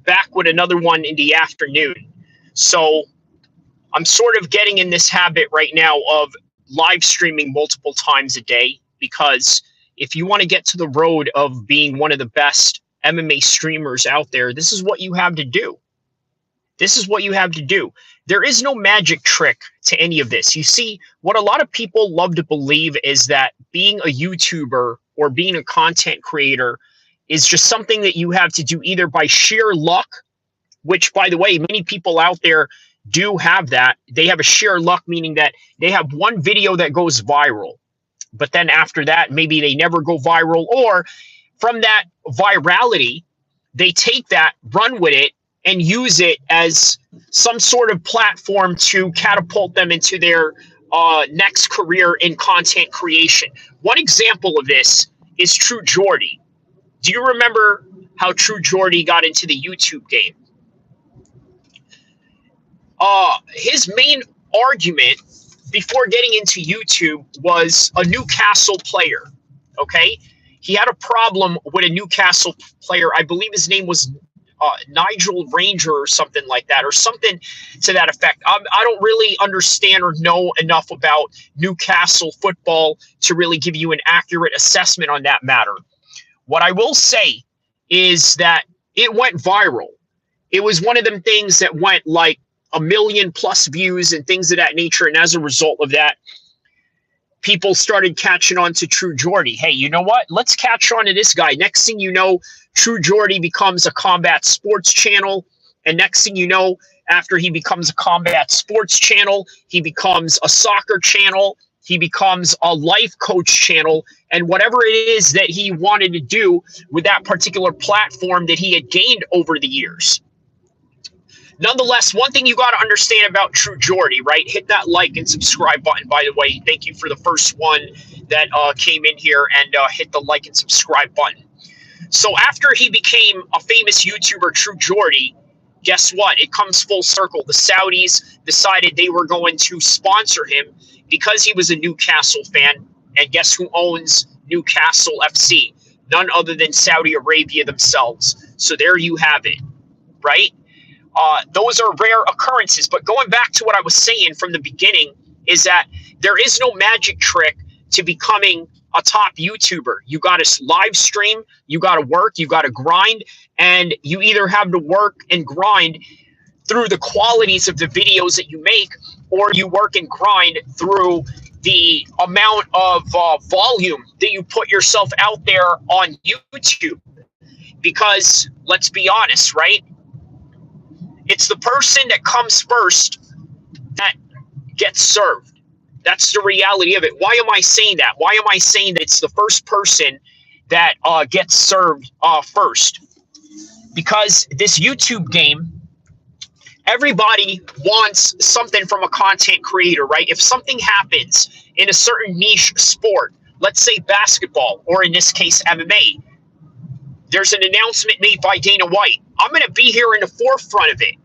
back with another one in the afternoon. So I'm sort of getting in this habit right now of live streaming multiple times a day, because if you want to get to the road of being one of the best MMA streamers out there, this is what you have to do. This is what you have to do. There is no magic trick to any of this. You see, what a lot of people love to believe is that being a YouTuber or being a content creator is just something that you have to do either by sheer luck, which, by the way, many people out there do have that. They have a sheer luck, meaning that they have one video that goes viral, but then after that, maybe they never go viral, or from that virality, they take that, run with it, and use it as some sort of platform to catapult them into their next career in content creation. One example of this is True Geordie. Do you remember how True Geordie got into the YouTube game? His main argument before getting into YouTube was a Newcastle player, okay? He had a problem with a Newcastle player. I believe his name was Nigel Ranger or something like that, or something to that effect. I don't really understand or know enough about Newcastle football to really give you an accurate assessment on that matter. What I will say is that it went viral. It was one of them things that went like 1 million plus views and things of that nature. And as a result of that, people started catching on to True Geordie. Hey, you know what? Let's catch on to this guy. Next thing you know, True Geordie becomes a combat sports channel. And next thing you know, after he becomes a combat sports channel, he becomes a soccer channel. He becomes a life coach channel. And whatever it is that he wanted to do with that particular platform that he had gained over the years. Nonetheless, one thing you got to understand about True Geordie, right? Hit that like and subscribe button, by the way. Thank you for the first one that came in here, and hit the like and subscribe button. So after he became a famous YouTuber, True Geordie, guess what? It comes full circle. The Saudis decided they were going to sponsor him because he was a Newcastle fan. And guess who owns Newcastle FC? None other than Saudi Arabia themselves. So there you have it, right? Those are rare occurrences. But going back to what I was saying from the beginning is that there is no magic trick to becoming a top YouTuber. You got to live stream, you got to work, you got to grind, and you either have to work and grind through the qualities of the videos that you make, or you work and grind through the amount of volume that you put yourself out there on YouTube. Because let's be honest, right? It's the person that comes first that gets served. That's the reality of it. Why am I saying that? Why am I saying that it's the first person that gets served first? Because this YouTube game, everybody wants something from a content creator, right? If something happens in a certain niche sport, let's say basketball, or in this case, MMA, there's an announcement made by Dana White. I'm going to be here in the forefront of it.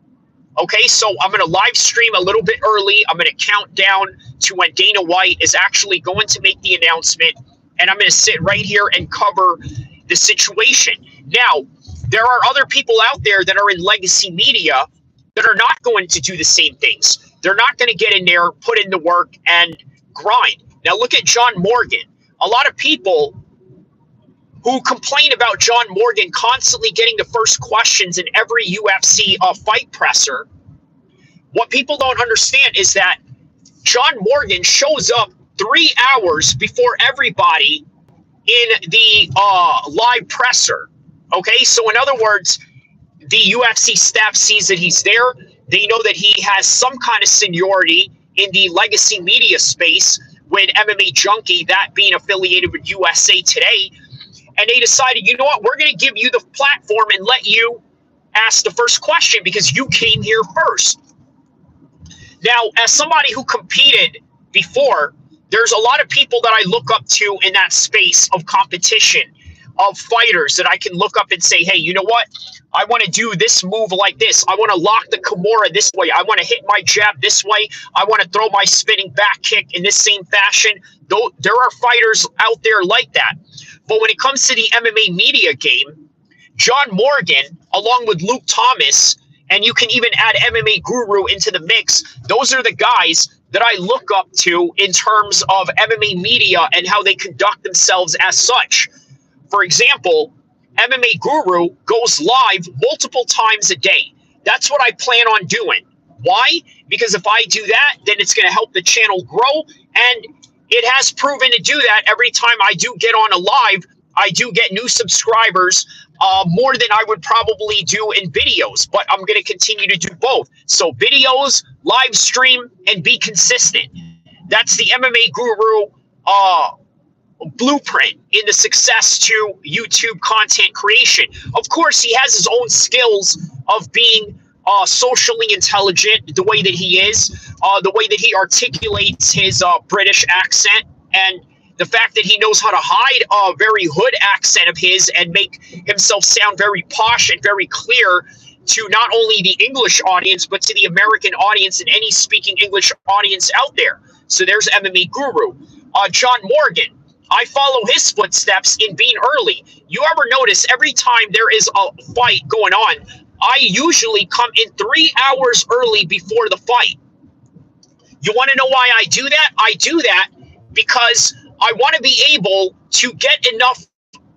Okay, so I'm going to live stream a little bit early. I'm going to count down to when Dana White is actually going to make the announcement, and I'm going to sit right here and cover the situation. Now, there are other people out there that are in legacy media that are not going to do the same things. They're not going to get in there, put in the work, and grind. Now, look at John Morgan. A lot of people who complain about John Morgan constantly getting the first questions in every UFC fight presser. What people don't understand is that John Morgan shows up 3 hours before everybody in the live presser. Okay, so in other words, the UFC staff sees that he's there. They know that he has some kind of seniority in the legacy media space with MMA Junkie, that being affiliated with USA Today. And they decided, you know what, we're going to give you the platform and let you ask the first question because you came here first. Now, as somebody who competed before, there's a lot of people that I look up to in that space of competition, of fighters that I can look up and say, hey, you know what? I want to do this move like this. I want to lock the Kimura this way. I want to hit my jab this way. I want to throw my spinning back kick in this same fashion. Though there are fighters out there like that. But when it comes to the MMA media game, John Morgan, along with Luke Thomas, and you can even add MMA Guru into the mix. Those are the guys that I look up to in terms of MMA media and how they conduct themselves as such. For example, MMA Guru goes live multiple times a day. That's what I plan on doing. Why? Because if I do that, then it's going to help the channel grow, and it has proven to do that. Every time I do get on a live, I do get new subscribers, more than I would probably do in videos, but I'm going to continue to do both. So videos, live stream, and be consistent. That's the MMA Guru blueprint in the success to YouTube content creation. Of course, he has his own skills of being socially intelligent, the way that he is, the way that he articulates his British accent, and the fact that he knows how to hide a very hood accent of his and make himself sound very posh and very clear to not only the English audience, but to the American audience and any speaking English audience out there. So there's MMA Guru. John Morgan, I follow his footsteps in being early. You ever notice every time there is a fight going on, I usually come in 3 hours early before the fight. You want to know why I do that? I do that because I want to be able to get enough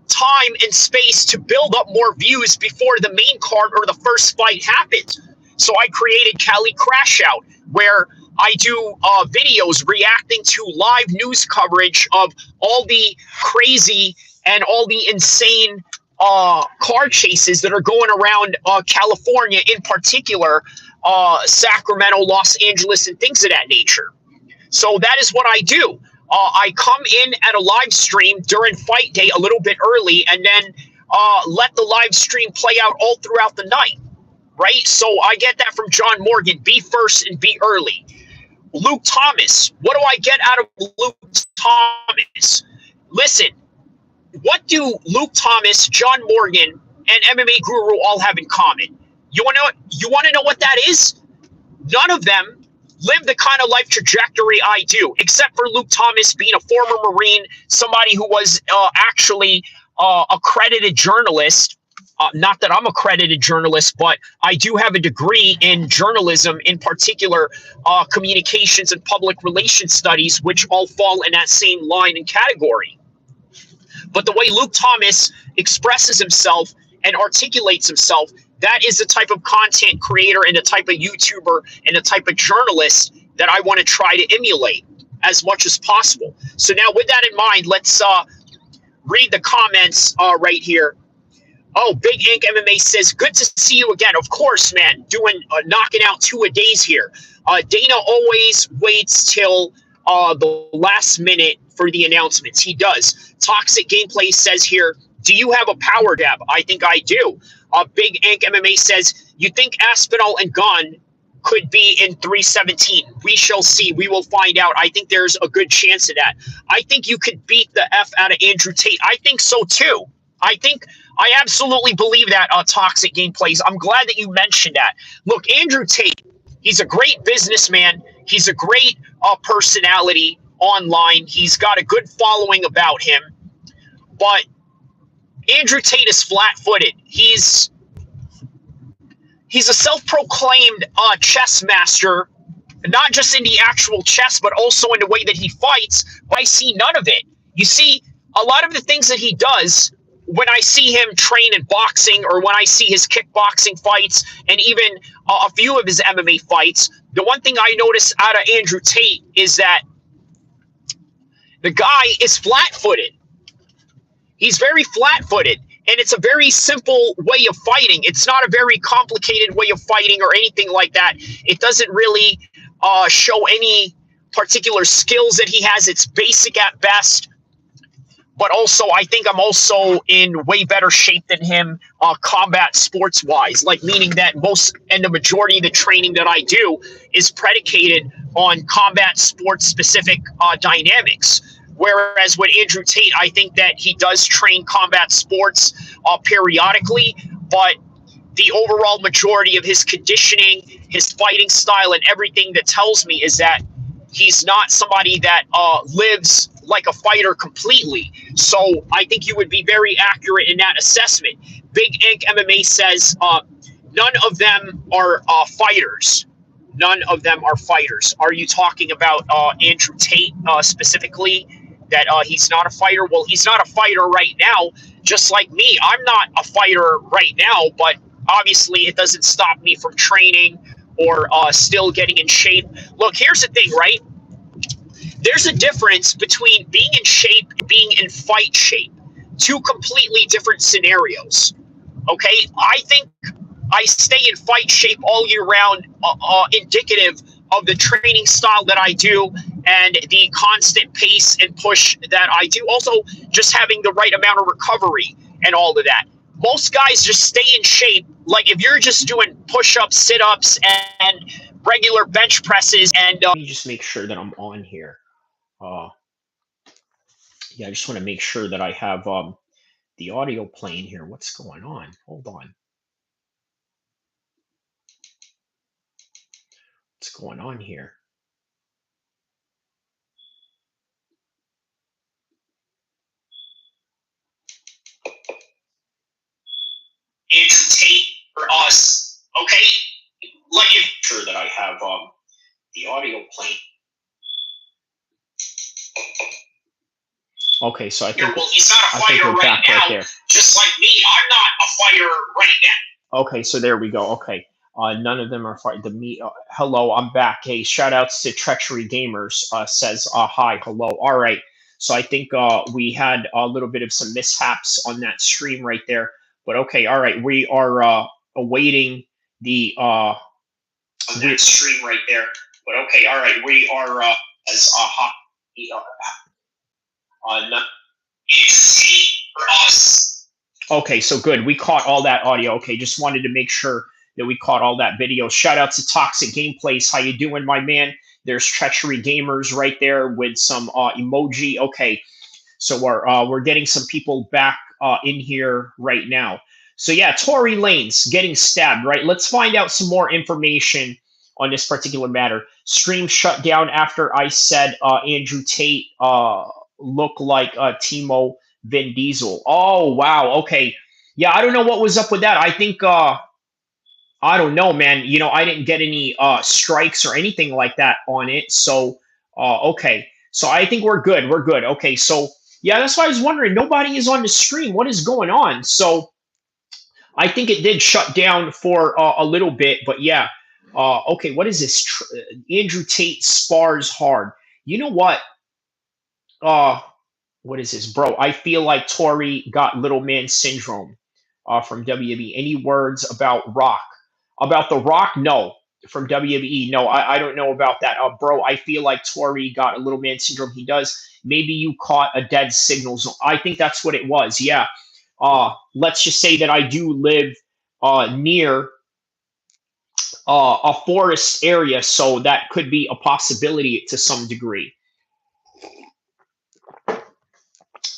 time and space to build up more views before the main card or the first fight happens. So I created Cali Crash Out, where I do videos reacting to live news coverage of all the crazy and all the insane car chases that are going around California, in particular, Sacramento, Los Angeles, and things of that nature. So that is what I do. I come in at a live stream during fight day a little bit early, and then let the live stream play out all throughout the night, right? So I get that from John Morgan. Be first and be early. Luke Thomas. What do I get out of Luke Thomas? Listen, what do Luke Thomas, John Morgan, and MMA Guru all have in common? You want to know what that is? None of them live the kind of life trajectory I do, except for Luke Thomas being a former Marine, somebody who was actually accredited journalist. Not that I'm a accredited journalist, but I do have a degree in journalism, in particular communications and public relations studies, which all fall in that same line and category. But the way Luke Thomas expresses himself and articulates himself, that is the type of content creator and the type of YouTuber and the type of journalist that I want to try to emulate as much as possible. So now with that in mind, let's read the comments right here. Oh, Big Ink MMA says, good to see you again. Of course, man, doing knocking out 2-a-days here. Dana always waits till the last minute for the announcements. He does. Toxic Gameplay says here, do you have a power dab? I think I do. Big Ink MMA says, you think Aspinall and Gunn could be in 317? We shall see. We will find out. I think there's a good chance of that. I think you could beat the F out of Andrew Tate. I think so, too. I absolutely believe that, Toxic Gameplays. I'm glad that you mentioned that. Look, Andrew Tate, he's a great businessman. He's a great personality online. He's got a good following about him. But Andrew Tate is flat-footed. He's a self-proclaimed chess master, not just in the actual chess, but also in the way that he fights. But I see none of it. You see, a lot of the things that he does, when I see him train in boxing or when I see his kickboxing fights and even a few of his MMA fights, the one thing I notice out of Andrew Tate is that the guy is flat-footed. He's very flat-footed, and it's a very simple way of fighting. It's not a very complicated way of fighting or anything like that. It doesn't really show any particular skills that he has. It's basic at best. But also, I think I'm also in way better shape than him combat sports-wise, like meaning that most and the majority of the training that I do is predicated on combat sports-specific dynamics. Whereas with Andrew Tate, I think that he does train combat sports periodically, but the overall majority of his conditioning, his fighting style, and everything that tells me is that he's not somebody that lives like a fighter completely. So I think you would be very accurate in that assessment. Big Ink MMA says none of them are fighters. None of them are fighters. Are you talking about Andrew Tate specifically? That he's not a fighter? Well, he's not a fighter right now, just like me. I'm not a fighter right now, but obviously it doesn't stop me from training or still getting in shape. Look, here's the thing, right? There's a difference between being in shape and being in fight shape. Two completely different scenarios. Okay, I think I stay in fight shape all year round, indicative of the training style that I do and the constant pace and push that I do. Also, just having the right amount of recovery and all of that. Most guys just stay in shape. Like if you're just doing push-ups, sit-ups, and regular bench presses, and let me just make sure that I'm on here. Yeah, I just want to make sure that I have the audio playing here. What's going on? Hold on. What's going on here? Andrew Tate for us, okay? Let me make sure that I have the audio playing. Okay, so I think well, he's not a fighter right now, right just like me. I'm not a fighter right now. Okay, so there we go. Okay, none of them are fighting. Hello, I'm back. Hey, shout outs to Treachery Gamers. Says hi, hello. All right, so I think we had a little bit of some mishaps on that stream right there, but okay, all right, we are awaiting the on that stream right there, but okay, all right, we are as not for us. Okay, so good. We caught all that audio. Okay, just wanted to make sure that we caught all that video. Shout out to Toxic Gameplays. How you doing, my man? There's Treachery Gamers right there with some emoji. Okay, so we're getting some people back in here right now. So yeah, Tory Lanez getting stabbed, right? Let's find out some more information on this particular matter. Stream shut down after I said Andrew Tate look like Timo Vin Diesel. Oh, wow. Okay. Yeah, I don't know what was up with that. I think, I don't know, man. You know, I didn't get any strikes or anything like that on it. So, okay. So I think we're good. We're good. Okay. So, yeah, that's why I was wondering. Nobody is on the stream. What is going on? So, I think it did shut down for a little bit. But yeah. Okay. What is this? Andrew Tate spars hard. You know what? What is this, bro? I feel like Tory got little man syndrome from WWE. Any words about Rock? About The Rock? No. From WWE? No, I don't know about that. Bro, I feel like Tory got a little man syndrome. He does. Maybe you caught a dead signal zone. I think that's what it was. Yeah. Let's just say that I do live near a forest area, so that could be a possibility to some degree.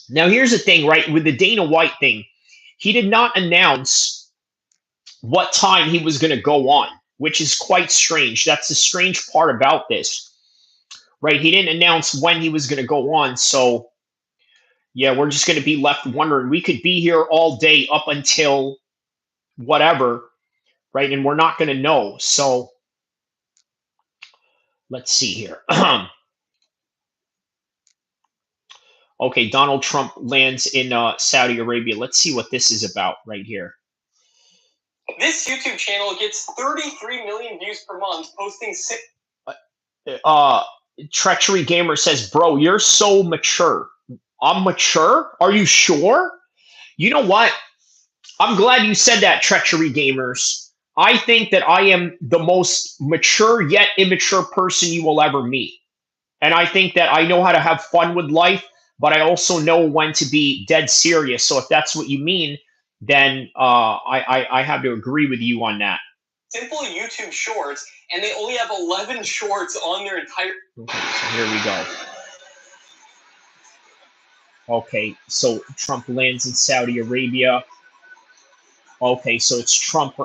Now, here's the thing, right? With the Dana White thing, he did not announce what time he was going to go on, which is quite strange. That's the strange part about this, right? He didn't announce when he was going to go on. So, yeah, we're just going to be left wondering. We could be here all day up until whatever, right? And we're not going to know. So, let's see here. Okay, Donald Trump lands in Saudi Arabia. Let's see what this is about right here. This YouTube channel gets 33 million views per month, posting Treachery Gamer says, bro, you're so mature. I'm mature? Are you sure? You know what? I'm glad you said that, Treachery Gamers. I think that I am the most mature yet immature person you will ever meet. And I think that I know how to have fun with life, but I also know when to be dead serious. So if that's what you mean, then I have to agree with you on that. Simple YouTube shorts, and they only have 11 shorts on their entire... Okay, so here we go. Okay, so Trump lands in Saudi Arabia. Okay, so it's Trump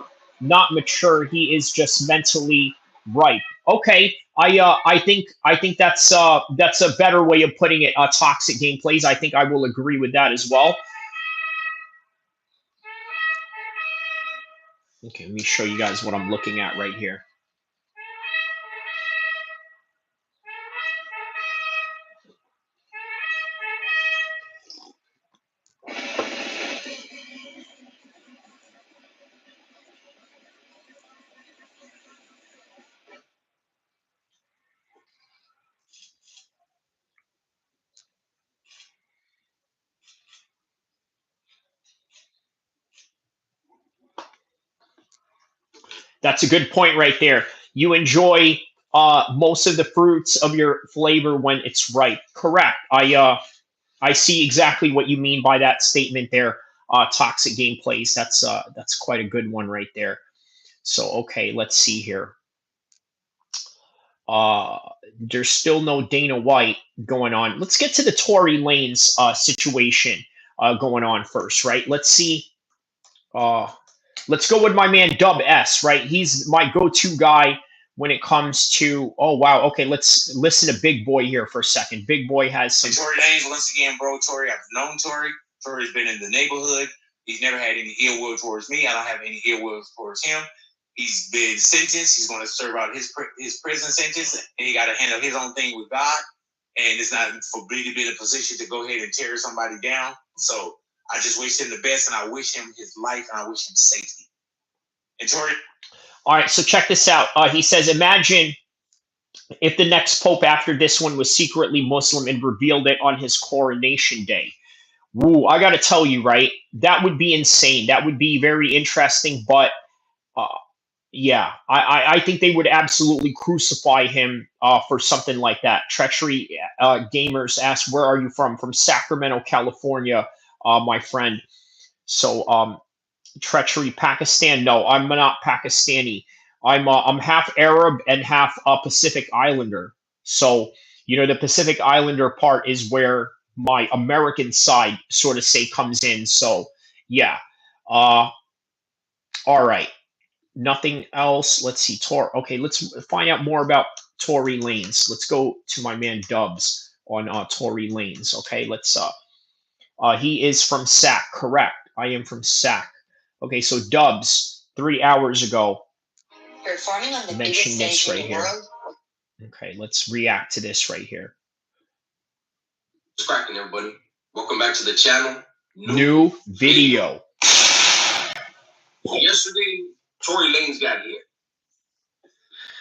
not mature. He is just mentally Right. Okay. I think that's a better way of putting it. Toxic gameplays. I think I will agree with that as well. Okay, let me show you guys what I'm looking at right here. That's a good point right there. You enjoy most of the fruits of your flavor when it's ripe. Correct. I see exactly what you mean by that statement there. Toxic gameplays. That's quite a good one right there. So okay, let's see here. Uh, there's still no Dana White going on. Let's get to the Tory Lanez situation going on first, right? Let's see. Uh, let's go with my man Dub S, right? He's my go-to guy when it comes to. Oh wow, okay. Let's listen to Big Boy here for a second. Big Boy has some. And Tory Lanez, once again, bro. Tory, I've known Tory. Tory's been in the neighborhood. He's never had any ill will towards me. I don't have any ill will towards him. He's been sentenced. He's going to serve out his prison sentence, and he got to handle his own thing with God. And it's not for me to be in a position to go ahead and tear somebody down. So I just wish him the best, and I wish him his life, and I wish him safety. And Tory. All right, so check this out. He says, imagine if the next pope after this one was secretly Muslim and revealed it on his coronation day. Woo, I got to tell you, right? That would be insane. That would be very interesting, but uh, yeah, I think they would absolutely crucify him for something like that. Treachery Gamers asks, where are you from? From Sacramento, California, my friend. So, Treachery Pakistan. No, I'm not Pakistani. I'm half Arab and half Pacific Islander. So, the Pacific Islander part is where my American side sort of say comes in. So, yeah. Uh, all right. Nothing else. Let's see. Okay, let's find out more about Tory Lanez. Let's go to my man Dubs on Tory Lanez. Okay, let's. He is from SAC. Correct. I am from SAC. Okay, so Dubs 3 hours ago Performing on the mentioned biggest this stage right in the here. world. Okay, let's react to this right here. What's cracking, everybody? Welcome back to the channel. New video. Yesterday, Tory Lanez got hit.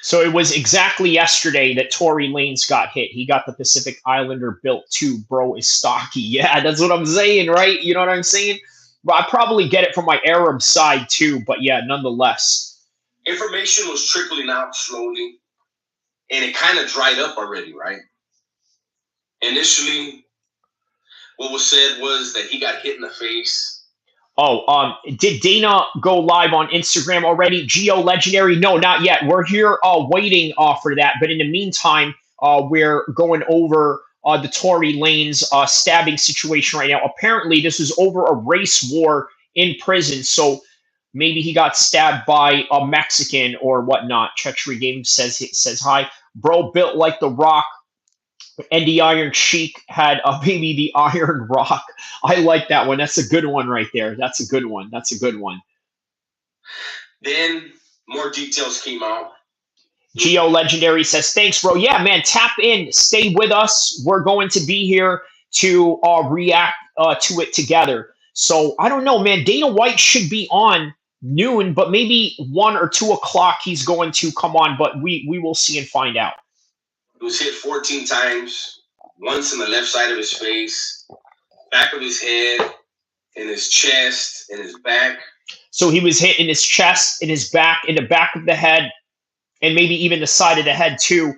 So it was exactly yesterday that Tory Lanez got hit. He got the Pacific Islander built too. Bro is stocky. Yeah, that's what I'm saying, right? You know what I'm saying? But I probably get it from my Arab side too, but yeah, nonetheless. Information was trickling out slowly, and it kind of dried up already, right? Initially, what was said was that he got hit in the face. Oh, did Dana go live on Instagram already? Geo Legendary? No, not yet. We're here waiting for that. But in the meantime, we're going over the Tory Lanez stabbing situation right now. Apparently, this is over a race war in prison. So maybe he got stabbed by a Mexican or whatnot. Treachery Game says hi. Bro built like the Rock. And the Iron Sheik had maybe the Iron Rock. I like that one. That's a good one right there. That's a good one. That's a good one. Then more details came out. Geo Legendary says, thanks, bro. Yeah, man, tap in. Stay with us. We're going to be here to react to it together. So I don't know, man. Dana White should be on noon, but maybe 1 or 2 o'clock he's going to come on. But we will see and find out. He was hit 14 times, once in the left side of his face, back of his head, in his chest, in his back. So he was hit in his chest, in his back, in the back of the head, and maybe even the side of the head too,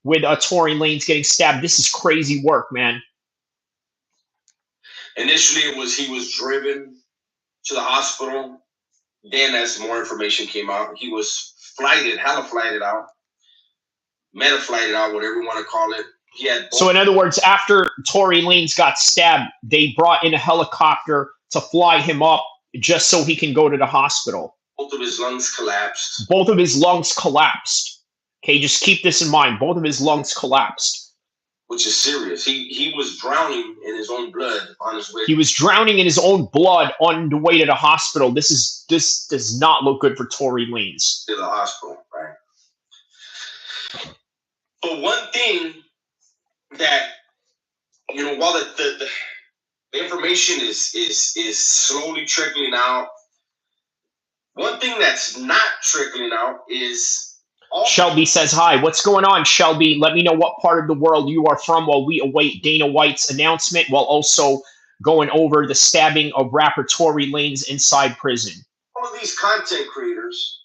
with Tory Lanez getting stabbed. This is crazy work, man. Initially, he was driven to the hospital. Then, as more information came out, he was hella flighted out. Meta-flighted out, whatever you want to call it. So, in other words, after Tory Lanez got stabbed, they brought in a helicopter to fly him up just so he can go to the hospital. Both of his lungs collapsed. Both of his lungs collapsed. Okay, just keep this in mind. Both of his lungs collapsed. Which is serious. He was drowning in his own blood on his way. He was drowning in his own blood on the way to the hospital. This does not look good for Tory Lanez. To the hospital, right? But one thing that, you know, while the information is slowly trickling out, one thing that's not trickling out is Shelby says hi. What's going on, Shelby? Let me know what part of the world you are from while we await Dana White's announcement, while also going over the stabbing of rapper Tory Lanez inside prison. All of these content creators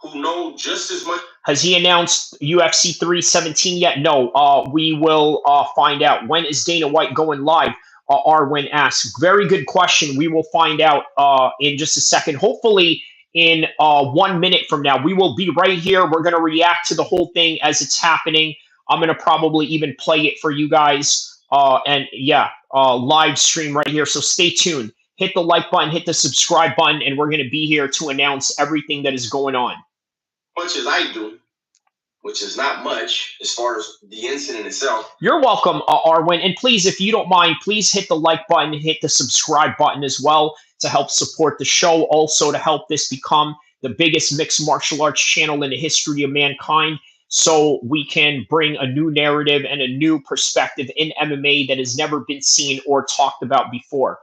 who know just as much. Has he announced UFC 317 yet? No. We will find out. When is Dana White going live? Arwin asks. Very good question. We will find out in just a second. Hopefully in 1 minute from now. We will be right here. We're going to react to the whole thing as it's happening. I'm going to probably even play it for you guys. And yeah, live stream right here. So stay tuned. Hit the like button, hit the subscribe button, and we're going to be here to announce everything that is going on. Much as I do, which is not much as far as the incident itself. You're welcome, Arwin. And please, if you don't mind, please hit the like button and hit the subscribe button as well to help support the show. Also, to help this become the biggest mixed martial arts channel in the history of mankind, so we can bring a new narrative and a new perspective in MMA that has never been seen or talked about before.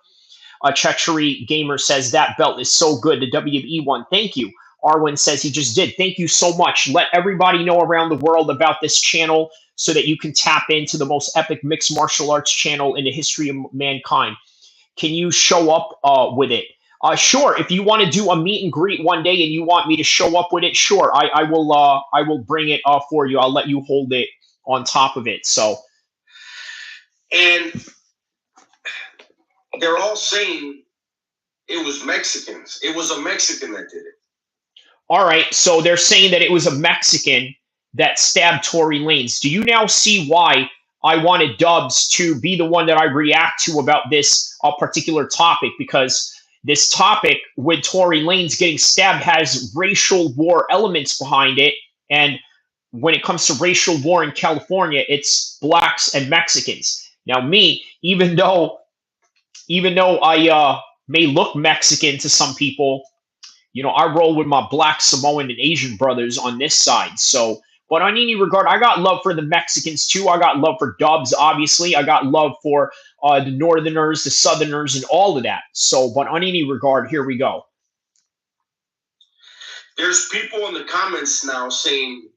Chechery Gamer says that belt is so good. The WWE one. Thank you. Arwin says he just did. Thank you so much. Let everybody know around the world about this channel so that you can tap into the most epic mixed martial arts channel in the history of mankind. Can you show up with it? Sure. If you want to do a meet and greet one day and you want me to show up with it, sure. I will bring it for you. I'll let you hold it on top of it. So, and they're all saying it was Mexicans. It was a Mexican that did it. All right, so they're saying that it was a Mexican that stabbed Tory Lanez. Do you now see why I wanted Dubs to be the one that I react to about this particular topic? Because this topic with Tory Lanez getting stabbed has racial war elements behind it. And when it comes to racial war in California, it's blacks and Mexicans. Now, me, even though I may look Mexican to some people, you know, I roll with my black, Samoan, and Asian brothers on this side. So, but on any regard, I got love for the Mexicans too. I got love for Dubs, obviously. I got love for the Northerners, the Southerners, and all of that. So, but on any regard, here we go. There's people in the comments now saying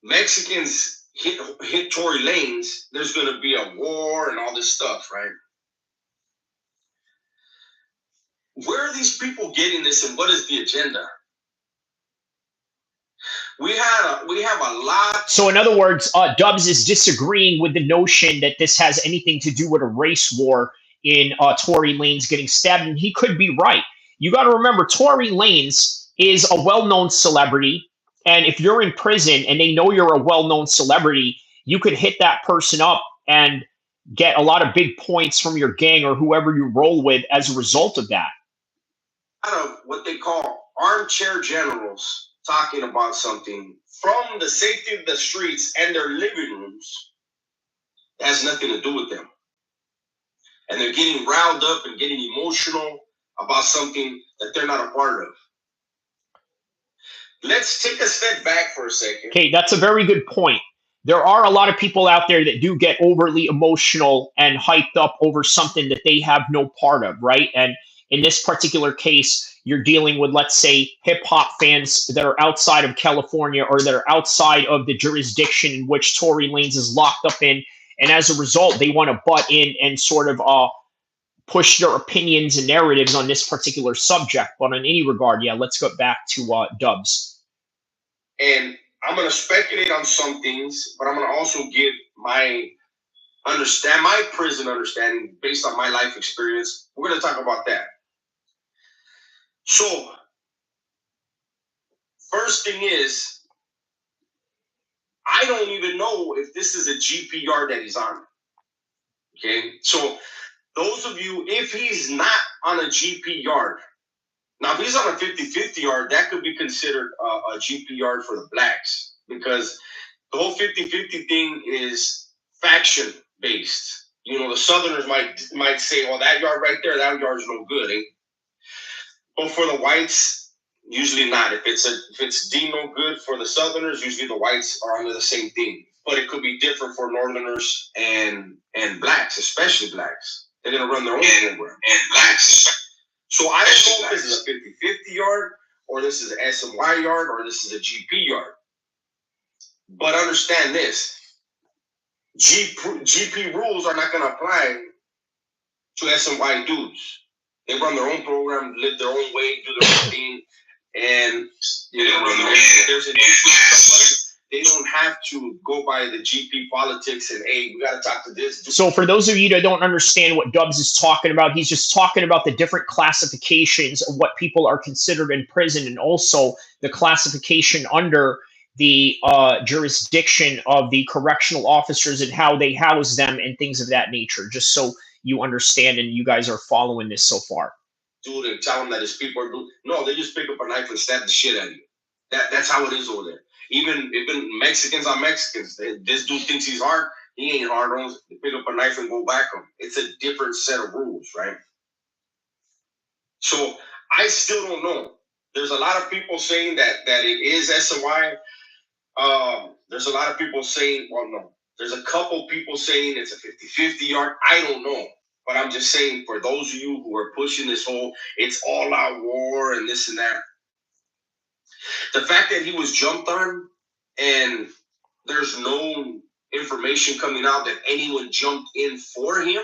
Mexicans hit Tory Lanez. There's going to be a war and all this stuff, right? Where are these people getting this, and what is the agenda? We have a lot. So, in other words, Dubs is disagreeing with the notion that this has anything to do with a race war in Tory Lanez getting stabbed, and he could be right. You got to remember, Tory Lanez is a well-known celebrity, and if you're in prison and they know you're a well-known celebrity, you could hit that person up and get a lot of big points from your gang or whoever you roll with as a result of that. Of what they call armchair generals talking about something from the safety of the streets and their living rooms that has nothing to do with them. And they're getting riled up and getting emotional about something that they're not a part of. Let's take a step back for a second. Okay, that's a very good point. There are a lot of people out there that do get overly emotional and hyped up over something that they have no part of, right? And in this particular case, you're dealing with, let's say, hip-hop fans that are outside of California or that are outside of the jurisdiction in which Tory Lanez is locked up in. And as a result, they want to butt in and sort of push their opinions and narratives on this particular subject. But in any regard, yeah, let's go back to Dubs. And I'm going to speculate on some things, but I'm going to also give my prison understanding based on my life experience. We're going to talk about that. So, first thing is, I don't even know if this is a GP yard that he's on. Okay, so those of you, if he's not on a GP yard, now if he's on a 50-50 yard, that could be considered a GP yard for the blacks. because the whole 50-50 thing is faction based. You know, the Southerners might say, "Well, that yard right there, that yard's no good." Eh? But for the whites, usually not. If it's deemed no good for the Southerners, usually the whites are under the same thing. But it could be different for Northerners and blacks, especially blacks. They're gonna run their own program. And blacks. So I don't know if this is a 50-50 yard, or this is an SMY yard, or this is a GP yard. But understand this: GP rules are not gonna apply to SMY dudes. They run their own program, live their own way, do their own thing, and you know, if there's an issue with somebody, they don't have to go by the GP politics and, hey, we got to talk to this. So for those of you that don't understand what Dubs is talking about, he's just talking about the different classifications of what people are considered in prison, and also the classification under the jurisdiction of the correctional officers and how they house them and things of that nature, just so you understand and you guys are following this so far. Dude, and tell them that his people are doing. No, they just pick up a knife and stab the shit out of you. That's how it is over there. Even Mexicans are Mexicans. This dude thinks he's hard. He ain't hard on. They pick up a knife and go whack him. It's a different set of rules, right? So I still don't know. There's a lot of people saying that it is SOY. There's a lot of people saying, well, no. There's a couple people saying it's a 50-50 yard. I don't know. But I'm just saying, for those of you who are pushing this whole, it's all out war and this and that. The fact that he was jumped on and there's no information coming out that anyone jumped in for him,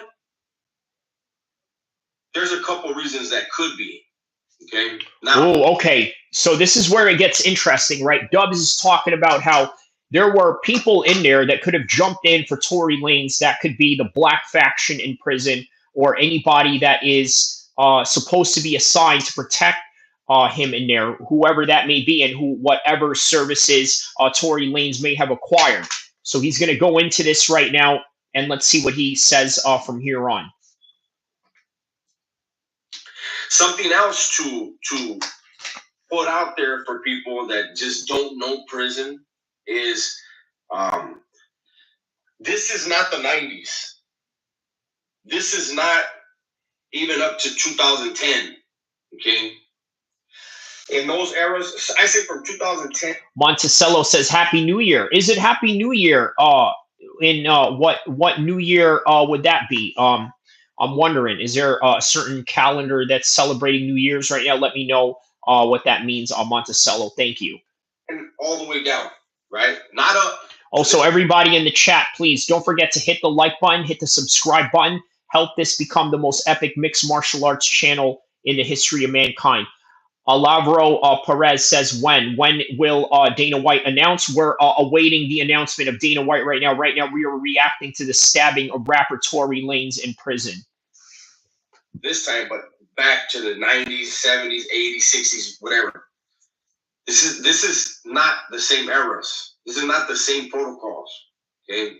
there's a couple reasons that could be. Okay. Oh, okay. So this is where it gets interesting, right? Dubs is talking about how there were people in there that could have jumped in for Tory Lanez. That could be the black faction in prison, or anybody that is supposed to be assigned to protect him in there, whoever that may be, and whatever services Tory Lanez may have acquired. So he's going to go into this right now, and let's see what he says from here on. Something else to put out there for people that just don't know prison is this is not the 90s. This is not even up to 2010. Okay. In those eras, I say from 2010. Monticello says Happy New Year. Is it Happy New Year? In what New Year would that be? I'm wondering, is there a certain calendar that's celebrating New Year's right now? Let me know what that means, Monticello. Thank you. And all the way down, right? Not up. Also, everybody in the chat, please don't forget to hit the like button, hit the subscribe button. Help this become the most epic mixed martial arts channel in the history of mankind. Alavro Perez says, when will Dana White announce? We're awaiting the announcement of Dana White right now. Right now, we are reacting to the stabbing of rapper Tory Lanez in prison. This time, but back to the 90s, 70s, 80s, 60s, whatever. This is not the same eras. This is not the same protocols. Okay.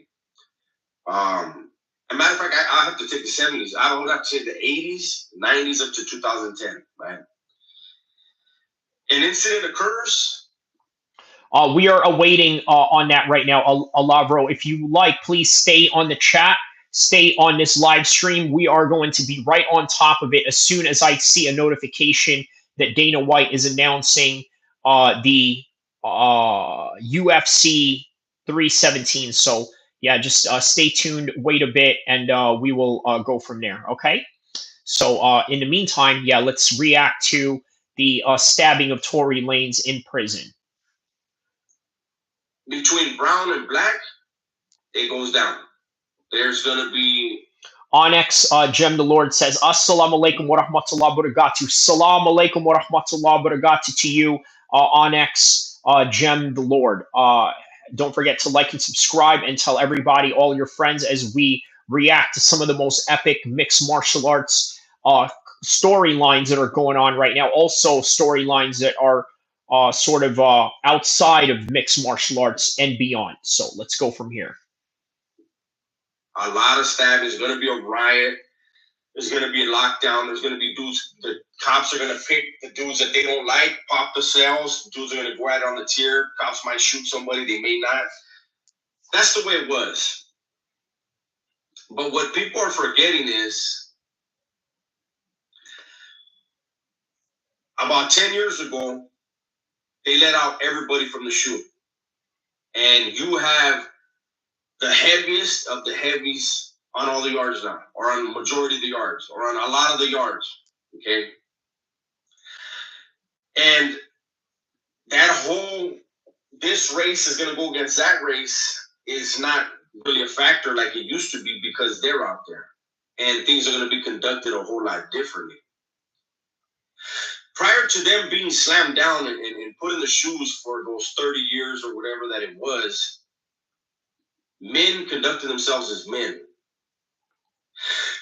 As a matter of fact, I have to take the 70s. I would have to say the 80s, 90s up to 2010, right? An incident occurs. We are awaiting on that right now, Alavro. If you like, please stay on the chat. Stay on this live stream. We are going to be right on top of it as soon as I see a notification that Dana White is announcing the UFC 317. So yeah, just stay tuned, wait a bit, and we will go from there. Okay. So in the meantime, yeah, let's react to the stabbing of Tory Lanez in prison. Between brown and black, it goes down. There's going to be... Onyx Gem the Lord says, Assalamu alaikum wa rahmatullahi wa barakatuh. Salam alaikum wa rahmatullahi wa barakatuh to you, Onyx Gem the Lord. Don't forget to like and subscribe and tell everybody, all your friends, as we react to some of the most epic mixed martial arts storylines that are going on right now. Also storylines that are sort of outside of mixed martial arts and beyond. So let's go from here. A lot of stabbing. There's going to be a riot. There's going to be a lockdown. There's going to be dudes. The cops are going to pick the dudes that they don't like, pop the cells. Dudes are going to go out on the tier. Cops might shoot somebody. They may not. That's the way it was. But what people are forgetting is about 10 years ago, they let out everybody from the shoot. And you have the heaviest of the heavies on all the yards now, or on the majority of the yards, or on a lot of the yards, okay? And this race is going to go against that race is not really a factor like it used to be because they're out there. And things are going to be conducted a whole lot differently. Prior to them being slammed down and put in the shoes for those 30 years or whatever that it was, men conducted themselves as men.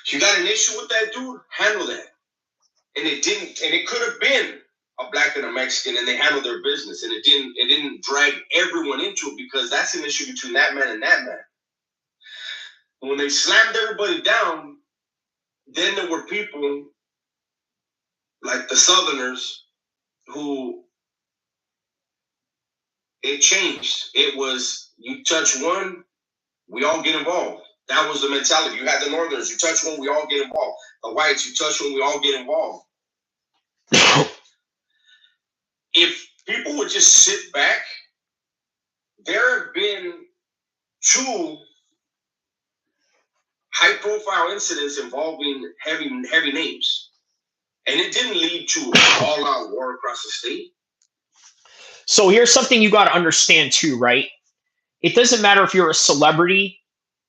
If you got an issue with that dude, handle that. And it could have been a black and a Mexican, and they handled their business, and it didn't drag everyone into it because that's an issue between that man and that man. When they slammed everybody down, then there were people like the Southerners who it changed. It was you touch one, we all get involved. That was the mentality. You had the Northerners, you touch one, we all get involved. The whites, you touch one, we all get involved. If people would just sit back, there have been 2 high-profile incidents involving heavy names. And it didn't lead to an all-out war across the state. So here's something you got to understand too, right? It doesn't matter if you're a celebrity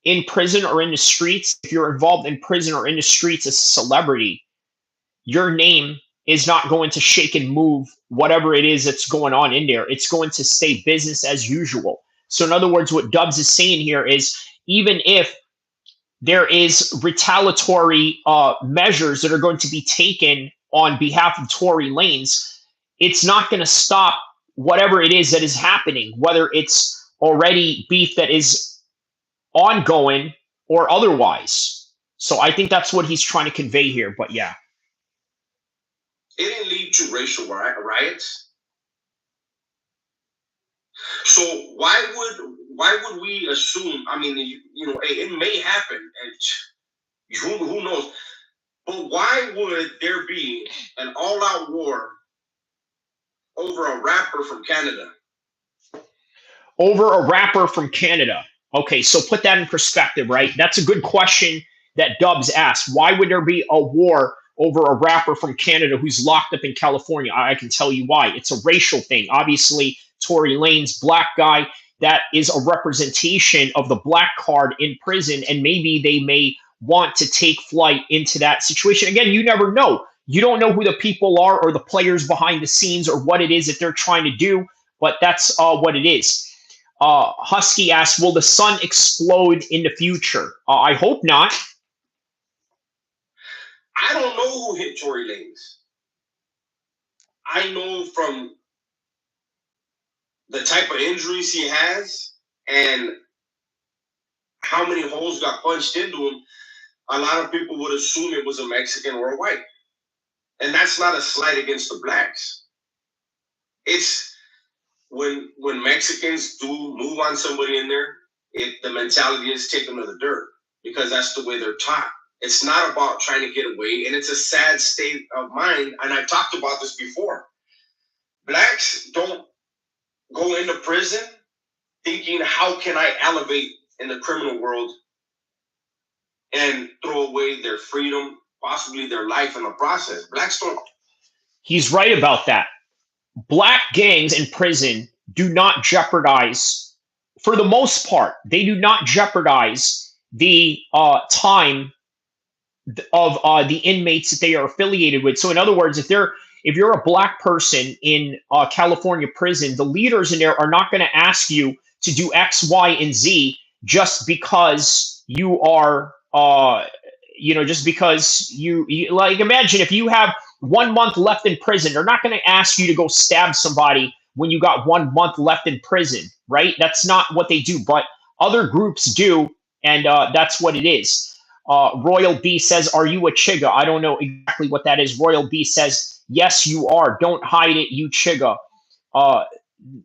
in prison or in the streets. If you're involved in prison or in the streets as a celebrity, your name is not going to shake and move whatever it is that's going on in there. It's going to stay business as usual. So in other words, what Dubs is saying here is even if there is retaliatory measures that are going to be taken on behalf of Tory Lanez, it's not going to stop whatever it is that is happening, whether it's already beef that is ongoing or otherwise. So I think that's what he's trying to convey here. But yeah. It didn't lead to racial riots. So why would we assume? I mean, it may happen, and who knows? But why would there be an all-out war over a rapper from Canada? Over a rapper from Canada. Okay, so put that in perspective, right? That's a good question that Dubs asked. Why would there be a war over a rapper from Canada who's locked up in California? I can tell you why. It's a racial thing. Obviously, Tory Lanez, black guy, that is a representation of the black card in prison, and maybe they may want to take flight into that situation. Again, you never know. You don't know who the people are or the players behind the scenes or what it is that they're trying to do, but that's what it is. Husky asks, will the sun explode in the future? I hope not. I don't know who hit Tory Lanez. I know from the type of injuries he has and how many holes got punched into him, a lot of people would assume it was a Mexican or a white. And that's not a slight against the blacks. It's when Mexicans do move on somebody in there, the mentality is take them to the dirt because that's the way they're taught. It's not about trying to get away, and it's a sad state of mind. And I've talked about this before. Blacks don't go into prison thinking, how can I elevate in the criminal world and throw away their freedom, possibly their life in the process. Blacks don't. He's right about that. Black gangs in prison do not jeopardize, for the most part, they do not jeopardize the time of the inmates that they are affiliated with. So in other words, if you're a black person in California prison, the leaders in there are not going to ask you to do X, Y, and Z just because you are, just because you like, imagine if you have 1 month left in prison, they're not going to ask you to go stab somebody when you got 1 month left in prison, right? That's not what they do, but other groups do, and that's what it is. Royal B says, "Are you a Chiga?" I don't know exactly what that is. Royal B says, "Yes, you are. Don't hide it, you Chiga." Uh,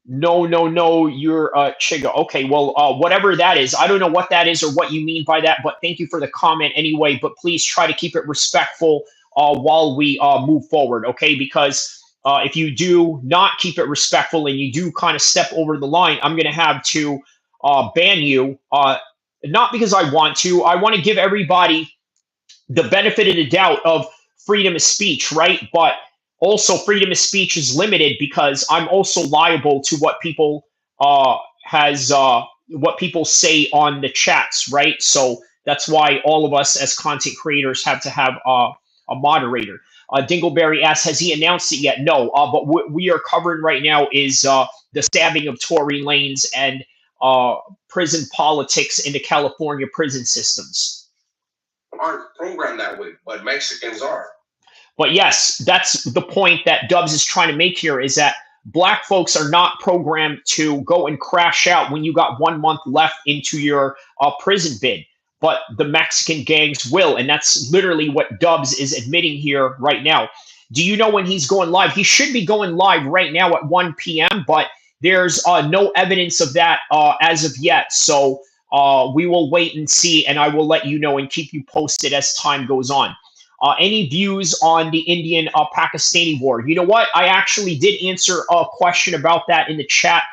no, no, no, you're Chiga. Okay, well, whatever that is, I don't know what that is or what you mean by that, but thank you for the comment anyway. But please try to keep it respectful while we move forward, okay? Because if you do not keep it respectful and you do kind of step over the line, I'm going to have to ban you. Not because I want to. I want to give everybody the benefit of the doubt of freedom of speech, right? But also freedom of speech is limited because I'm also liable to what people has what people say on the chats, right? So that's why all of us as content creators have to have a moderator. Dingleberry asks, has he announced it yet? No, but what we are covering right now is the stabbing of Tory Lanez and prison politics in the California prison systems. Aren't programmed that way, but Mexicans are. But yes, that's the point that Dubs is trying to make here is that black folks are not programmed to go and crash out when you got 1 month left into your prison bid. But the Mexican gangs will. And that's literally what Dubs is admitting here right now. Do you know when he's going live? He should be going live right now at 1 p.m., but there's no evidence of that as of yet. So we will wait and see, and I will let you know and keep you posted as time goes on. Any views on the Indian Pakistani war? You know what? I actually did answer a question about that in the chat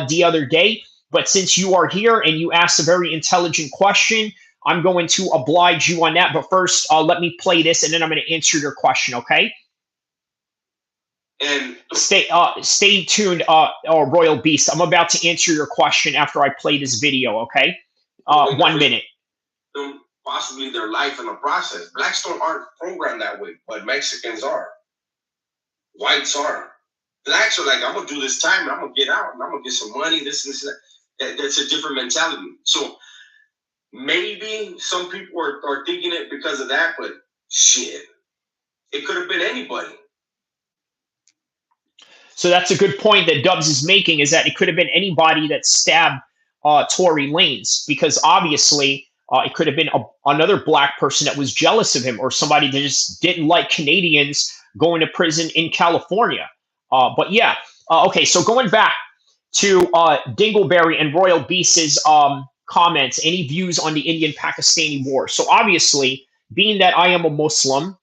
the other day. But since you are here and you asked a very intelligent question, I'm going to oblige you on that. But first, let me play this, and then I'm going to answer your question, okay? And stay tuned, Royal Beast. I'm about to answer your question after I play this video, okay? 1 minute. Possibly their life in the process. Blacks aren't programmed that way, but Mexicans are. Whites are. Blacks are like, I'm gonna do this time and I'm gonna get out and I'm gonna get some money, this and that. That's a different mentality. So maybe some people are thinking it because of that, but shit, it could have been anybody. So that's a good point that Dubs is making, is that it could have been anybody that stabbed Tory Lanez, because obviously it could have been another black person that was jealous of him, or somebody that just didn't like Canadians going to prison in California. But yeah, okay, so going back to Dingleberry and Royal Beast's comments, any views on the Indian-Pakistani war? So obviously, being that I am a Muslim,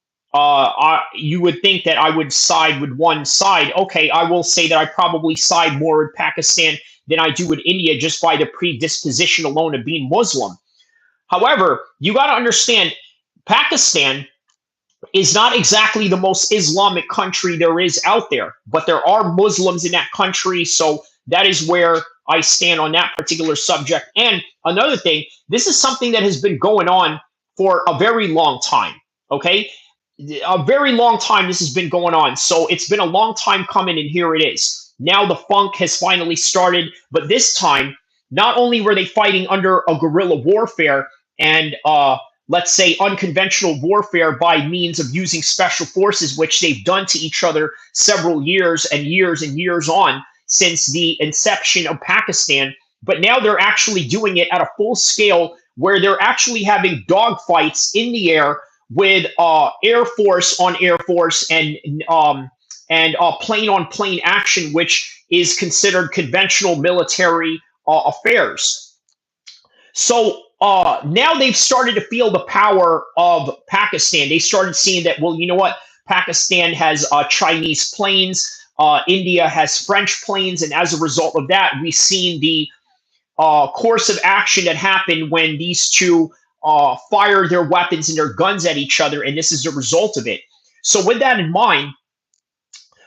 you would think that I would side with one side. Okay, I will say that I probably side more with Pakistan than I do with India just by the predisposition alone of being Muslim. However, you got to understand, Pakistan is not exactly the most Islamic country there is out there, but there are Muslims in that country. So that is where I stand on that particular subject. And another thing, this is something that has been going on for a very long time. Okay, a very long time this has been going on. So it's been a long time coming, and here it is. Now the funk has finally started, but this time, not only were they fighting under a guerrilla warfare and let's say unconventional warfare by means of using special forces, which they've done to each other several years and years and years on since the inception of Pakistan, but now they're actually doing it at a full scale where they're actually having dogfights in the air with Air Force on Air Force and plane on plane action, which is considered conventional military affairs. So now they've started to feel the power of Pakistan. They started seeing that, well, you know what? Pakistan has Chinese planes. India has French planes. And as a result of that, we've seen the course of action that happened when these two fire their weapons and their guns at each other. And this is a result of it. So with that in mind,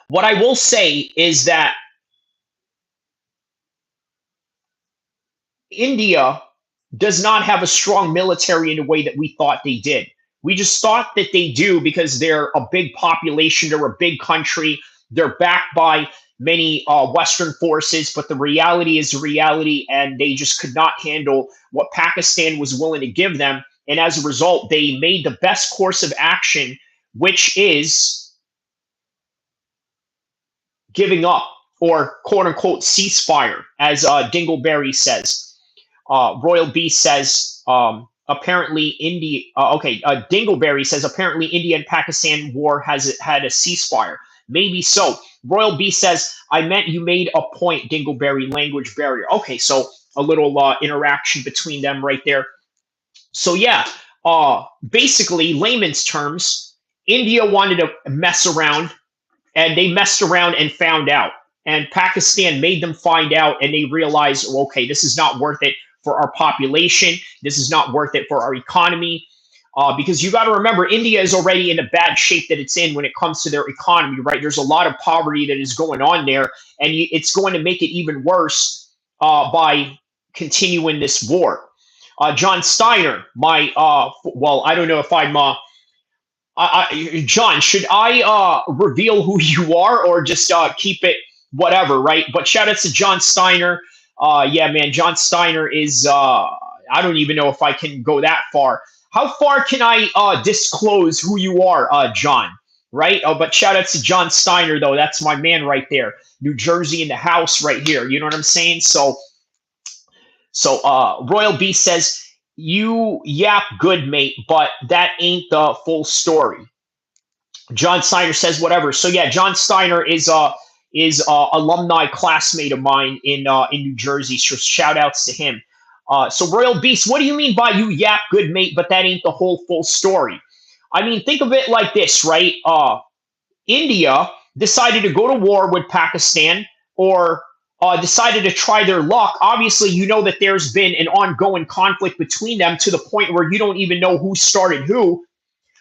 what I will say is that India does not have a strong military in the way that we thought they did. We just thought that they do because they're a big population, they're a big country, they're backed by many Western forces, but the reality is the reality, and they just could not handle what Pakistan was willing to give them. And as a result, they made the best course of action, which is giving up, or quote unquote ceasefire, as Dingleberry says. Royal Beast says, apparently India. Okay, Dingleberry says apparently India and Pakistan war has had a ceasefire. Maybe so. Royal B says I meant you made a point. Dingleberry language barrier. Okay, so a little interaction between them right there. So yeah, basically layman's terms, India wanted to mess around and they messed around and found out. And Pakistan made them find out, and they realized, well, okay, this is not worth it for our population. This is not worth it for our economy. Because you got to remember, India is already in a bad shape that it's in when it comes to their economy, right? There's a lot of poverty that is going on there, and it's going to make it even worse by continuing this war. John Steiner, well, I don't know if I'm John, should I reveal who you are or just keep it whatever, right? But shout out to John Steiner. Yeah, man, John Steiner is, I don't even know if I can go that far. How far can I disclose who you are, John? Right? But shout out to John Steiner, though. That's my man right there. New Jersey in the house right here. You know what I'm saying? So Royal B says, you yap good, mate, but that ain't the full story. John Steiner says whatever. So yeah, John Steiner is alumni classmate of mine in New Jersey. So shout outs to him. So Royal Beast, what do you mean by you yap good, mate, but that ain't the whole full story? I mean, think of it like this, right? India decided to go to war with Pakistan, or decided to try their luck. Obviously, you know that there's been an ongoing conflict between them to the point where you don't even know who started who.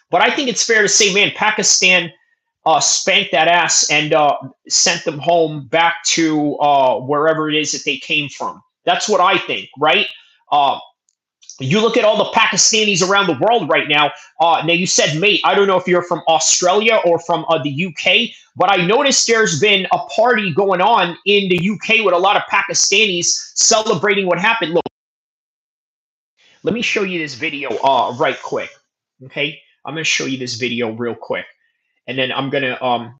But I think it's fair to say, man, Pakistan spanked that ass and sent them home back to wherever it is that they came from. That's what I think, right? You look at all the Pakistanis around the world right now. Now, you said, mate, I don't know if you're from Australia or from the UK, but I noticed there's been a party going on in the UK with a lot of Pakistanis celebrating what happened. Look, let me show you this video right quick, okay? I'm going to show you this video real quick, and then I'm going to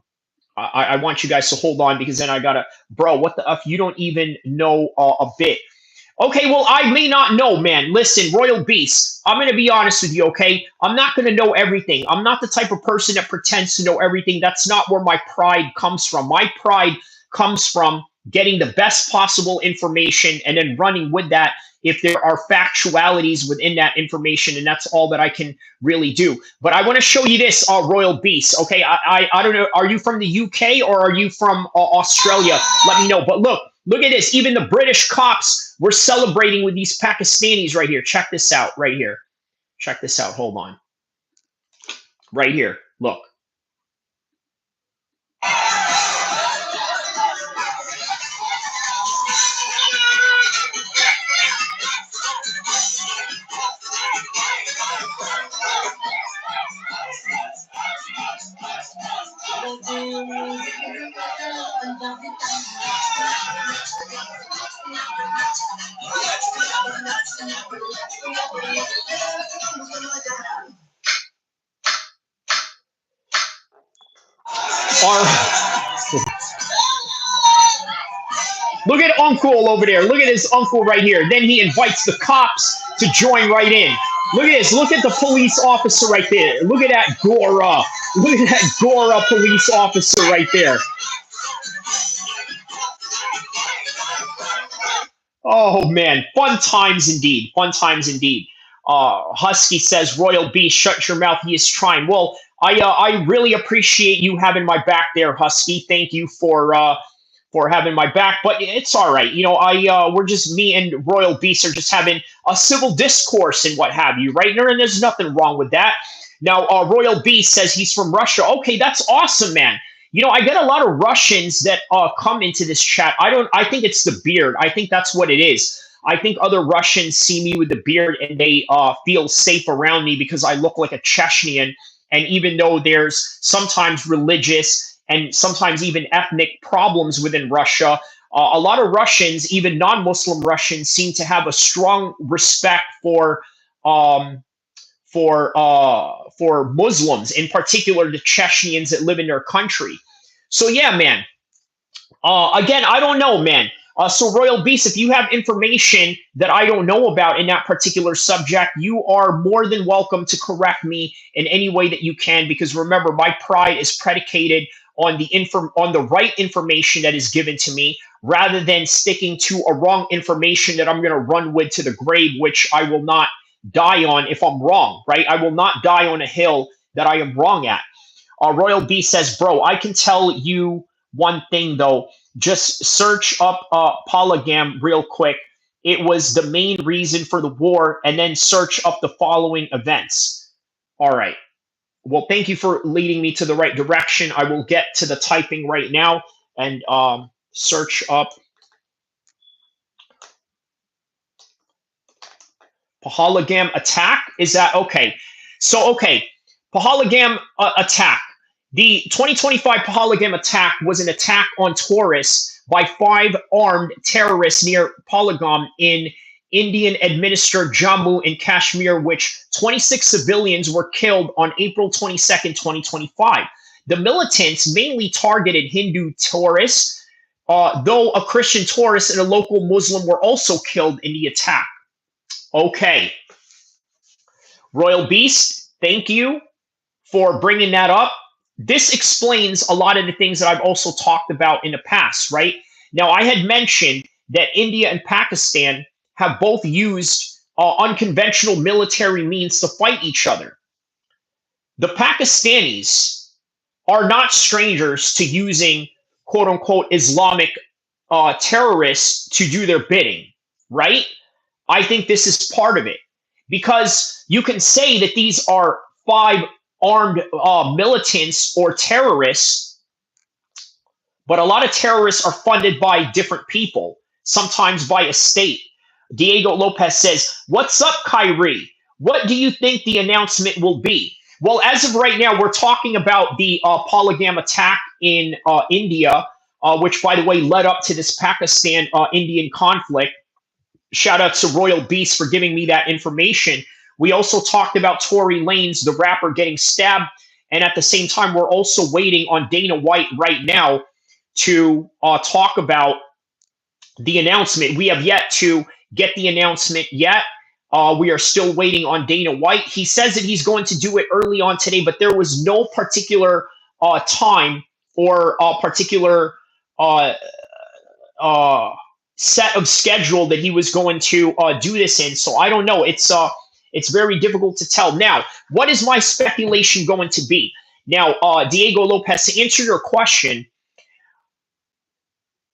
I want you guys to hold on, because then I got to, bro, what the F? You don't even know a bit. Okay, well, I may not know, man. Listen, Royal Beast, I'm going to be honest with you, okay? I'm not going to know everything. I'm not the type of person that pretends to know everything. That's not where my pride comes from. My pride comes from getting the best possible information and then running with that if there are factualities within that information, and that's all that I can really do. But I want to show you this, Royal Beast, okay? I don't know, are you from the UK or are you from Australia? Let me know. But look at this. Even the British cops were celebrating with these Pakistanis right here. Check this out right here. Check this out. Hold on. Right here. Look. Look at Uncle over there. Look at his uncle right here. Then he invites the cops to join right in. Look at this. Look at the police officer right there. Look at that Gora. Look at that Gora police officer right there. Oh, man. Fun times indeed. Fun times indeed. Husky says, Royal Beast, shut your mouth. He is trying. Well, I really appreciate you having my back there, Husky. Thank you for having my back, but it's all right. You know, we're just, me and Royal Beast are just having a civil discourse and what have you, right? And there's nothing wrong with that. Now, Royal Beast says he's from Russia. Okay, that's awesome, man. You know, I get a lot of Russians that come into this chat. I think it's the beard. I think that's what it is. I think other Russians see me with the beard and they feel safe around me because I look like a Chechnyan. And even though there's sometimes religious and sometimes even ethnic problems within Russia, a lot of Russians, even non-Muslim Russians, seem to have a strong respect for Muslims, in particular the Chechens that live in their country. So yeah, man. Again, I don't know, man. So Royal Beast, if you have information that I don't know about in that particular subject, you are more than welcome to correct me in any way that you can. Because remember, my pride is predicated on the right information that is given to me, rather than sticking to a wrong information that I'm going to run with to the grave, which I will not die on if I'm wrong. Right? I will not die on a hill that I am wrong at. Royal B says, bro, I can tell you one thing though. Just search up polygam real quick. It was the main reason for the war, and then search up the following events. All right. Well, thank you for leading me to the right direction. I will get to the typing right now and search up polygam attack. Is that okay? So, okay, polygam attack. The 2025 Pahalgam attack was an attack on tourists by 5 armed terrorists near Pahalgam in Indian-administered Jammu and Kashmir, which 26 civilians were killed on April 22nd, 2025. The militants mainly targeted Hindu tourists, though a Christian tourist and a local Muslim were also killed in the attack. Okay. Royal Beast, thank you for bringing that up. This explains a lot of the things that I've also talked about in the past, right? Now, I had mentioned that India and Pakistan have both used unconventional military means to fight each other. The Pakistanis are not strangers to using quote unquote Islamic terrorists to do their bidding, right? I think this is part of it, because you can say that these are 5 armed militants or terrorists, but a lot of terrorists are funded by different people, sometimes by a state. Diego Lopez says, what's up, Kyrie? What do you think the announcement will be? Well, as of right now, we're talking about the Pahalgam attack in India, which, by the way, led up to this Pakistan-Indian conflict. Shout out to Royal Beast for giving me that information. We also talked about Tory Lanez, the rapper, getting stabbed. And at the same time, we're also waiting on Dana White right now to talk about the announcement. We have yet to get the announcement yet. We are still waiting on Dana White. He says that he's going to do it early on today, but there was no particular time or particular set of schedule that he was going to do this in. So I don't know. It's very difficult to tell. Now, what is my speculation going to be? Now, Diego Lopez, to answer your question,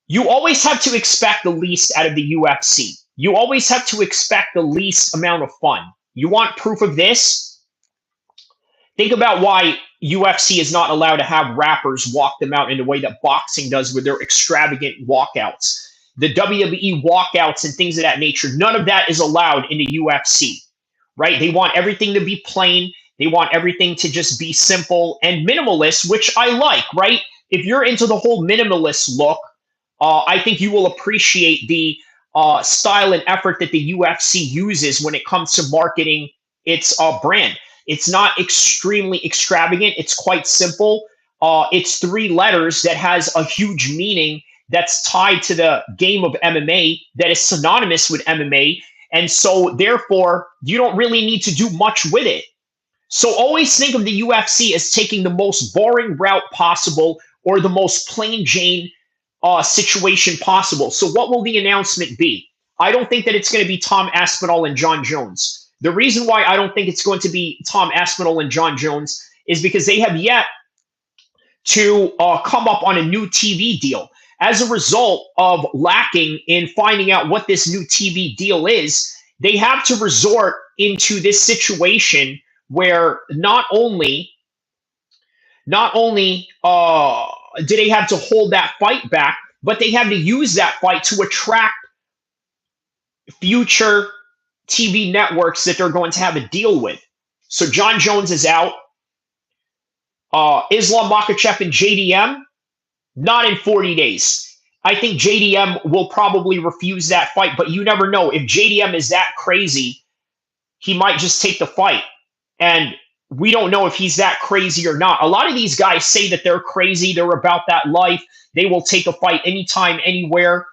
you always have to expect the least out of the UFC. You always have to expect the least amount of fun. You want proof of this? Think about why UFC is not allowed to have rappers walk them out in the way that boxing does with their extravagant walkouts. The WWE walkouts and things of that nature, none of that is allowed in the UFC, right? They want everything to be plain. They want everything to just be simple and minimalist, which I like, right? If you're into the whole minimalist look, I think you will appreciate the style and effort that the UFC uses when it comes to marketing its brand. It's not extremely extravagant. It's quite simple. It's 3 letters that has a huge meaning that's tied to the game of MMA, that is synonymous with MMA. And so, therefore, you don't really need to do much with it. So always think of the UFC as taking the most boring route possible, or the most plain Jane situation possible. So what will the announcement be? I don't think that it's going to be Tom Aspinall and John Jones. The reason why I don't think it's going to be Tom Aspinall and John Jones is because they have yet to come up on a new TV deal. As a result of lacking in finding out what this new TV deal is, they have to resort into this situation where not only do they have to hold that fight back, but they have to use that fight to attract future TV networks that they're going to have a deal with. So John Jones is out. Islam Makhachev and JDM, not in 40 days. I think JDM will probably refuse that fight, but you never know. If JDM is that crazy, he might just take the fight. And we don't know if he's that crazy or not. A lot of these guys say that they're crazy. They're about that life. They will take a fight anytime, anywhere.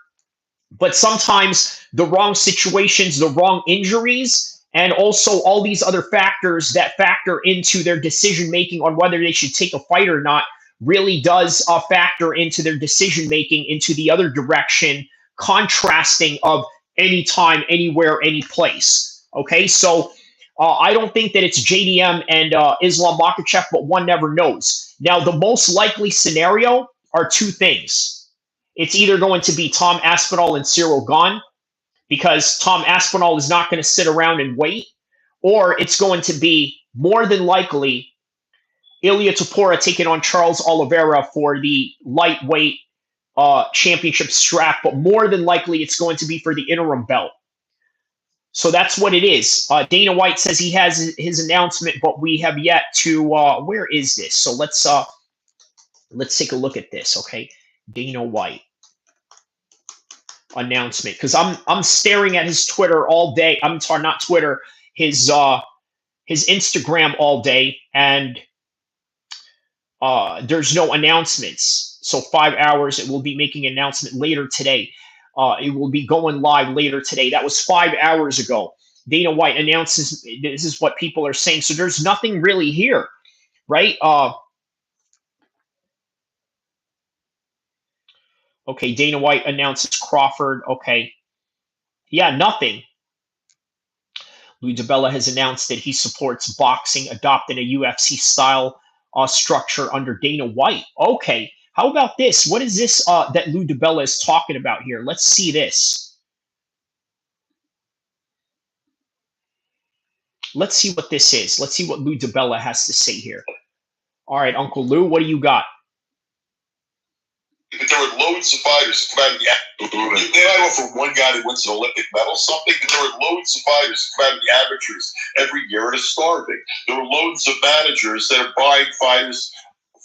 but sometimes the wrong situations, the wrong injuries, and also all these other factors that factor into their decision making on whether they should take a fight or not really does factor into their decision making into the other direction, contrasting of anytime, anywhere, any place. Okay, so I don't think that it's JDM and Islam Makhachev, but one never knows. Now, the most likely scenario are two things. It's either going to be Tom Aspinall and Cyril Gahn, because Tom Aspinall is not going to sit around and wait, or it's going to be more than likely Ilya Tapora taking on Charles Oliveira for the lightweight championship strap, but more than likely it's going to be for the interim belt. So that's what it is. Dana White says he has his announcement, but we have yet to. Where is this? So let's take a look at this. Okay, Dana White announcement, because I'm staring at his Twitter all day. I'm sorry, not Twitter. His Instagram all day, and there's no announcements. So 5 hours. It will be making an announcement later today. It will be going live later today. That was 5 hours ago. Dana White announces this is what people are saying. So there's nothing really here, right? Okay, Dana White announces Crawford. Okay. Yeah, nothing. Louis DiBella has announced that he supports boxing, adopting a UFC style structure under Dana White. Okay, how about this? What is this that Lou DiBella is talking about here? Let's see this. Let's see what this is. Let's see what Lou DiBella has to say here. All right, Uncle Lou, what do you got? But there were loads of fighters that come out of the they might offer one guy that wins an Olympic medal, something, but there were loads of fighters that come out of the amateurs every year and are starving. There were loads of managers that are buying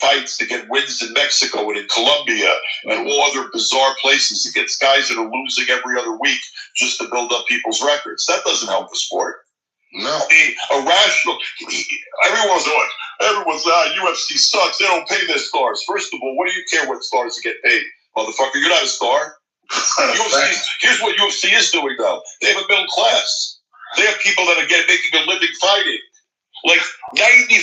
fights to get wins in Mexico and in Colombia and all other bizarre places against guys that are losing every other week just to build up people's records. That doesn't help the sport. No. I mean, everyone's UFC sucks. They don't pay their stars. First of all, what do you care what stars to get paid, motherfucker? You're not a star. Here's what UFC is doing, though. They have a middle class. They have people that are making a living fighting. Like 90.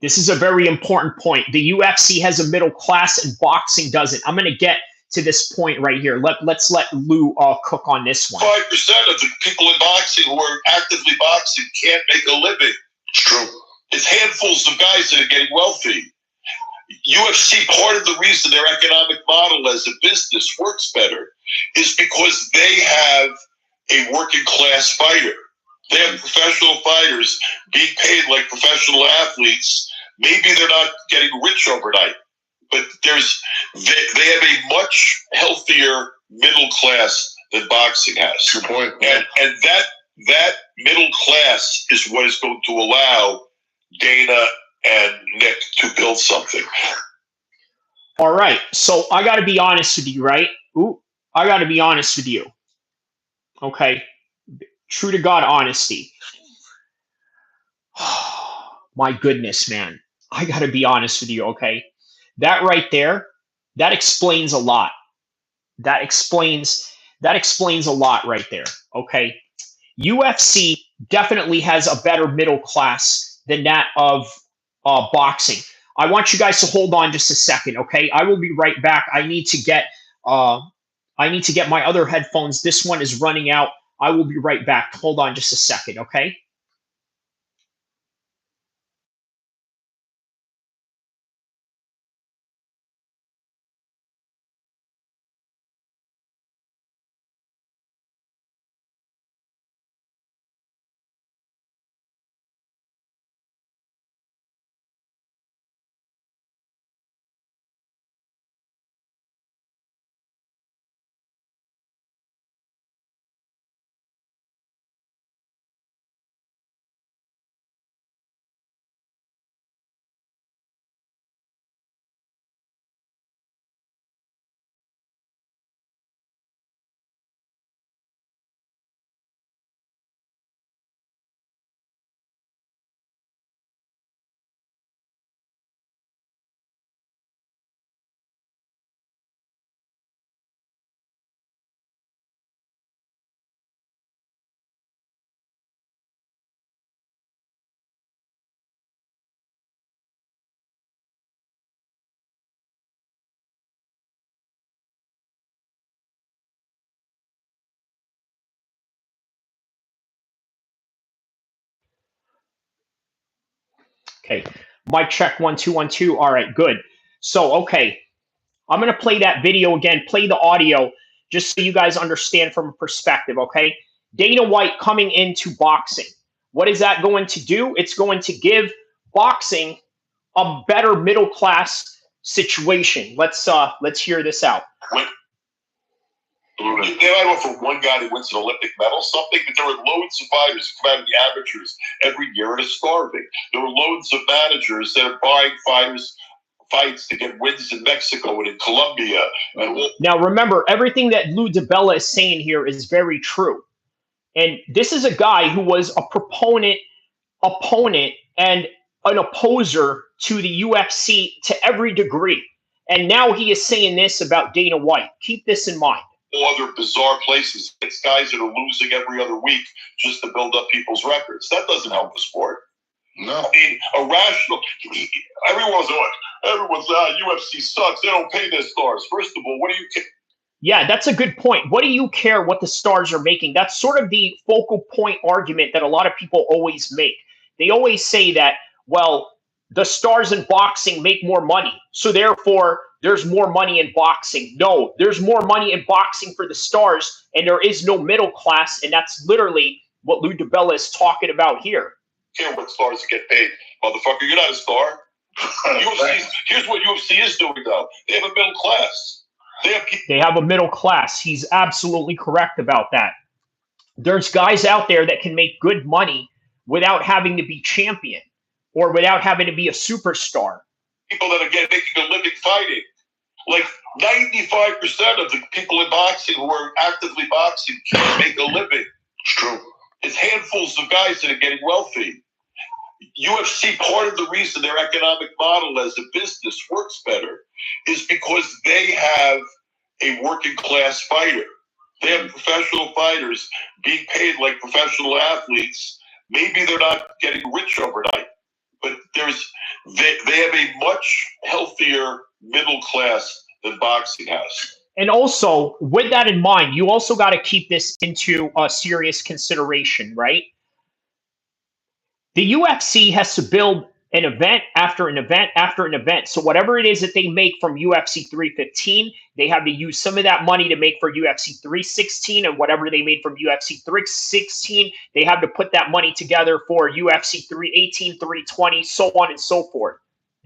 This is a very important point. The UFC has a middle class and boxing doesn't. I'm going to get to this point right here. Let's let Lou cook on this one. 5% of the people in boxing who are actively boxing can't make a living. It's true. It's handfuls of guys that are getting wealthy. UFC, part of the reason their economic model as a business works better is because they have a working class fighter. They have professional fighters being paid like professional athletes. Maybe they're not getting rich overnight, but they have a much healthier middle class than boxing has. Good point. And that middle class is what is going to allow Dana and Nick to build something. All right. So I got to be honest with you, right? I got to be honest with you. Okay. True to God honesty. My goodness, man. I got to be honest with you, okay? That right there, that explains a lot. That explains a lot right there, okay? UFC definitely has a better middle class than that of boxing. I want you guys to hold on just a second, okay? I will be right back. I need to get my other headphones. This one is running out. I will be right back. Hold on just a second, okay? Okay. Mic check 1 2 1 2. All right, good. So, okay, I'm gonna play that video again, play the audio, just so you guys understand from a perspective, okay? Dana White coming into boxing. What is that going to do? It's going to give boxing a better middle class situation. Let's hear this out. They might offer one guy that wins an Olympic medal, something, but there are loads of fighters who come out of the amateurs every year and are starving. There are loads of managers that are buying fights to get wins in Mexico and in Colombia. Now, remember, everything that Lou DiBella is saying here is very true. And this is a guy who was a opponent, and an opposer to the UFC to every degree. And now he is saying this about Dana White. Keep this in mind. Other bizarre places. It's guys that are losing every other week just to build up people's records. That doesn't help the sport. No. I mean, everyone's UFC sucks. They don't pay their stars. First of all, what do you care? Yeah, that's a good point. What do you care what the stars are making? That's sort of the focal point argument that a lot of people always make. They always say that, well, the stars in boxing make more money, so therefore there's more money in boxing. No, there's more money in boxing for the stars, and there is no middle class, and that's literally what Lou DiBella is talking about here. Care what stars get paid, motherfucker. You're not a star. Here's what UFC is doing, though. They have a middle class. They have a middle class. He's absolutely correct about that. There's guys out there that can make good money without having to be champion or without having to be a superstar. People that are making a living fighting. Like 95% of the people in boxing who are actively boxing can't make a living. It's true. It's handfuls of guys that are getting wealthy. UFC, part of the reason their economic model as a business works better is because they have a working class fighter. They have professional fighters being paid like professional athletes. Maybe they're not getting rich overnight, but they have a much healthier middle class than boxing has. And also, with that in mind, you also got to keep this into a serious consideration, right? The UFC has to build an event after an event after an event. So whatever it is that they make from UFC 315, they have to use some of that money to make for UFC 316, and whatever they made from UFC 316, they have to put that money together for UFC 318, 320, so on and so forth.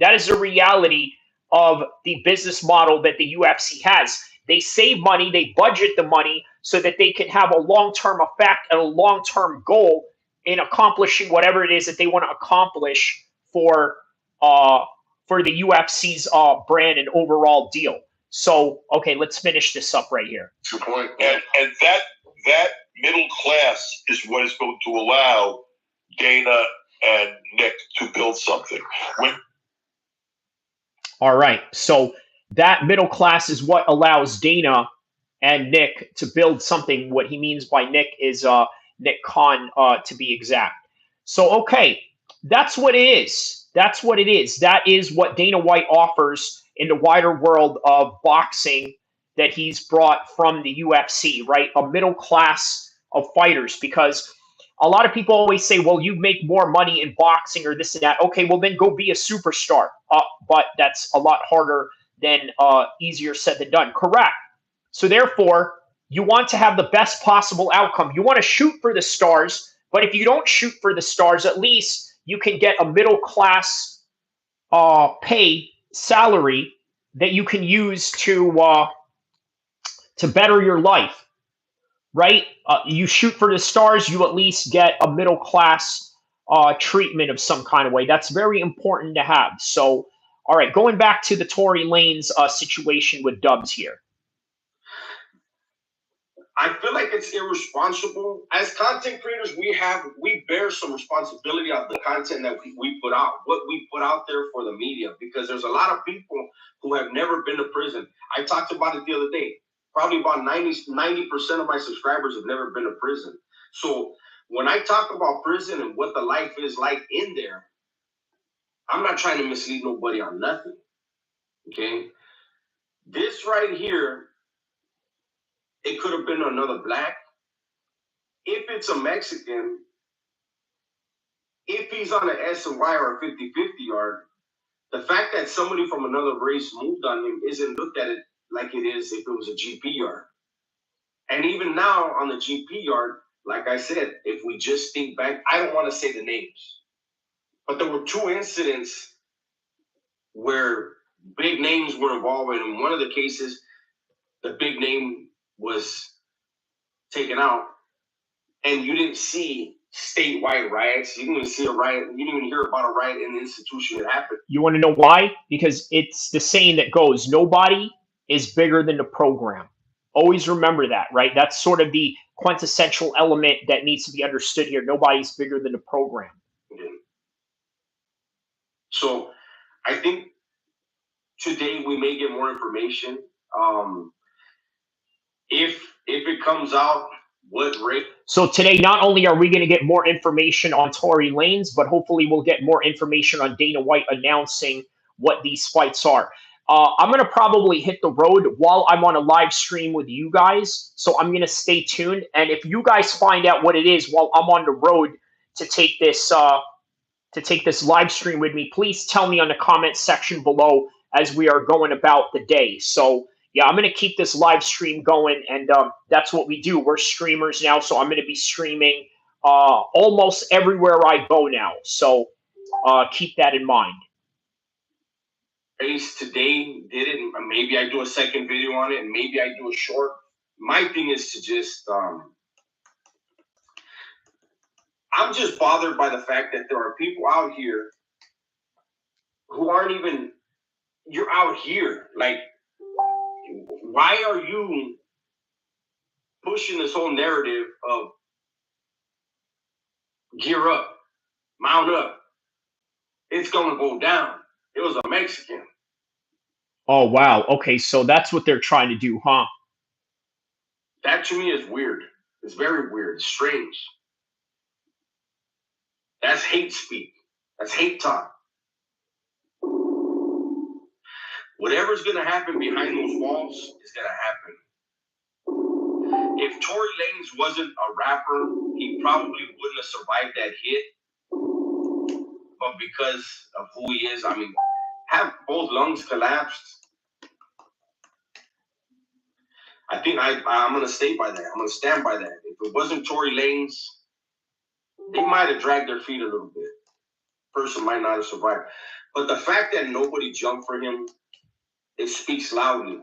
That is the reality of the business model that the UFC has. They save money, they budget the money so that they can have a long-term effect and a long-term goal in accomplishing whatever it is that they want to accomplish for the UFC's brand and overall deal. So, okay, let's finish this up right here. Good point. And that middle class is what is going to allow Dana and Nick to build something. All right, so that middle class is what allows Dana and Nick to build something. What he means by Nick is Nick Khan, to be exact. So, okay, that's what it is. That's what it is. That is what Dana White offers in the wider world of boxing that he's brought from the UFC, right? A middle class of fighters, because a lot of people always say, well, you make more money in boxing or this and that. Okay, well, then go be a superstar. But that's a lot harder than easier said than done. Correct. So therefore, you want to have the best possible outcome. You want to shoot for the stars, but if you don't shoot for the stars, at least you can get a middle class pay salary that you can use to better your life, right? You shoot for the stars, you at least get a middle class treatment of some kind of way. That's very important to have. So, all right, going back to the Tory Lanez situation with Dubs here. I feel like it's irresponsible. As content creators, we bear some responsibility of the content that we put out, what we put out there for the media, because there's a lot of people who have never been to prison. I talked about it the other day. Probably about 90% of my subscribers have never been to prison. So when I talk about prison and what the life is like in there, I'm not trying to mislead nobody on nothing. Okay? This right here, it could have been another black. If it's a Mexican, if he's on an S and Y or a 50-50 yard, the fact that somebody from another race moved on him isn't looked at it like it is if it was a GP yard. And even now on the GP yard, like I said, if we just think back, I don't want to say the names, but there were 2 incidents where big names were involved. And in one of the cases, the big name was taken out, and you didn't see statewide riots. You didn't even see a riot. You didn't even hear about a riot in the institution that happened. You want to know why? Because it's the saying that goes, nobody is bigger than the program. Always remember that, right? That's sort of the quintessential element that needs to be understood here. Nobody's bigger than the program. Yeah. So I think today we may get more information. If it comes out, what rate? So today, not only are we going to get more information on Tory Lanez, but hopefully we'll get more information on Dana White announcing what these fights are. I'm going to probably hit the road while I'm on a live stream with you guys. So I'm going to stay tuned. And if you guys find out what it is while I'm on the road to take this live stream with me, please tell me on the comment section below as we are going about the day. So yeah, I'm going to keep this live stream going, and that's what we do. We're streamers now, so I'm going to be streaming almost everywhere I go now. So keep that in mind. Ace today did it. Maybe I do a second video on it, and maybe I do a short. My thing is to just I'm just bothered by the fact that there are people out here who aren't even, you're out here. Like, why are you pushing this whole narrative of gear up, mount up? It's going to go down. It was a Mexican. Oh, wow. Okay, so that's what they're trying to do, huh? That to me is weird. It's very weird. It's strange. That's hate speak. That's hate talk. Whatever's going to happen behind those walls is going to happen. If Tory Lanez wasn't a rapper, he probably wouldn't have survived that hit. But because of who he is, I mean, have both lungs collapsed. I think I'm going to stay by that. I'm going to stand by that. If it wasn't Tory Lanez, they might have dragged their feet a little bit. Person might not have survived. But the fact that nobody jumped for him, it speaks loudly.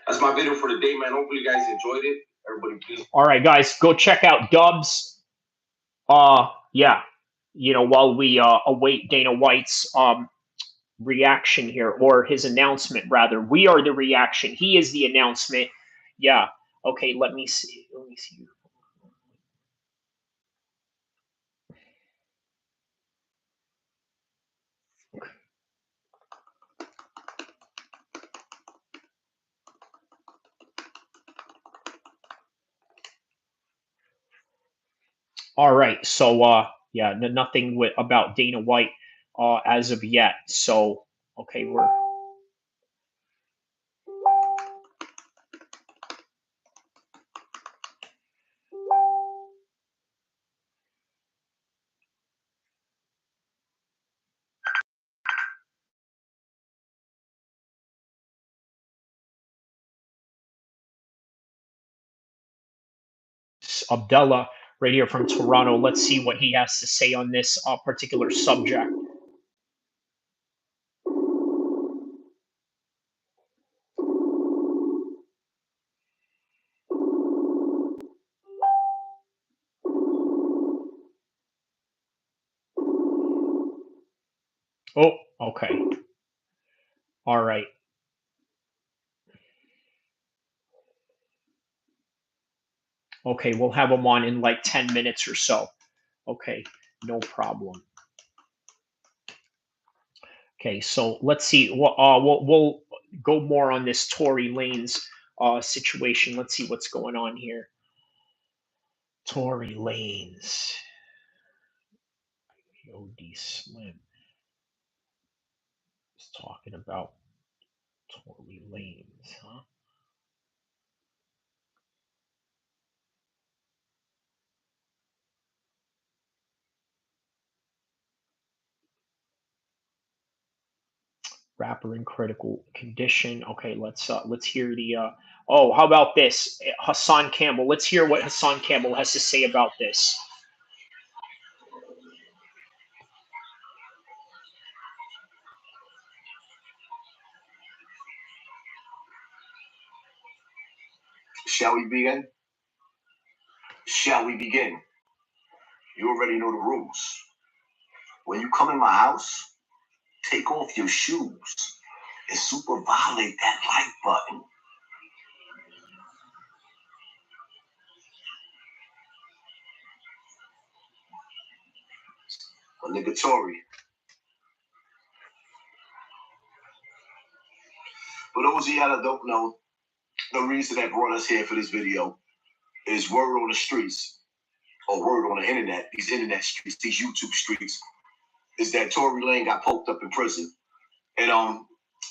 That's my video for the day, man. Hopefully you guys enjoyed it. Everybody, please. All right, guys, go check out Dubs. Yeah, you know, while we await Dana White's reaction here, or his announcement, rather. We are the reaction. He is the announcement. Yeah. Okay, let me see. Let me see. All right. So yeah, nothing about Dana White as of yet. So okay, we're Abdullah right here from Toronto. Let's see what he has to say on this particular subject. Oh, okay. All right. Okay, we'll have him on in like 10 minutes or so. Okay, no problem. Okay, so let's see. We'll go more on this Tory Lanez situation. Let's see what's going on here. Tory Lanez. OD Slim is talking about Tory Lanez, huh? Rapper in critical condition. Okay, let's hear the. Oh, how about this, Hassan Campbell? Let's hear what Hassan Campbell has to say about this. Shall we begin? Shall we begin? You already know the rules. When you come in my house, take off your shoes and super violate that like button. A nigga Tory. For those of y'all that don't know, the reason that brought us here for this video is word on the streets, or word on the internet, these internet streets, these YouTube streets, is that Tory Lanez got poked up in prison. And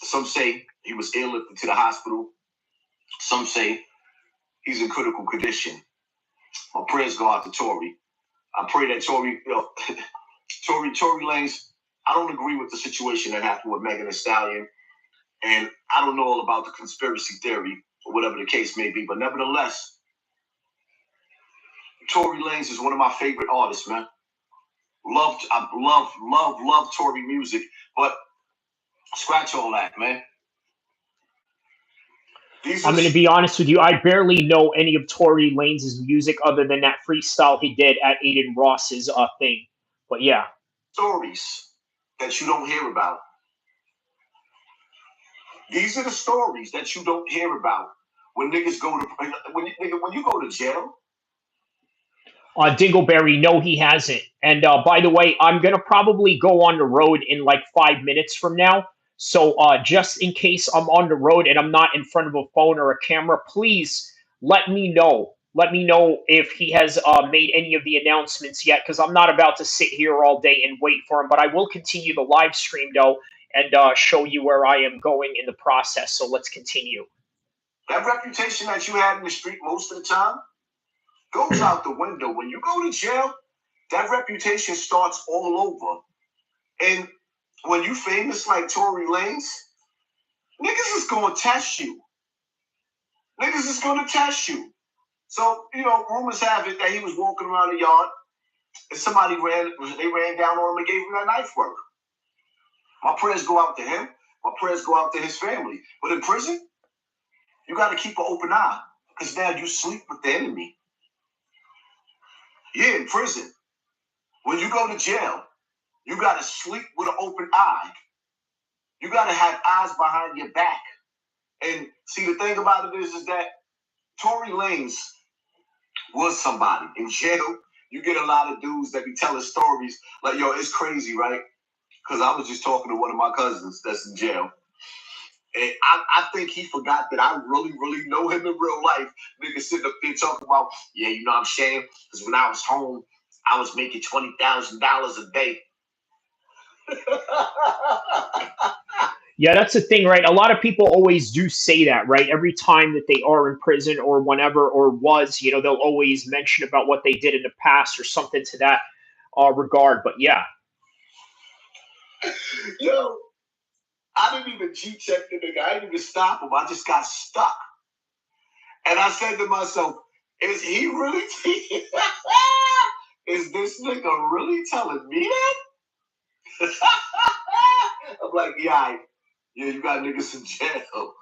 some say he was airlifted to the hospital. Some say he's in critical condition. My prayers go out to Tory. I pray that Tory, Tory Lanez, I don't agree with the situation that happened with Megan Thee Stallion. And I don't know all about the conspiracy theory or whatever the case may be. But nevertheless, Tory Lanez is one of my favorite artists, man. Love Tory music. But scratch all that, man. I'm going to be honest with you. I barely know any of Tory Lanez's music other than that freestyle he did at Aiden Ross's thing. But yeah. Stories that you don't hear about. These are the stories that you don't hear about when niggas go to when you go to jail. Dingleberry, no, he hasn't. And by the way, I'm gonna probably go on the road in like 5 minutes from now. So just in case I'm on the road and I'm not in front of a phone or a camera, please let me know. Let me know if he has made any of the announcements yet, because I'm not about to sit here all day and wait for him. But I will continue the live stream though and show you where I am going in the process. So let's continue. That reputation that you had in the street most of the time goes out the window. When you go to jail, that reputation starts all over. And when you famous like Tory Lanez, niggas is gonna test you. Niggas is gonna test you. So, rumors have it that he was walking around the yard and somebody ran down on him and gave him that knife work. My prayers go out to him. My prayers go out to his family. But in prison, you got to keep an open eye because now you sleep with the enemy. Yeah, in prison. When you go to jail, you got to sleep with an open eye. You got to have eyes behind your back. And see, the thing about it is that Tory Lanez was somebody. In jail, you get a lot of dudes that be telling stories like, yo, it's crazy, right? Because I was just talking to one of my cousins that's in jail. And I think he forgot that I really, really know him in real life. Nigga sitting up there talking about, yeah, I'm ashamed. Because when I was home, I was making $20,000 a day. Yeah, that's the thing, right? A lot of people always do say that, right? Every time that they are in prison or whenever or was, they'll always mention about what they did in the past or something to that regard. But yeah. Yo, I didn't even G-check the nigga. I didn't even stop him. I just got stuck. And I said to myself, is he really is this nigga really telling me that? I'm like, yeah, you got niggas in jail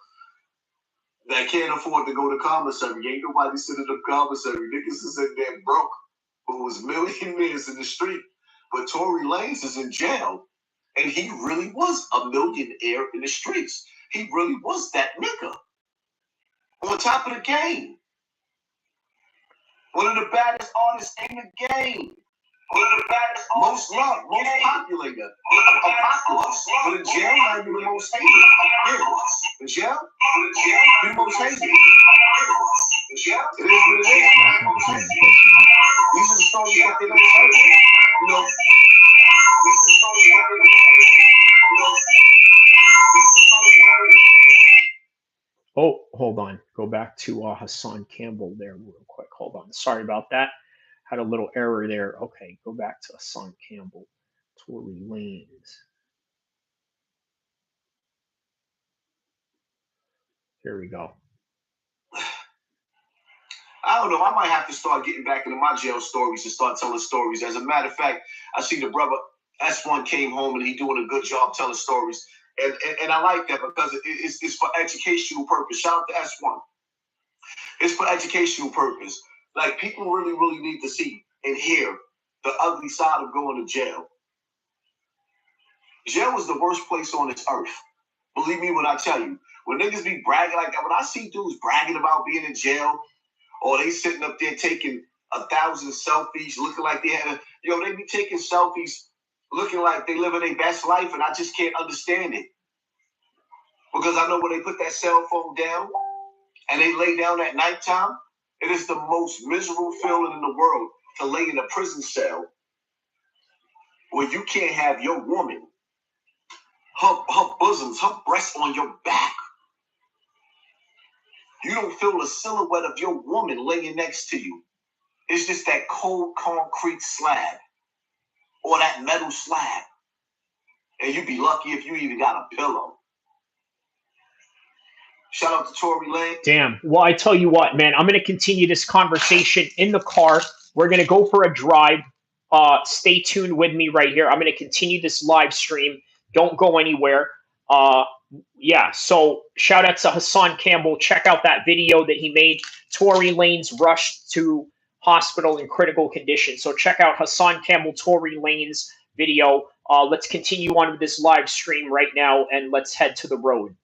that can't afford to go to commissary. Ain't nobody sitting in the commissary. Niggas is in there broke, who was millionaires in the street. But Tory Lanez is in jail, and he really was a millionaire in the streets. He really was that nigga. On top of the game. One of the baddest artists in the game. One of the baddest most loved, most popular. But in jail, now you're the most hated. Yeah. In jail, you're the most hated. In jail, it is what it is. These are the stories that they don't tell you. These are the stories that they don't tell you. Oh, hold on. Go back to Hassan Campbell there real quick. Hold on. Sorry about that. Had a little error there. Okay, go back to Hassan Campbell. Tory Lanez. Here we go. I don't know. I might have to start getting back into my jail stories and start telling stories. As a matter of fact, I see the brother S1 came home and he doing a good job telling stories. And I like that because it's for educational purpose. Shout out to S1. It's for educational purpose. Like, people really, really need to see and hear the ugly side of going to jail. Jail is the worst place on this earth. Believe me when I tell you. When niggas be bragging like that, when I see dudes bragging about being in jail, or they sitting up there taking 1,000 selfies, looking like they had, they be taking selfies, looking like they living their best life, and I just can't understand it. Because I know when they put that cell phone down and they lay down at nighttime, it is the most miserable feeling in the world to lay in a prison cell where you can't have your woman, her bosoms, her breasts on your back. You don't feel the silhouette of your woman laying next to you. It's just that cold concrete slab or that metal slab. And you'd be lucky if you even got a pillow. Shout out to Tory Lanez. Damn. Well, I tell you what, man, I'm going to continue this conversation in the car. We're going to go for a drive. Stay tuned with me right here. I'm going to continue this live stream. Don't go anywhere. Yeah, so shout out to Hassan Campbell. Check out that video that he made. Tory Lanez rushed to hospital in critical condition. So check out Hassan Campbell, Tory Lanez video. Let's continue on with this live stream right now, and let's head to the road.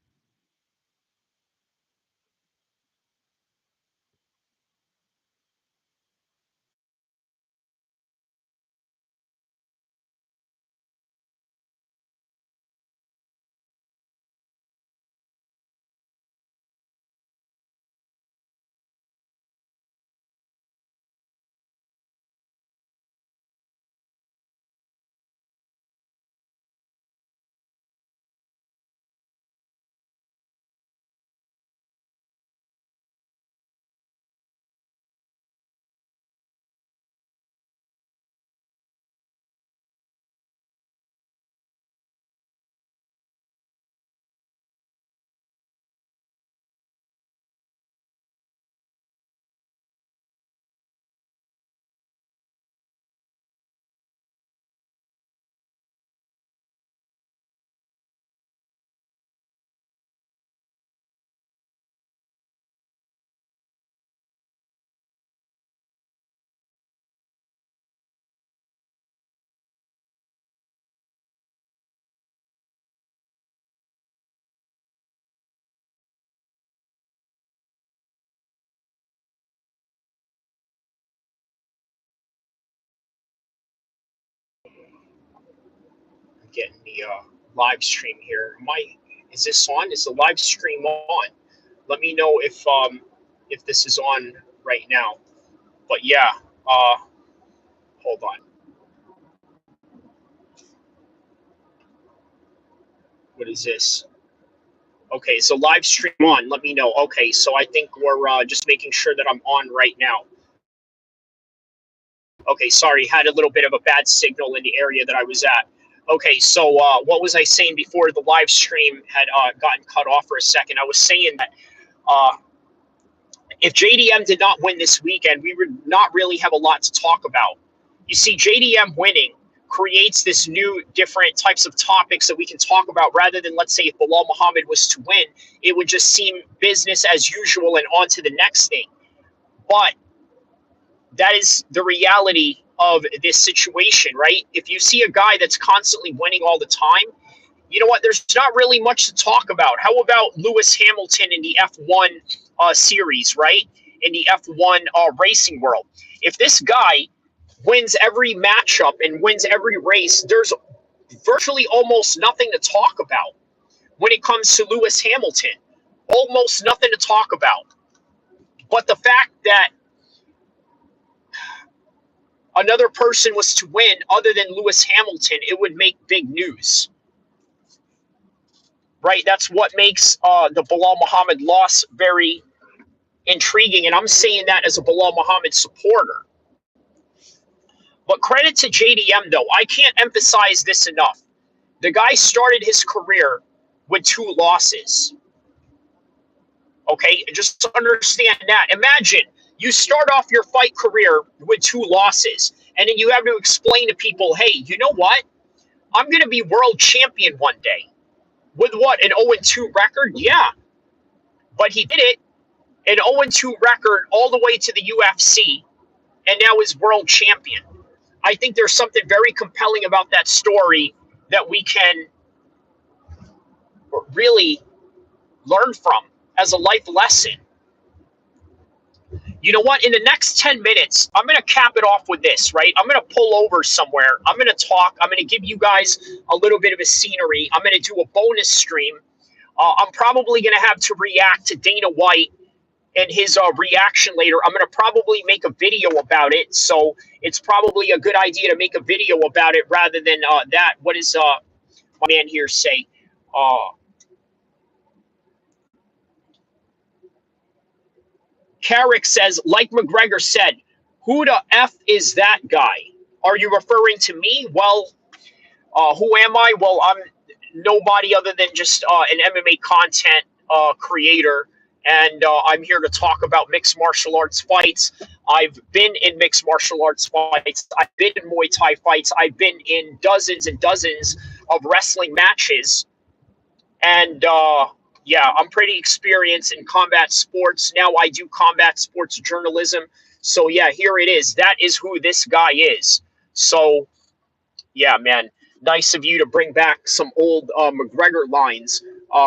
Getting the live stream here. Is this on? Is the live stream on? Let me know if this is on right now. But yeah, hold on. What is this? Okay, so live stream on. Let me know. Okay, so I think we're just making sure that I'm on right now. Okay, sorry, had a little bit of a bad signal in the area that I was at. Okay, so what was I saying before the live stream had gotten cut off for a second? I was saying that if JDM did not win this weekend, we would not really have a lot to talk about. You see, JDM winning creates this new different types of topics that we can talk about rather than, let's say, if Bilal Muhammad was to win, it would just seem business as usual and on to the next thing. But that is the reality of this situation, right? If you see a guy that's constantly winning all the time, you know what? There's not really much to talk about. How about Lewis Hamilton in the F1 series, right? In the F1 racing world. If this guy wins every matchup and wins every race, there's virtually almost nothing to talk about when it comes to Lewis Hamilton. Almost nothing to talk about. But the fact that another person was to win other than Lewis Hamilton, it would make big news. Right? That's what makes the Bilal Muhammad loss very intriguing. And I'm saying that as a Bilal Muhammad supporter. But credit to JDM, though. I can't emphasize this enough. The guy started his career with 2 losses. Okay, just understand that. Imagine you start off your fight career with 2 losses, and then you have to explain to people, hey, you know what? I'm going to be world champion one day. With what, an 0-2 record? Yeah, but he did it, an 0-2 record all the way to the UFC, and now is world champion. I think there's something very compelling about that story that we can really learn from as a life lesson. You know what? In the next 10 minutes, I'm going to cap it off with this, right? I'm going to pull over somewhere. I'm going to talk. I'm going to give you guys a little bit of a scenery. I'm going to do a bonus stream. I'm probably going to have to react to Dana White and his reaction later. I'm going to probably make a video about it. So it's probably a good idea to make a video about it rather than that. What does my man here say? Carrick says, like McGregor said, who the F is that guy? Are you referring to me? Well, who am I? Well, I'm nobody other than just an MMA content creator. And I'm here to talk about mixed martial arts fights. I've been in mixed martial arts fights. I've been in Muay Thai fights. I've been in dozens and dozens of wrestling matches. And yeah, I'm pretty experienced in combat sports. Now I do combat sports journalism. So yeah, here it is. That is who this guy is. So yeah, man, nice of you to bring back some old McGregor lines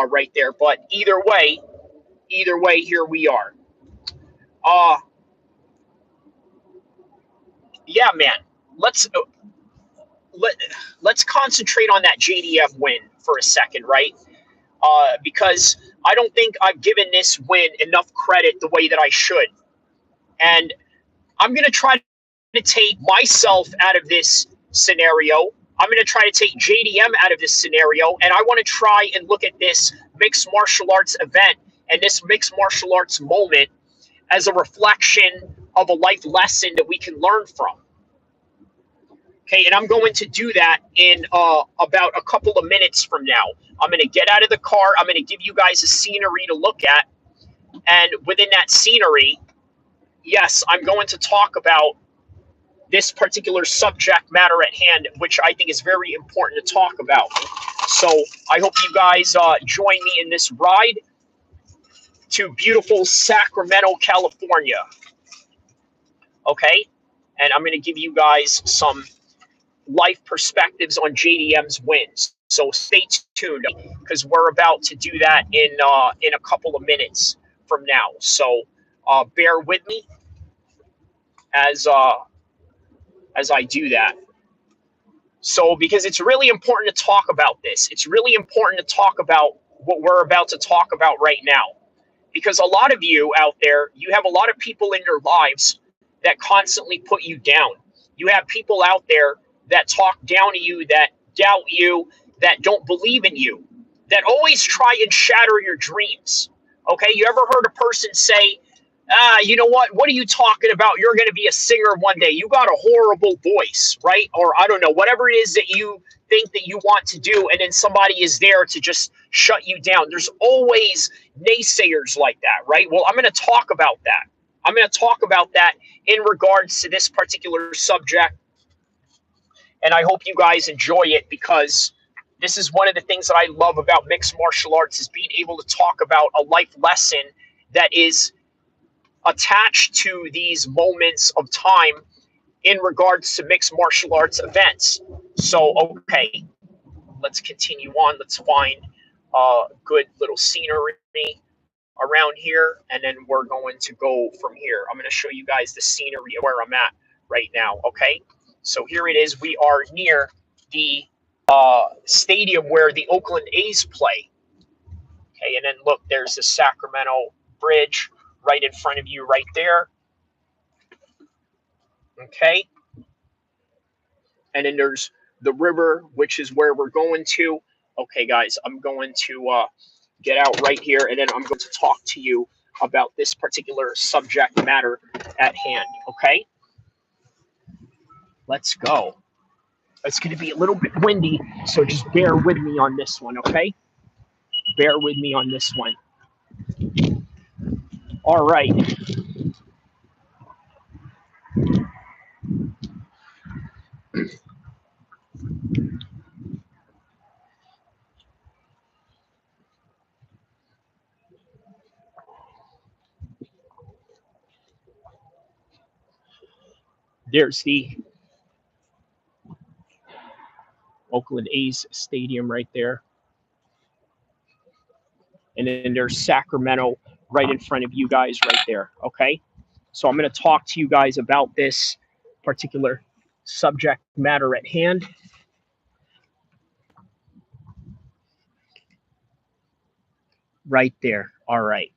right there. But either way, here we are. Yeah, man, let's concentrate on that JDF win for a second, right? Because I don't think I've given this win enough credit the way that I should. And I'm going to try to take myself out of this scenario. I'm going to try to take JDM out of this scenario. And I want to try and look at this mixed martial arts event and this mixed martial arts moment as a reflection of a life lesson that we can learn from. Okay, and I'm going to do that in about a couple of minutes from now. I'm going to get out of the car. I'm going to give you guys a scenery to look at. And within that scenery, yes, I'm going to talk about this particular subject matter at hand, which I think is very important to talk about. So I hope you guys join me in this ride to beautiful Sacramento, California. Okay, and I'm going to give you guys some life perspectives on JDM's wins. So stay tuned because we're about to do that in a couple of minutes from now. So bear with me as I do that. So because it's really important to talk about this. It's really important to talk about what we're about to talk about right now. Because a lot of you out there, you have a lot of people in your lives that constantly put you down. You have people out there that talk down to you, that doubt you, that don't believe in you, that always try and shatter your dreams. Okay, you ever heard a person say, you know what are you talking about? You're going to be a singer one day. You got a horrible voice, right? Or I don't know, whatever it is that you think that you want to do, and then somebody is there to just shut you down. There's always naysayers like that, right? Well, I'm going to talk about that. I'm going to talk about that in regards to this particular subject. And I hope you guys enjoy it because this is one of the things that I love about mixed martial arts is being able to talk about a life lesson that is attached to these moments of time in regards to mixed martial arts events. So, okay, let's continue on. Let's find a good little scenery around here, and then we're going to go from here. I'm going to show you guys the scenery of where I'm at right now, okay? So here it is. We are near the stadium where the Oakland A's play. Okay, and then look, there's the Sacramento Bridge right in front of you right there. Okay. And then there's the river, which is where we're going to. Okay, guys, I'm going to get out right here, and then I'm going to talk to you about this particular subject matter at hand, okay? Let's go. It's going to be a little bit windy, so just bear with me on this one, okay? Bear with me on this one. All right. There's the Oakland A's stadium right there. And then there's Sacramento right in front of you guys right there. Okay. So I'm going to talk to you guys about this particular subject matter at hand. Right there. All right.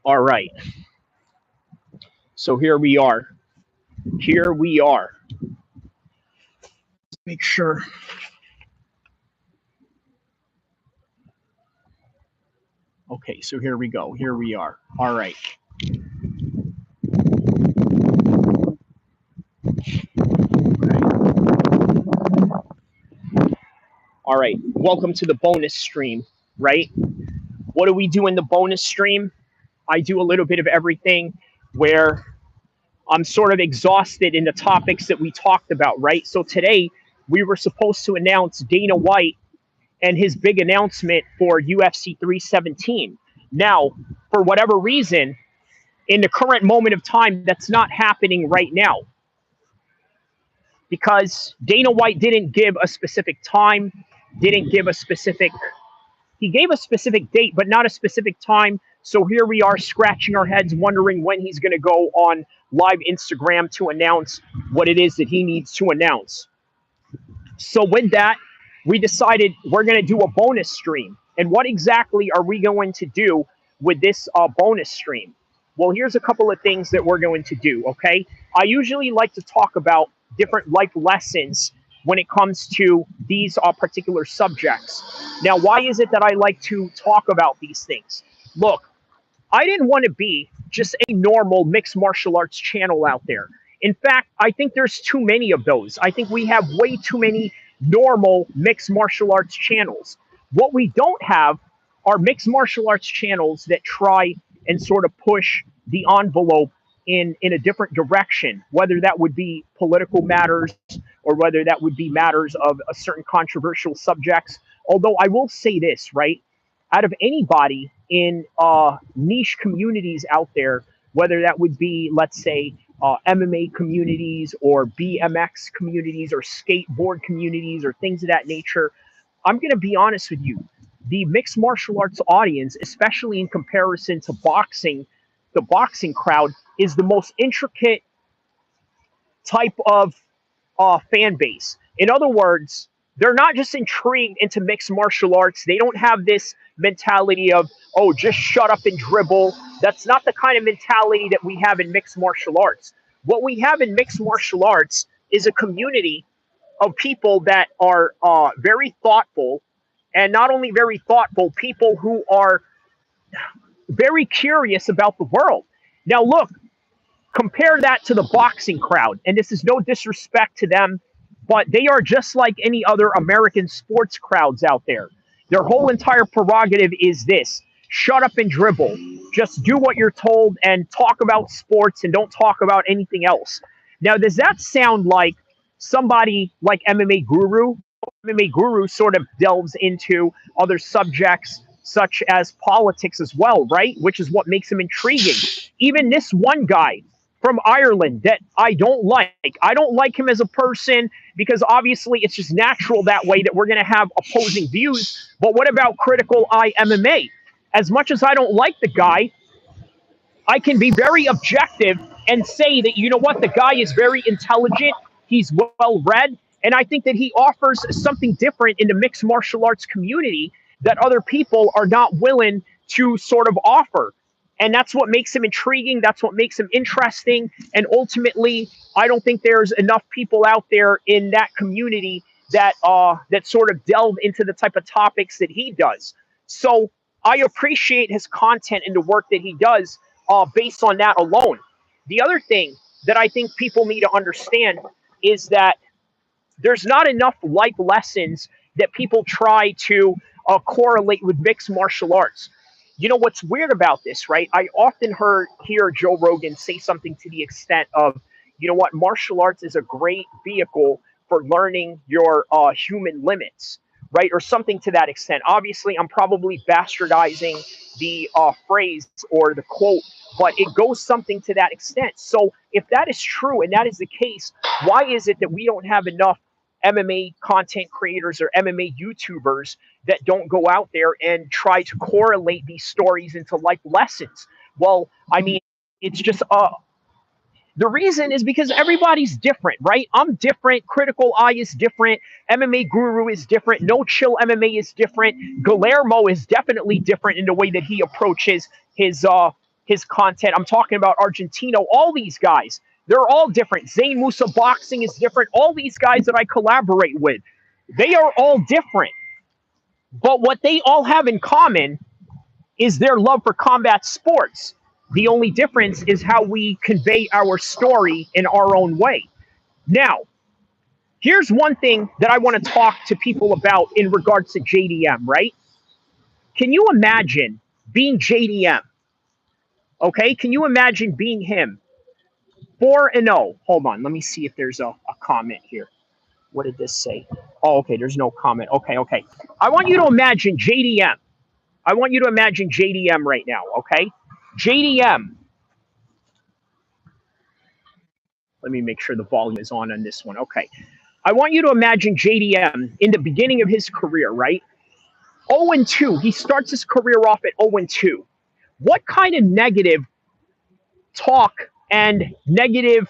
All right. So here we are. Here we are. Make sure. Okay, so here we go. Here we are. All right. All right. Welcome to the bonus stream, right? What do we do in the bonus stream? I do a little bit of everything where I'm sort of exhausted in the topics that we talked about, right? So today we were supposed to announce Dana White and his big announcement for UFC 317. Now, for whatever reason, in the current moment of time, that's not happening right now because Dana White didn't give a specific time, didn't give a specific, he gave a specific date, but not a specific time. So here we are scratching our heads, wondering when he's going to go on live Instagram to announce what it is that he needs to announce. So with that, we decided we're going to do a bonus stream. And what exactly are we going to do with this bonus stream? Well, here's a couple of things that we're going to do, okay? I usually like to talk about different life lessons when it comes to these particular subjects. Now, why is it that I like to talk about these things? Look, I didn't want to be just a normal mixed martial arts channel out there. In fact, I think there's too many of those. I think we have way too many normal mixed martial arts channels. What we don't have are mixed martial arts channels that try and sort of push the envelope in a different direction, whether that would be political matters or whether that would be matters of a certain controversial subjects. Although I will say this, right? Out of anybody in niche communities out there, whether that would be, let's say, MMA communities or BMX communities or skateboard communities or things of that nature, I'm going to be honest with you. The mixed martial arts audience, especially in comparison to boxing, the boxing crowd is the most intricate type of fan base. In other words, they're not just intrigued into mixed martial arts. They don't have this mentality of, oh, just shut up and dribble. That's not the kind of mentality that we have in mixed martial arts. What we have in mixed martial arts is a community of people that are very thoughtful, and not only very thoughtful, people who are very curious about the world. Now, look, compare that to the boxing crowd, and this is no disrespect to them, but they are just like any other American sports crowds out there. Their whole entire prerogative is this: shut up and dribble. Just do what you're told and talk about sports and don't talk about anything else. Now, does that sound like somebody like MMA Guru? MMA Guru sort of delves into other subjects such as politics as well, right? Which is what makes him intriguing. Even this one guy from Ireland that I don't like. I don't like him as a person because obviously it's just natural that way that we're going to have opposing views. But what about Critical Eye MMA? As much as I don't like the guy, I can be very objective and say that, you know what, the guy is very intelligent, he's well read, and I think that he offers something different in the mixed martial arts community that other people are not willing to sort of offer. And that's what makes him intriguing. That's what makes him interesting. And ultimately, I don't think there's enough people out there in that community that sort of delve into the type of topics that he does. So I appreciate his content and the work that he does based on that alone. The other thing that I think people need to understand is that there's not enough life lessons that people try to correlate with mixed martial arts. You know what's weird about this, right? I often hear Joe Rogan say something to the extent of, you know what, martial arts is a great vehicle for learning your human limits, right? Or something to that extent. Obviously, I'm probably bastardizing the phrase or the quote, but it goes something to that extent. So if that is true and that is the case, why is it that we don't have enough MMA content creators or MMA YouTubers that don't go out there and try to correlate these stories into life lessons? Well, I mean, it's just the reason is because everybody's different, right? I'm different. Critical Eye is different. MMA Guru is different. No Chill MMA is different. Guillermo is definitely different in the way that he approaches his content. I'm talking about Argentino. All these guys, they're all different. Zayn Musa Boxing is different. All these guys that I collaborate with, they are all different. But what they all have in common is their love for combat sports. The only difference is how we convey our story in our own way. Now, here's one thing that I want to talk to people about in regards to JDM, right? Can you imagine being JDM? Okay, can you imagine being him? 4-0. Hold on, let me see if there's a comment here. What did this say? Oh, okay, there's no comment. Okay. I want you to imagine JDM. I want you to imagine JDM right now, okay? JDM. Let me make sure the volume is on this one. Okay. I want you to imagine JDM in the beginning of his career, right? 0-2. He starts his career off at 0-2. What kind of negative talk and negative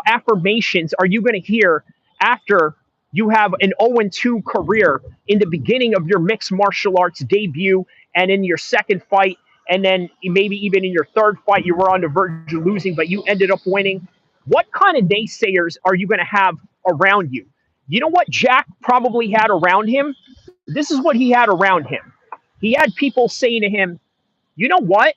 affirmations are you going to hear after you have an 0-2 career in the beginning of your mixed martial arts debut and in your second fight, and then maybe even in your third fight you were on the verge of losing, but you ended up winning? What kind of naysayers are you going to have around you? You know what Jack probably had around him? This is what he had around him. He had people saying to him, you know what?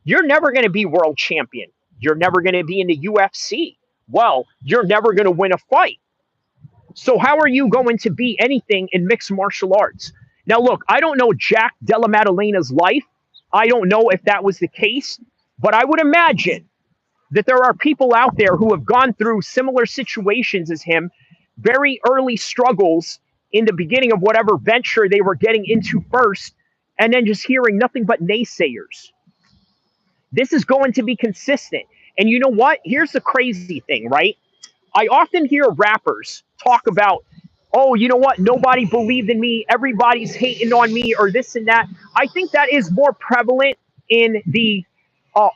You're never going to be world champion. You're never going to be in the UFC. Well, you're never going to win a fight. So how are you going to be anything in mixed martial arts? Now, look, I don't know Jack Della Maddalena's life. I don't know if that was the case, but I would imagine that there are people out there who have gone through similar situations as him, very early struggles in the beginning of whatever venture they were getting into first, and then just hearing nothing but naysayers. This is going to be consistent. And you know what? Here's the crazy thing, right? I often hear rappers talk about, oh, you know what? Nobody believed in me. Everybody's hating on me, or this and that. I think that is more prevalent in the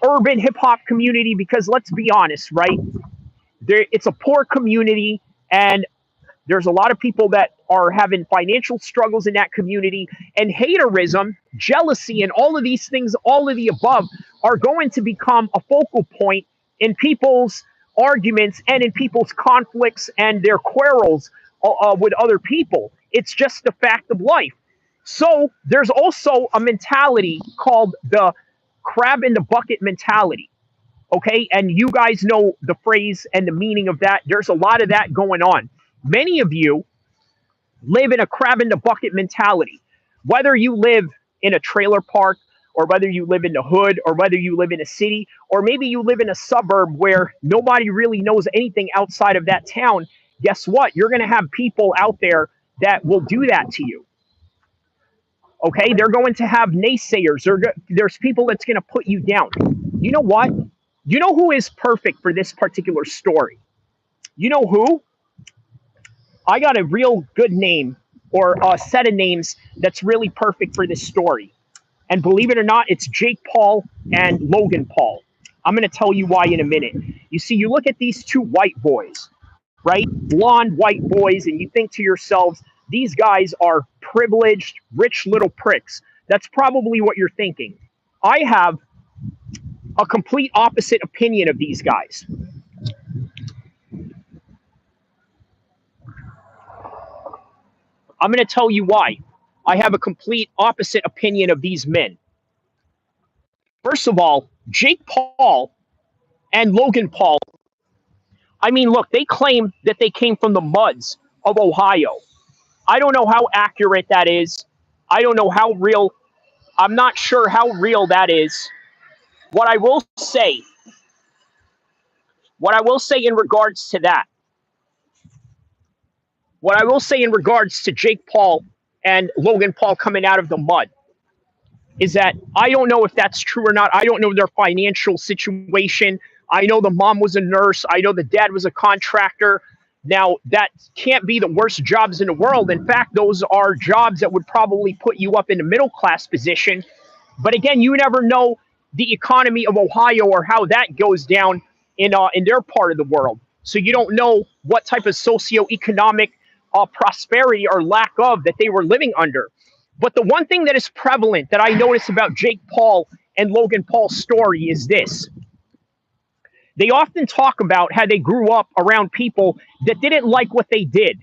urban hip hop community because let's be honest, right? It's a poor community, and there's a lot of people that are having financial struggles in that community, and haterism, jealousy, and all of these things, all of the above, are going to become a focal point in people's arguments and in people's conflicts and their quarrels with other people. It's just the fact of life. So there's also a mentality called the crab in the bucket mentality. Okay, and you guys know the phrase and the meaning of that. There's a lot of that going on. Many of you live in a crab in the bucket mentality. Whether you live in a trailer park, or whether you live in the hood, or whether you live in a city, or maybe you live in a suburb where nobody really knows anything outside of that town, guess what? You're going to have people out there that will do that to you. Okay, they're going to have naysayers. There's people that's going to put you down. You know what? You know who is perfect for this particular story? You know who? I got a real good name, or a set of names that's really perfect for this story. And believe it or not, it's Jake Paul and Logan Paul. I'm going to tell you why in a minute. You see, you look at these two white boys, right? Blonde white boys, and you think to yourselves, these guys are privileged, rich little pricks. That's probably what you're thinking. I have a complete opposite opinion of these guys. I'm going to tell you why. I have a complete opposite opinion of these men. First of all, Jake Paul and Logan Paul, I mean, look, they claim that they came from the muds of Ohio. I don't know how accurate that is. I don't know how real, I'm not sure how real that is. What I will say, in regards to that, what I will say in regards to Jake Paul and Logan Paul coming out of the mud is that I don't know if that's true or not. I don't know their financial situation. I know the mom was a nurse. I know the dad was a contractor. Now, that can't be the worst jobs in the world. In fact, those are jobs that would probably put you up in a middle class position. But again, you never know the economy of Ohio or how that goes down in their part of the world. So you don't know what type of socioeconomic prosperity or lack of that they were living under. But the one thing that is prevalent that I notice about Jake Paul and Logan Paul's story is this. They often talk about how they grew up around people that didn't like what they did.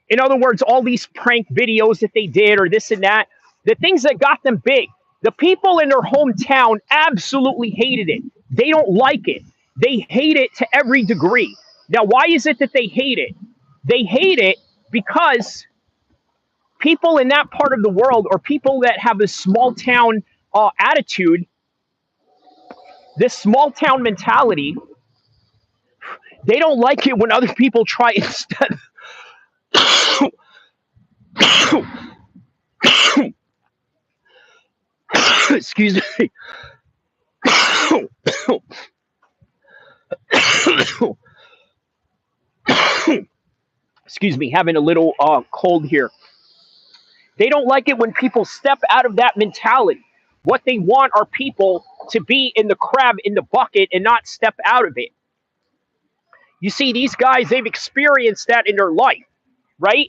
In other words, all these prank videos that they did or this and that, the things that got them big. The people in their hometown absolutely hated it. They don't like it. They hate it to every degree. Now, why is it that they hate it? They hate it because people in that part of the world, or people that have this small town attitude, this small town mentality, they don't like it when other people try instead. Excuse me. Excuse me, having a little cold here. They don't like it when people step out of that mentality. What they want are people to be in the crab in the bucket and not step out of it. You see, these guys, they've experienced that in their life, right?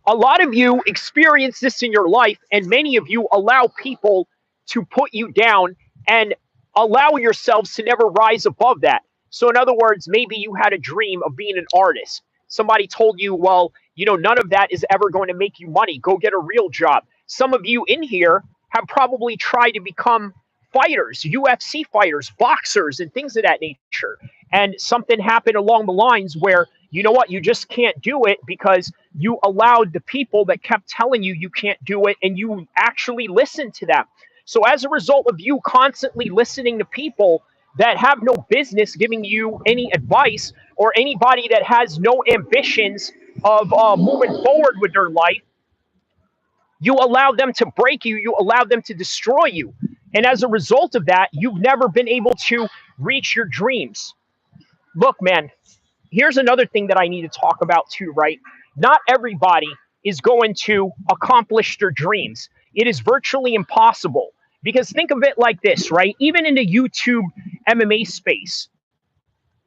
A lot of you experience this in your life, and many of you allow people to put you down and allow yourselves to never rise above that. So, in other words, maybe you had a dream of being an artist. Somebody told you, well, none of that is ever going to make you money. Go get a real job. Some of you in here have probably tried to become fighters, UFC fighters, boxers, and things of that nature. And something happened along the lines where, you know what, you just can't do it because you allowed the people that kept telling you can't do it, and you actually listened to them. So as a result of you constantly listening to people that have no business giving you any advice, or anybody that has no ambitions of moving forward with their life, you allow them to break you, you allow them to destroy you. And as a result of that, you've never been able to reach your dreams. Look, man, here's another thing that I need to talk about too, right? Not everybody is going to accomplish their dreams. It is virtually impossible. Because think of it like this, right? Even in the YouTube MMA space,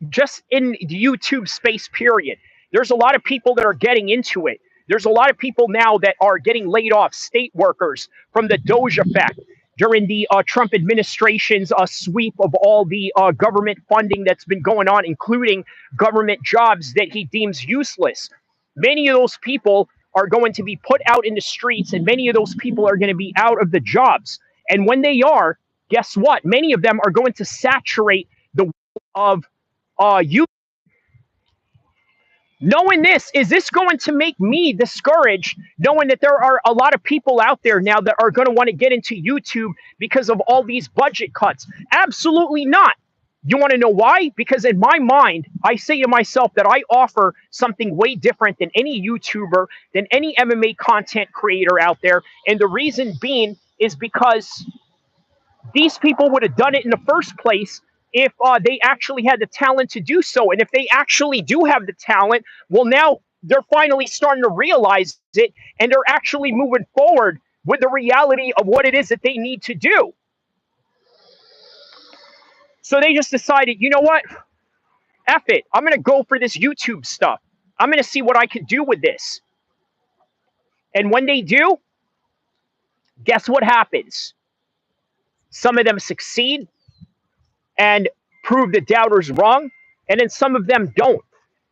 just in the YouTube space period, there's a lot of people that are getting into it. There's a lot of people now that are getting laid off, state workers from the Doge effect during the Trump administration's sweep of all the government funding that's been going on, including government jobs that he deems useless. Many of those people are going to be put out in the streets, and many of those people are going to be out of the jobs. And when they are, guess what? Many of them are going to saturate the world of youth. Knowing this, is this going to make me discouraged, knowing that there are a lot of people out there now that are going to want to get into YouTube because of all these budget cuts? Absolutely not. You want to know why? Because in my mind, I say to myself that I offer something way different than any YouTuber, than any MMA content creator out there. And the reason being is because these people would have done it in the first place if they actually had the talent to do so. And if they actually do have the talent, well, now they're finally starting to realize it, and they're actually moving forward with the reality of what it is that they need to do. So they just decided, you know what? F it. I'm going to go for this YouTube stuff. I'm going to see what I can do with this. And when they do, guess what happens? Some of them succeed and prove the doubters wrong, and then some of them don't.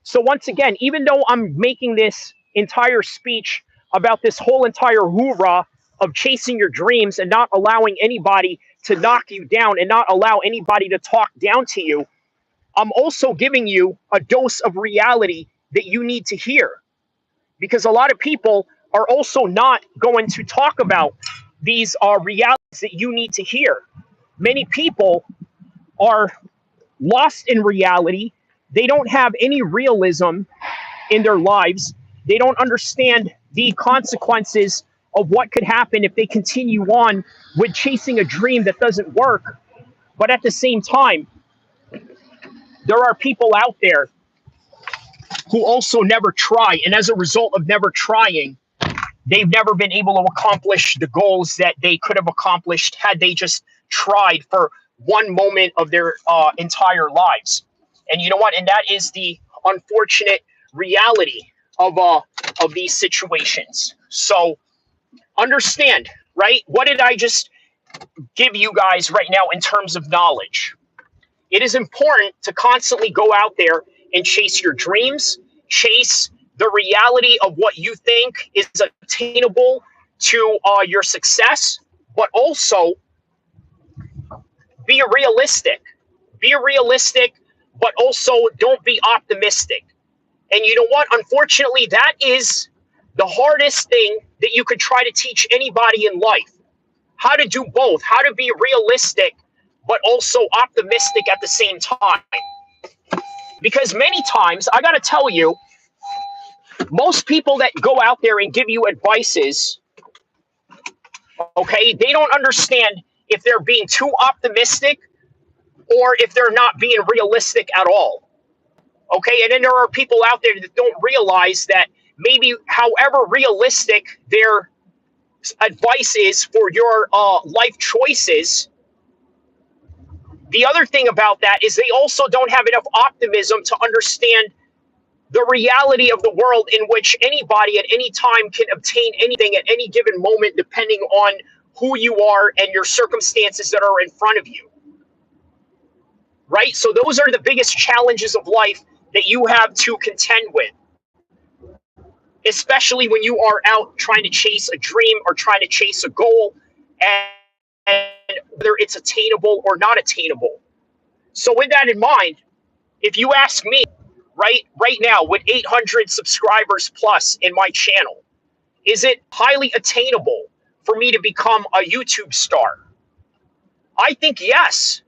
So once again, even though I'm making this entire speech about this whole entire hoorah of chasing your dreams and not allowing anybody to knock you down and not allow anybody to talk down to you, I'm also giving you a dose of reality that you need to hear. Because a lot of people are also not going to talk about these realities that you need to hear. Many people are lost in reality. They don't have any realism in their lives. They don't understand the consequences of what could happen if they continue on with chasing a dream that doesn't work. But at the same time, there are people out there who also never try. And as a result of never trying, they've never been able to accomplish the goals that they could have accomplished had they just tried for one moment of their entire lives. And you know what? And that is the unfortunate reality of these situations. So understand, right? What did I just give you guys right now in terms of knowledge? It is important to constantly go out there and chase your dreams, chase the reality of what you think is attainable to your success, but also be realistic. Be realistic, but also don't be optimistic. And you know what? Unfortunately, that is the hardest thing that you could try to teach anybody in life. How to do both, how to be realistic, but also optimistic at the same time. Because many times, I got to tell you, most people that go out there and give you advices, okay, they don't understand if they're being too optimistic or if they're not being realistic at all. Okay, and then there are people out there that don't realize that maybe however realistic their advice is for your life choices, the other thing about that is they also don't have enough optimism to understand the reality of the world in which anybody at any time can obtain anything at any given moment, depending on who you are and your circumstances that are in front of you. Right? So those are the biggest challenges of life that you have to contend with, especially when you are out trying to chase a dream or trying to chase a goal, and whether it's attainable or not attainable. So with that in mind, if you ask me, right now with 800 subscribers plus in my channel, is it highly attainable for me to become a YouTube star? I think yes.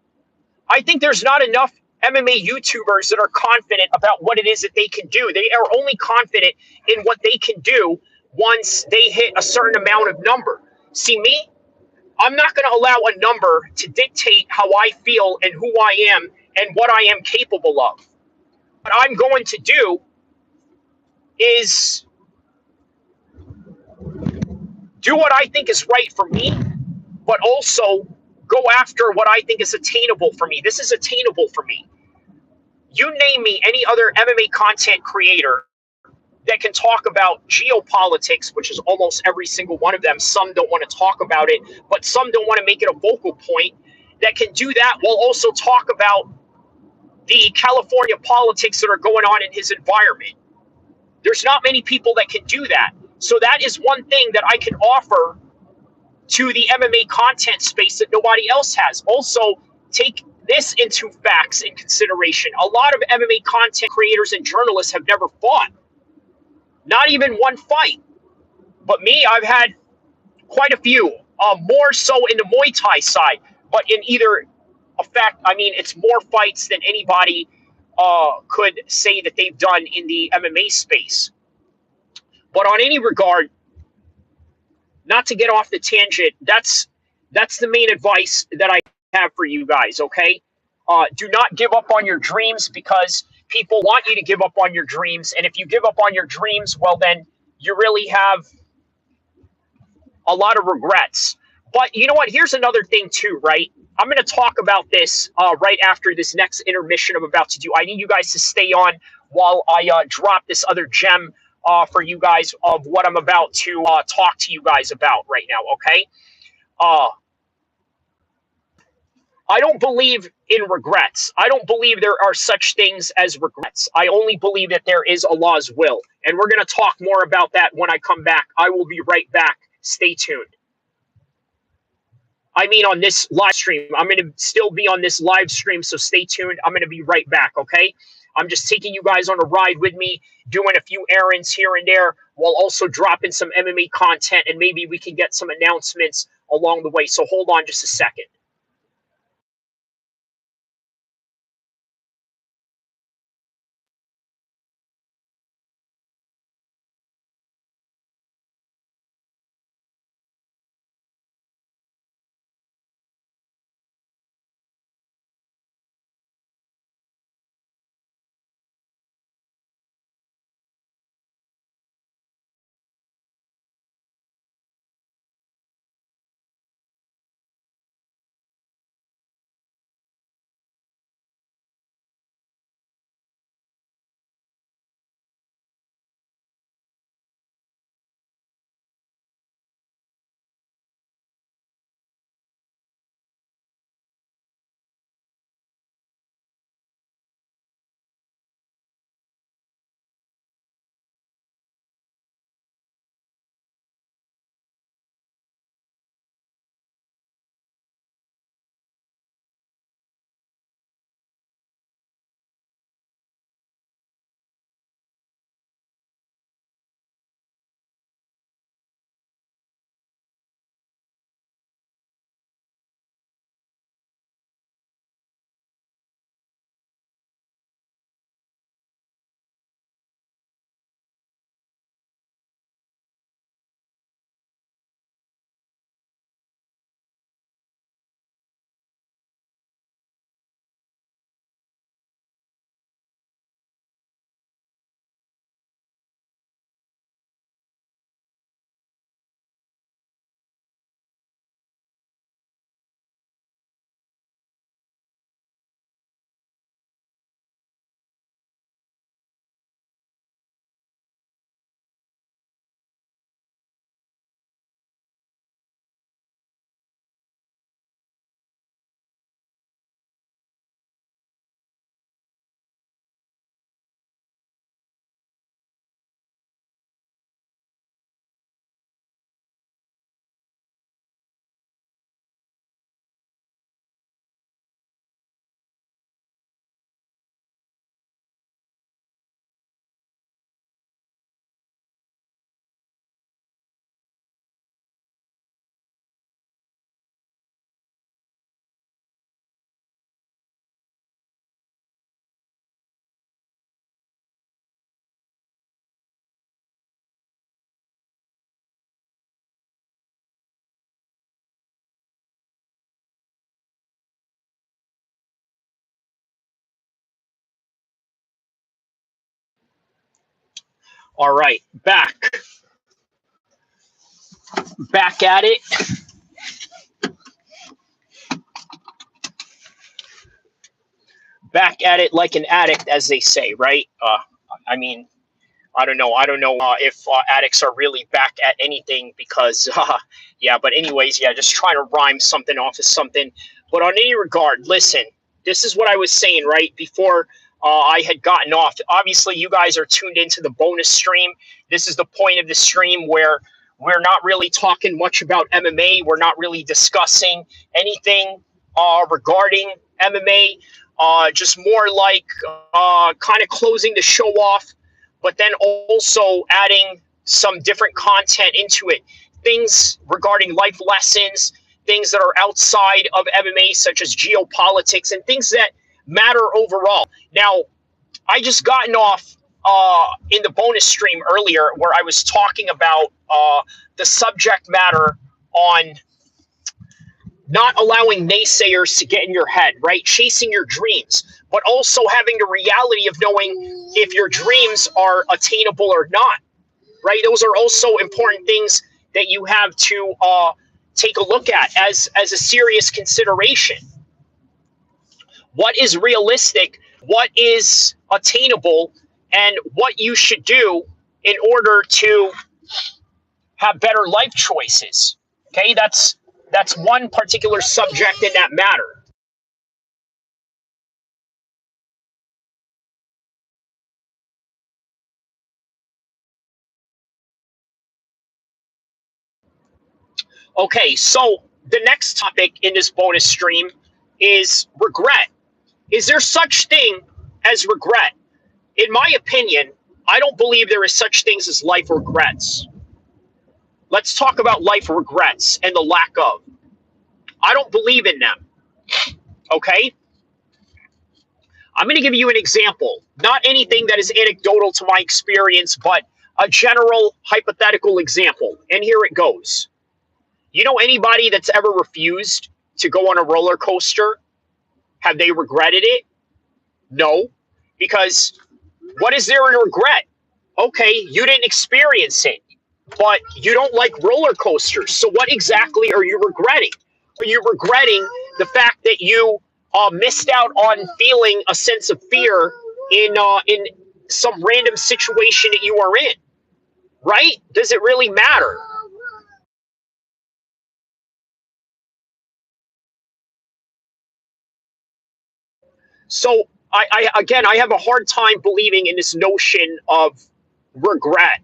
I think there's not enough MMA YouTubers that are confident about what it is that they can do. They are only confident in what they can do once they hit a certain amount of number. See me? I'm not going to allow a number to dictate how I feel and who I am and what I am capable of. What I'm going to do is do what I think is right for me, but also go after what I think is attainable for me. This is attainable for me. You name me any other MMA content creator that can talk about geopolitics, which is almost every single one of them. Some don't want to talk about it, but some don't want to make it a focal point, that can do that while also talk about the California politics that are going on in his environment. There's not many people that can do that. So that is one thing that I can offer to the MMA content space that nobody else has. Also, take this into facts in consideration. A lot of MMA content creators and journalists have never fought. Not even one fight. But me, I've had quite a few. More so in the Muay Thai side. But in either effect, I mean, it's more fights than anybody could say that they've done in the MMA space. But on any regard, not to get off the tangent, that's the main advice that I have for you guys, okay? Do not give up on your dreams, because people want you to give up on your dreams. And if you give up on your dreams, well, then you really have a lot of regrets. But you know what? Here's another thing too, right? I'm going to talk about this right after this next intermission I'm about to do. I need you guys to stay on while I drop this other gem for you guys of what I'm about to talk to you guys about right now, okay? I don't believe in regrets. I don't believe there are such things as regrets. I only believe that there is Allah's will. And we're going to talk more about that when I come back. I will be right back. Stay tuned. I mean, on this live stream. I'm going to still be on this live stream, so stay tuned. I'm going to be right back, okay? I'm just taking you guys on a ride with me, doing a few errands here and there, while also dropping some MMA content, and maybe we can get some announcements along the way. So hold on just a second. All right, back at it. Back at it like an addict, as they say, right? I mean, I don't know. I don't know if addicts are really back at anything because, yeah. But anyways, yeah, just trying to rhyme something off of something. But on any regard, listen, this is what I was saying right before I had gotten off. Obviously, you guys are tuned into the bonus stream. This is the point of the stream where we're not really talking much about MMA. We're not really discussing anything regarding MMA. Just more like kind of closing the show off, but then also adding some different content into it. Things regarding life lessons, things that are outside of MMA, such as geopolitics and things that matter overall. Now, I just gotten off in the bonus stream earlier where I was talking about the subject matter on not allowing naysayers to get in your head, right? Chasing your dreams, but also having the reality of knowing if your dreams are attainable or not, right? Those are also important things that you have to take a look at as a serious consideration. What is realistic? What is attainable? And what you should do in order to have better life choices. Okay, that's one particular subject in that matter. Okay, so the next topic in this bonus stream is regret. Is there such thing as regret? In my opinion, I don't believe there is such things as life regrets. Let's talk about life regrets and the lack of. I don't believe in them. Okay? I'm going to give you an example. Not anything that is anecdotal to my experience, but a general hypothetical example. And here it goes. You know anybody that's ever refused to go on a roller coaster? Have they regretted it? No. Because what is there in regret? Okay, you didn't experience it, but you don't like roller coasters. So what exactly are you regretting? Are you regretting the fact that you missed out on feeling a sense of fear in some random situation that you are in? Right? Does it really matter? So I have a hard time believing in this notion of regret.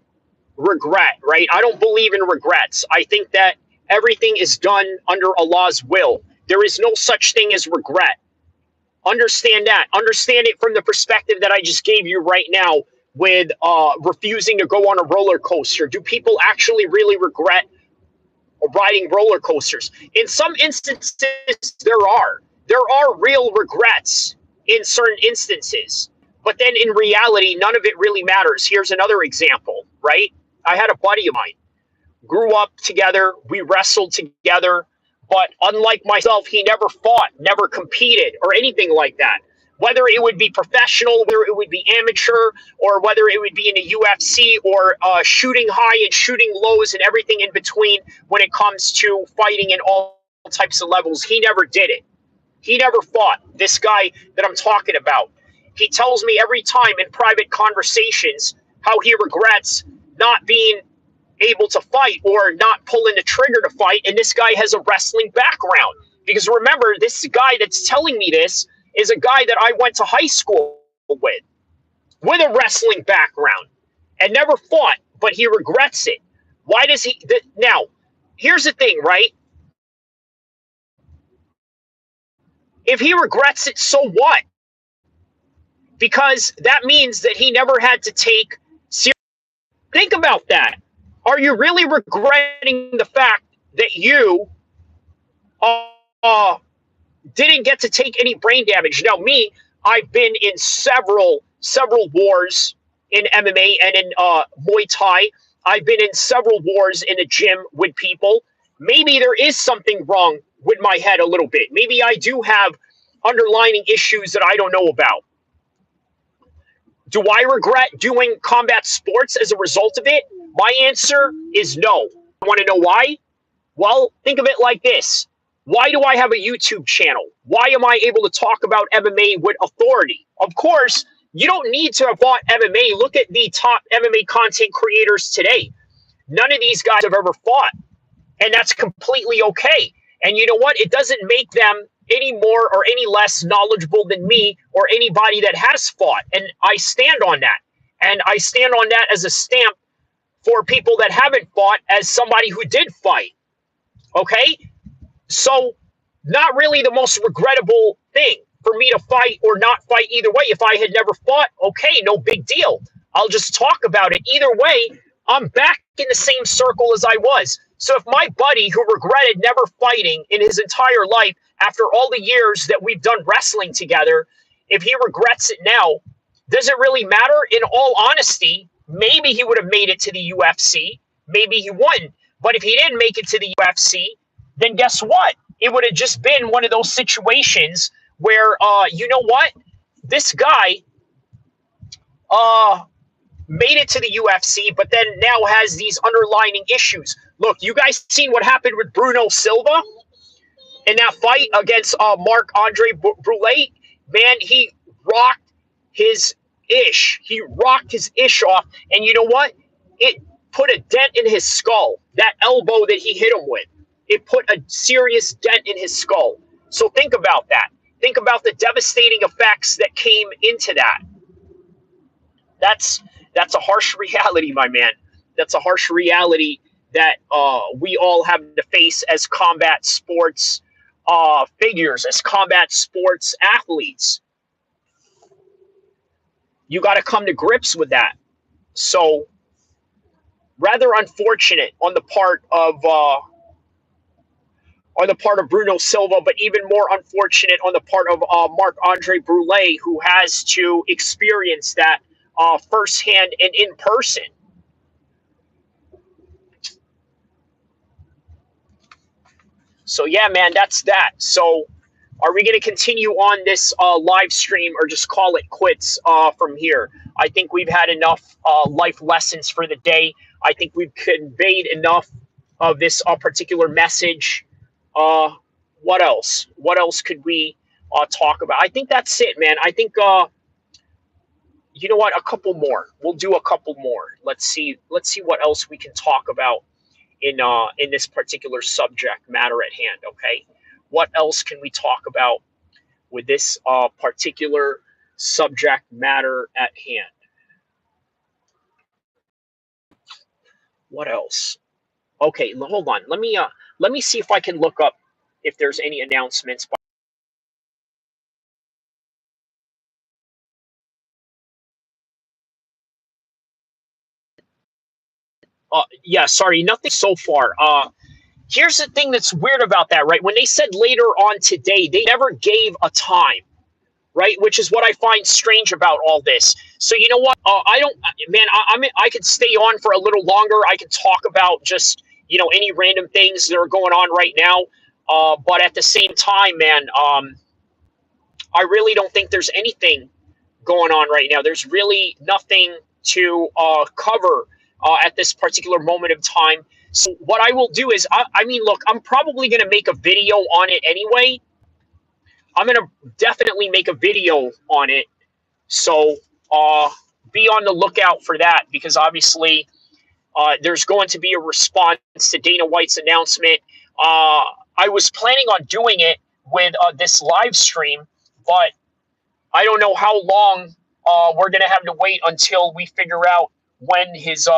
Regret, right? I don't believe in regrets. I think that everything is done under Allah's will. There is no such thing as regret. Understand that. Understand it from the perspective that I just gave you right now with refusing to go on a roller coaster. Do people actually really regret riding roller coasters? In some instances, there are. There are real regrets in certain instances. But then in reality, none of it really matters. Here's another example, right? I had a buddy of mine, grew up together, we wrestled together, but unlike myself, he never fought, never competed, or anything like that. Whether it would be professional, whether it would be amateur, or whether it would be in the UFC, or shooting high and shooting lows and everything in between when it comes to fighting in all types of levels, he never did it. He never fought. This guy that I'm talking about, he tells me every time in private conversations how he regrets not being able to fight or not pulling the trigger to fight. And this guy has a wrestling background. Because remember, this guy that's telling me this is a guy that I went to high school with a wrestling background and never fought, but he regrets it. Why does he? Now, here's the thing, right? If he regrets it, so what? Because that means that he never had to take serious. Think about that. Are you really regretting the fact that you didn't get to take any brain damage? Now, me, I've been in several wars in MMA and in Muay Thai. I've been in several wars in a gym with people. Maybe there is something wrong with my head a little bit. Maybe I do have underlying issues that I don't know about. Do I regret doing combat sports as a result of it? My answer is no. Want to know why? Well, think of it like this. Why do I have a YouTube channel? Why am I able to talk about MMA with authority? Of course, you don't need to have fought MMA. Look at the top MMA content creators today. None of these guys have ever fought, and that's completely okay. And you know what? It doesn't make them any more or any less knowledgeable than me or anybody that has fought. And I stand on that. And I stand on that as a stamp for people that haven't fought as somebody who did fight. Okay? So, not really the most regrettable thing for me to fight or not fight either way. If I had never fought, okay, no big deal. I'll just talk about it. Either way, I'm back in the same circle as I was. So if my buddy who regretted never fighting in his entire life after all the years that we've done wrestling together, if he regrets it now, does it really matter? In all honesty, maybe he would have made it to the UFC. Maybe he wouldn't. But if he didn't make it to the UFC, then guess what? It would have just been one of those situations where, you know what? This guy made it to the UFC, but then now has these underlying issues. Look, you guys seen what happened with Bruno Silva in that fight against Marc-Andre Boulay? Man, he rocked his ish. He rocked his ish off, and you know what? It put a dent in his skull. That elbow that he hit him with. It put a serious dent in his skull. So think about that. Think about the devastating effects that came into that. That's a harsh reality, my man. That's a harsh reality that we all have to face as combat sports figures, as combat sports athletes. You got to come to grips with that. So, rather unfortunate on the part of Bruno Silva, but even more unfortunate on the part of Marc-Andre Brulé, who has to experience that firsthand and in person. So yeah, man, that's that. So are we going to continue on this live stream or just call it quits from here? I think we've had enough life lessons for the day. I think we've conveyed enough of this particular message. What else? What else could we talk about? I think that's it, man. I think you know what? A couple more. We'll do a couple more. Let's see what else we can talk about in this particular subject matter at hand. Okay, what else can we talk about with this particular subject matter at hand? What else? Okay, hold on. Let me see if I can look up if there's any announcements. Yeah, sorry, nothing so far. Here's the thing that's weird about that, right? When they said later on today, they never gave a time, right? Which is what I find strange about all this. So you know what? I don't, man. I could stay on for a little longer. I could talk about just any random things that are going on right now. But at the same time, man, I really don't think there's anything going on right now. There's really nothing to cover at this particular moment of time. So what I will do is, I mean, look, I'm probably going to make a video on it anyway. I'm going to definitely make a video on it. So be on the lookout for that, because obviously there's going to be a response to Dana White's announcement. I was planning on doing it with this live stream, but I don't know how long we're going to have to wait until we figure out when his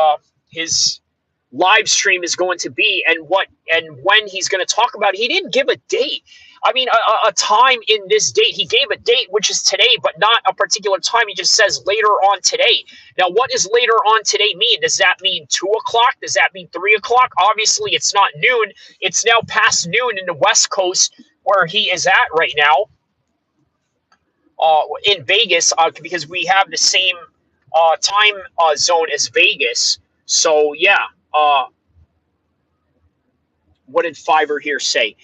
live stream is going to be and when he's going to talk about it. He didn't give a date. I mean, a time in this date. He gave a date, which is today, but not a particular time. He just says later on today. Now, what does later on today mean? Does that mean 2 o'clock? Does that mean 3 o'clock? Obviously, it's not noon. It's now past noon in the West Coast where he is at right now. In Vegas, because we have the same time zone as Vegas. So yeah, what did Fiverr here say?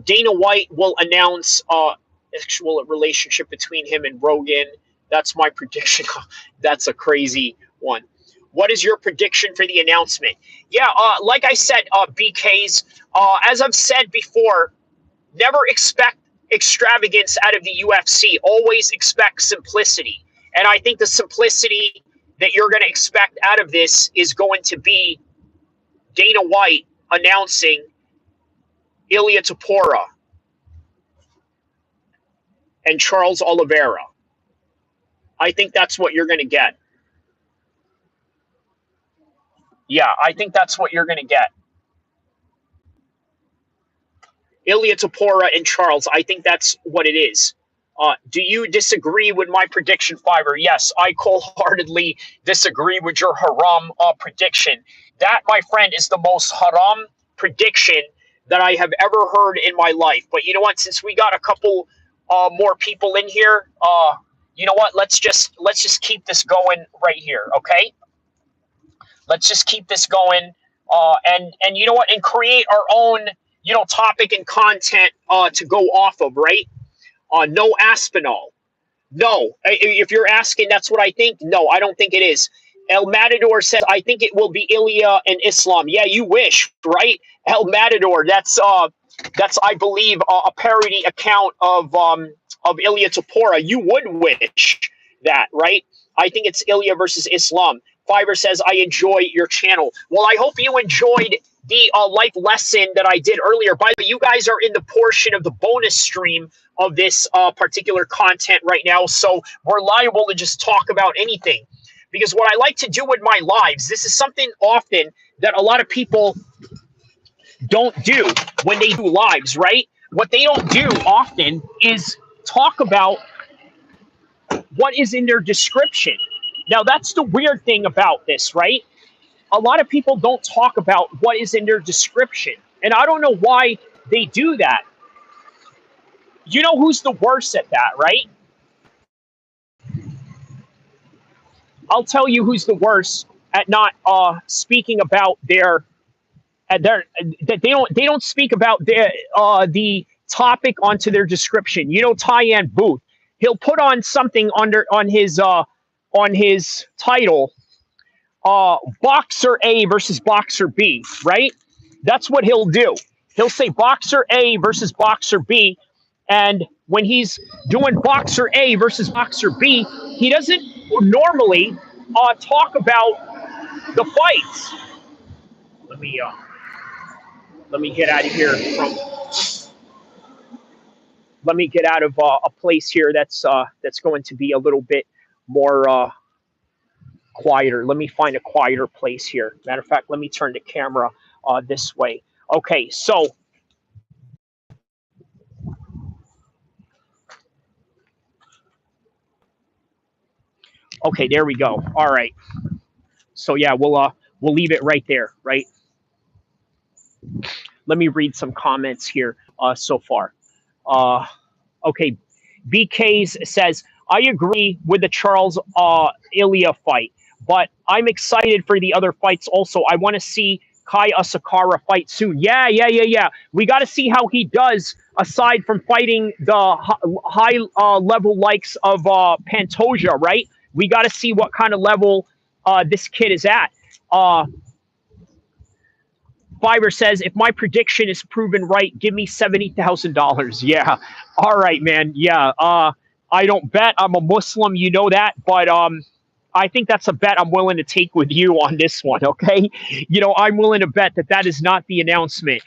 Dana White will announce actual relationship between him and Rogan. That's my prediction. That's a crazy one. What is your prediction for the announcement? Yeah, like I said, BKs, as I've said before, never expect extravagance out of the UFC. Always expect simplicity. And I think the simplicity that you're going to expect out of this is going to be Dana White announcing Ilia Topuria and Charles Oliveira. I think that's what you're going to get. Yeah, I think that's what you're going to get. Ilia Topuria and Charles, I think that's what it is. Do you disagree with my prediction, Fiverr? Yes, I wholeheartedly disagree with your haram prediction. That, my friend, is the most haram prediction that I have ever heard in my life. But you know what? Since we got a couple more people in here, you know what? Let's just keep this going right here, okay? Let's just keep this going, and you know what? And create our own topic and content to go off of, right? No Aspinall. No. If you're asking, that's what I think. No, I don't think it is. El Matador says, I think it will be Ilia and Islam. Yeah, you wish, right? El Matador, that's I believe, a parody account of Ilia Topuria. You would wish that, right? I think it's Ilia versus Islam. Fiverr says, I enjoy your channel. Well, I hope you enjoyed the life lesson that I did earlier. By the way, you guys are in the portion of the bonus stream of this particular content right now, so we're liable to just talk about anything. Because what I like to do with my lives, this is something often that a lot of people don't do when they do lives, right? What they don't do often is talk about what is in their description. Now, that's the weird thing about this, right? A lot of people don't talk about what is in their description. And I don't know why they do that. You know who's the worst at that, right? I'll tell you who's the worst at not speaking about that they don't speak about the topic onto their description. You know, Tyann Booth, he'll put on something on his title, Boxer A versus Boxer B, right? That's what he'll do. He'll say Boxer A versus Boxer B, and when he's doing Boxer A versus Boxer B, he doesn't normally talk about the fights. Let me get out of here from. Let me get out of a place here that's going to be a little bit more quieter. Let me find a quieter place here. Matter of fact, let me turn the camera this way. Okay, so okay, there we go. All right. So yeah, we'll leave it right there, right? Let me read some comments here so far. Okay, BK's says, I agree with the Charles Ilya fight, but I'm excited for the other fights also. I want to see Kai Asakara fight soon. Yeah. We got to see how he does aside from fighting the high level likes of Pantoja, right? We got to see what kind of level this kid is at. Fiverr says, if my prediction is proven right, give me $70,000. Yeah. All right, man. Yeah. I don't bet. I'm a Muslim. You know that. But I think that's a bet I'm willing to take with you on this one. Okay. You know, I'm willing to bet that is not the announcement.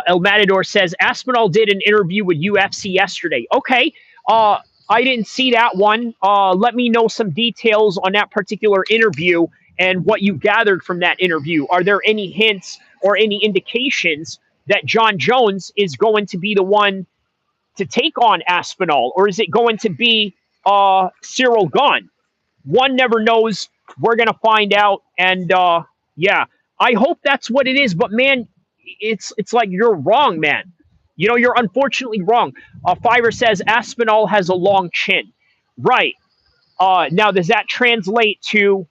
El Matador says, Aspinall did an interview with UFC yesterday. Okay. I didn't see that one. Let me know some details on that particular interview and what you gathered from that interview. Are there any hints or any indications that John Jones is going to be the one to take on Aspinall, or is it going to be Cyril Gane? One never knows. We're going to find out. And yeah, I hope that's what it is. But man, it's like you're wrong, man. You know, you're unfortunately wrong. Fiverr says Aspinall has a long chin. Right. Now, does that translate to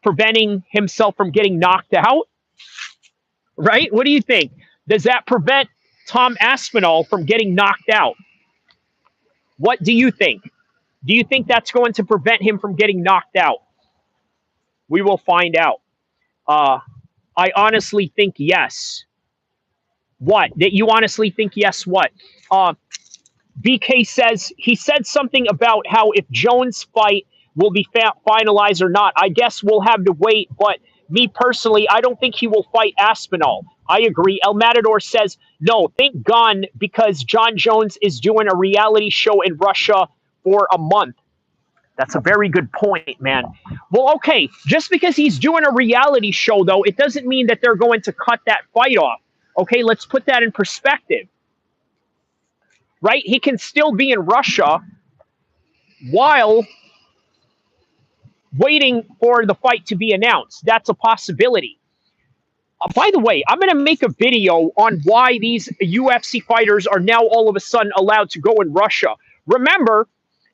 preventing himself from getting knocked out? Right? What do you think? Does that prevent Tom Aspinall from getting knocked out? What do you think? Do you think that's going to prevent him from getting knocked out? We will find out. I honestly think yes. What? That you honestly think yes, what? BK says, he said something about how if Jones' fight will be finalized or not. I guess we'll have to wait, but me personally, I don't think he will fight Aspinall. I agree. El Matador says, no, think Gane because John Jones is doing a reality show in Russia for a month. That's a very good point, man. Well, okay, just because he's doing a reality show, though, it doesn't mean that they're going to cut that fight off. Okay, let's put that in perspective. Right? He can still be in Russia while waiting for the fight to be announced. That's a possibility. By the way, I'm going to make a video on why these UFC fighters are now all of a sudden allowed to go in Russia. Remember,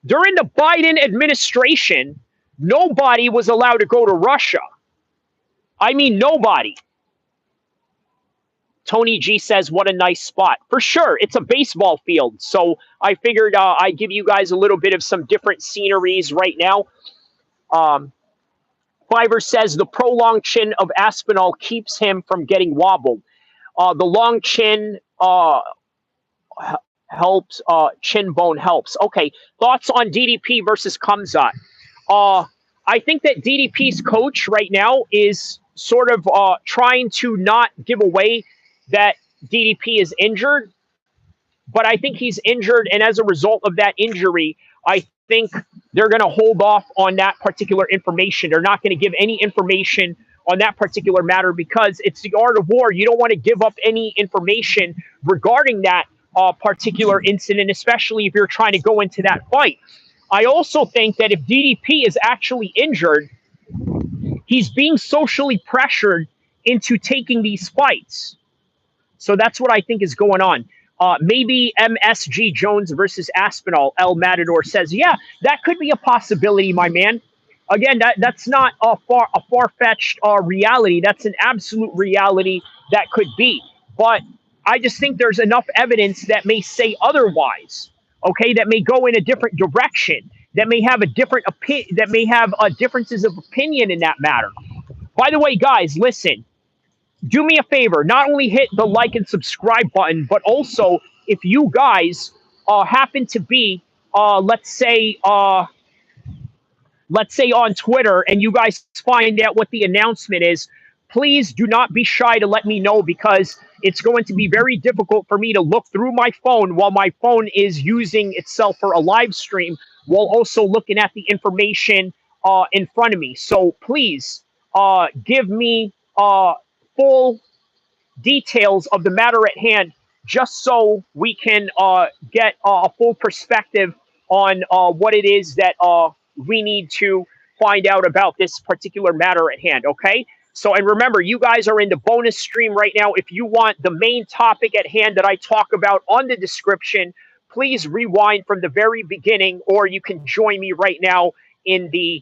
during the Biden administration, nobody was allowed to go to Russia. I mean, nobody. Tony G says, what a nice spot. For sure, it's a baseball field. So I figured I'd give you guys a little bit of some different sceneries right now. Fiverr says the prolonged chin of Aspinall keeps him from getting wobbled. The long chin helps, chin bone helps. Okay, thoughts on DDP versus Khamzat? I think that DDP's coach right now is sort of trying to not give away that DDP is injured, but I think he's injured, and as a result of that injury, I think they're going to hold off on that particular information. They're not going to give any information on that particular matter because it's the art of war. You don't want to give up any information regarding that particular incident, especially if you're trying to go into that fight. I also think that if DDP is actually injured, he's being socially pressured into taking these fights. So that's what I think is going on. Maybe MSG Jones versus Aspinall, El Matador says, yeah, that could be a possibility, my man. Again, that's not a far-fetched reality. That's an absolute reality that could be. But I just think there's enough evidence that may say otherwise. Okay, that may go in a different direction. That may have a different opinion. That may have differences of opinion in that matter. By the way, guys, listen. Do me a favor. Not only hit the like and subscribe button, but also if you guys happen to be, let's say on Twitter, and you guys find out what the announcement is, please do not be shy to let me know because it's going to be very difficult for me to look through my phone while my phone is using itself for a live stream while also looking at the information in front of me. So please give me full details of the matter at hand just so we can get a full perspective on what it is that we need to find out about this particular matter at hand, okay? So, and remember, you guys are in the bonus stream right now. If you want the main topic at hand that I talk about on the description, please rewind from the very beginning, or you can join me right now in the